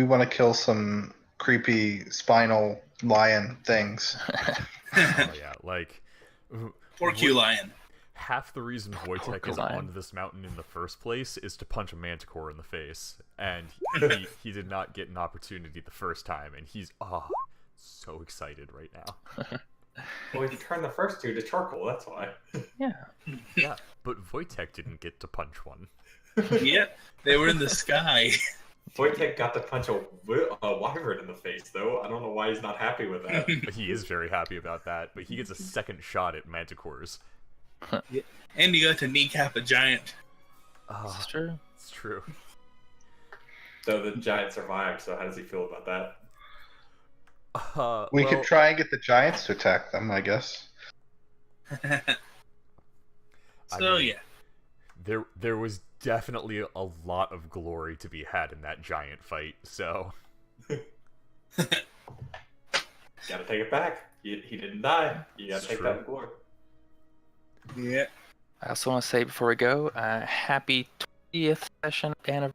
want to kill some creepy spinal lion things. Oh, yeah, like Porculion. half the reason Wojtek is Porcupine. on this mountain in the first place is to punch a Manticore in the face, and he did not get an opportunity the first time, and he's so excited right now. Well, you turn the first two to charcoal. That's why. Yeah. Yeah, but Wojtek didn't get to punch one. Yep. They were in the sky. Wojtek got to punch a wyvern in the face, though. I don't know why he's not happy with that. He is very happy about that, but he gets a second shot at Manticores. And you got to kneecap a giant. That's true. It's true. So the giant survived. So how does he feel about that? We Well, could try and get the giants to attack them, I guess. So mean- yeah. there was definitely a lot of glory to be had in that giant fight, so Gotta take it back. He didn't die. You gotta It's take true. that in glory. Yeah. I also want to say before we go, happy 20th session anniversary.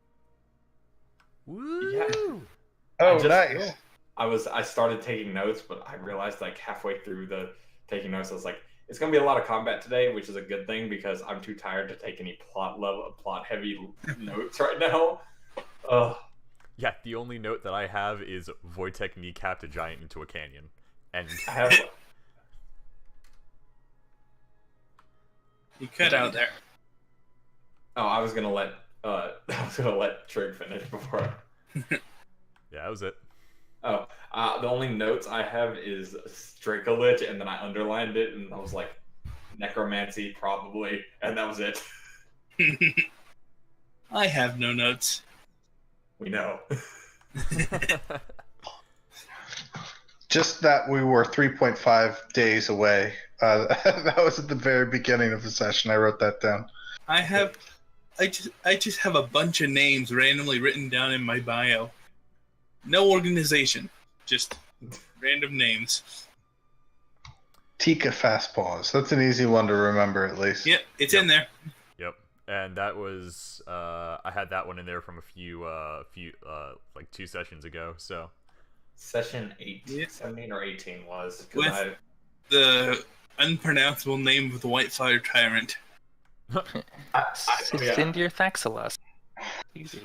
woo! Oh, just- nice. I started taking notes, but I realized like halfway through the taking notes. I was like, it's gonna be a lot of combat today, which is a good thing because I'm too tired to take any plot heavy notes right now. Yeah, the only note that I have is Wojtek kneecapped a giant into a canyon, and I have. You cut out there. Oh, I was gonna let Trig finish before. yeah, that was it. Oh, the only notes I have is Strakolich, and then I underlined it, and I was like, necromancy, probably, and that was it. I have no notes. We know. Just that we were 3.5 days away. That was at the very beginning of the session. I wrote that down. I just have a bunch of names randomly written down in my bio. No organization, just random names. Tika Fastpaws. That's an easy one to remember, at least. Yep, it's in there. Yep, and that was I had that one in there from a few like 2 sessions ago. So Session 18, Yeah. 17 or 18 was. With the unpronounceable name of the Whitefire Tyrant. Cindir Thaxalos. Easy.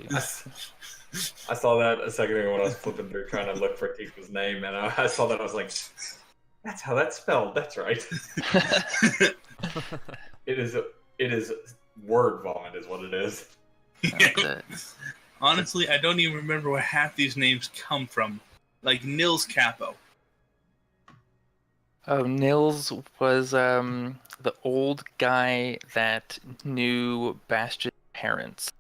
I saw that a second ago when I was flipping through trying to look for Tika's name, and I saw that I was like, "That's how that's spelled. That's right." It is word vomit, is what it is. That's it. Honestly, I don't even remember where half these names come from. Like Nils Capo. Oh, Nils was the old guy that knew Bastion's parents.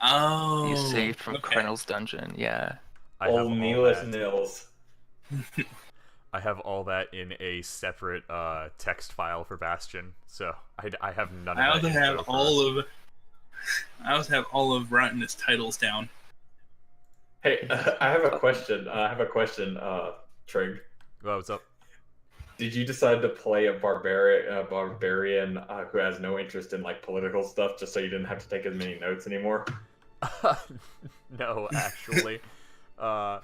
Oh, You saved from okay. Colonel's dungeon. Yeah. I have Old all Neelis that. Nils. I have all that in a separate text file for Bastion, so I have none of I that. also have info for- I also have all of Rotten's titles down. Hey, I have a question. Trig. Oh, what's up? Did you decide to play a barbarian who has no interest in like political stuff, just so you didn't have to take as many notes anymore? No, actually, I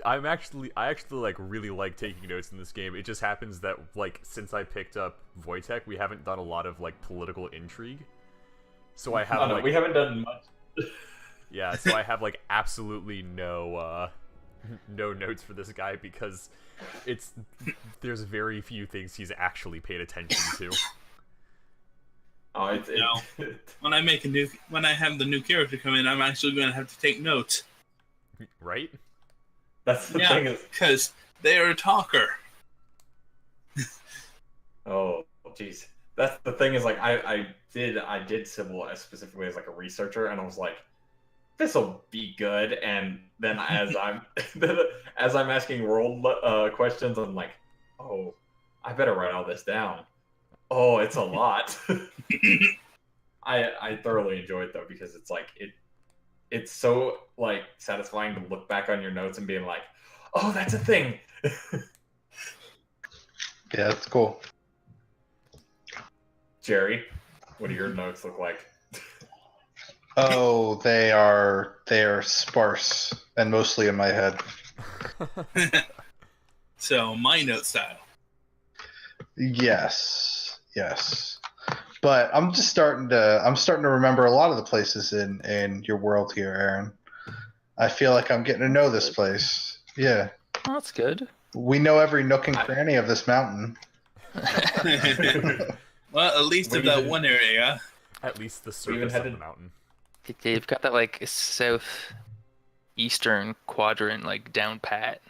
actually like really like taking notes in this game. It just happens that like since I picked up Wojtek, we haven't done a lot of like political intrigue. So I have Oh, no, like we haven't done much. yeah, so I have like absolutely no no notes for this guy because there's very few things he's actually paid attention to. Oh, it's No. When I have the new character come in, I'm actually going to have to take notes. Right? that's the Yeah, thing is. because they're a talker. Oh, jeez. That's the thing is like I did civil as specifically as like a researcher, and I was like, this will be good. And then as I'm asking world questions, I'm like, oh, I better write all this down. Oh, it's a lot. I thoroughly enjoy it though because it's like it's so like satisfying to look back on your notes and being like, oh, that's a thing. Yeah, that's cool. Jerry, what do your notes look like? Oh, they are sparse and mostly in my head. So my note style. Yes. But I'm starting to remember a lot of the places in your world here, Aaron. I feel like I'm getting to know this place. Yeah. Oh, that's good. We know every nook and cranny of this mountain. Well, at least of that one area. At least the We even surface had of to- the mountain. They've got that like southeastern quadrant like down pat,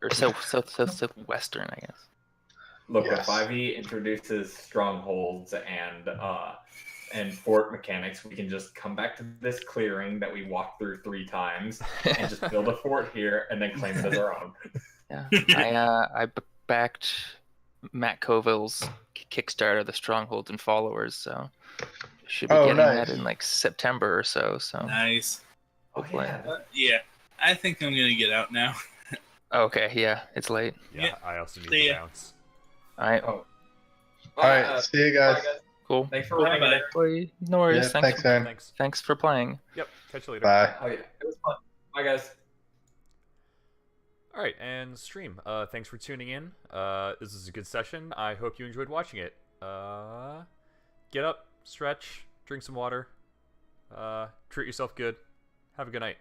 or southwestern, I guess. Look, Yes. when 5e introduces strongholds and fort mechanics, we can just come back to this clearing that we walked through 3 times and just build a fort here and then claim it as our own. Yeah, I backed Matt Coville's Kickstarter, The Strongholds and Followers, so should be Oh, getting nice. that in like September or so. So Nice. Oh, yeah. Yeah, I think I'm gonna get out now. okay, yeah, it's late. Yeah, Yeah. I also need See to ya. bounce. All right, Oh. All right, see you guys. Bye, guys. cool. Thanks for Bye-bye. running it. Boy, no worries. Yeah, thanks, Aaron. Thanks for playing. Yep, catch you later. Bye. Oh, yeah. It was fun. Bye, guys. All right, and stream. Thanks for tuning in. This is a good session. I hope you enjoyed watching it. Get up, stretch, drink some water, treat yourself good. Have a good night.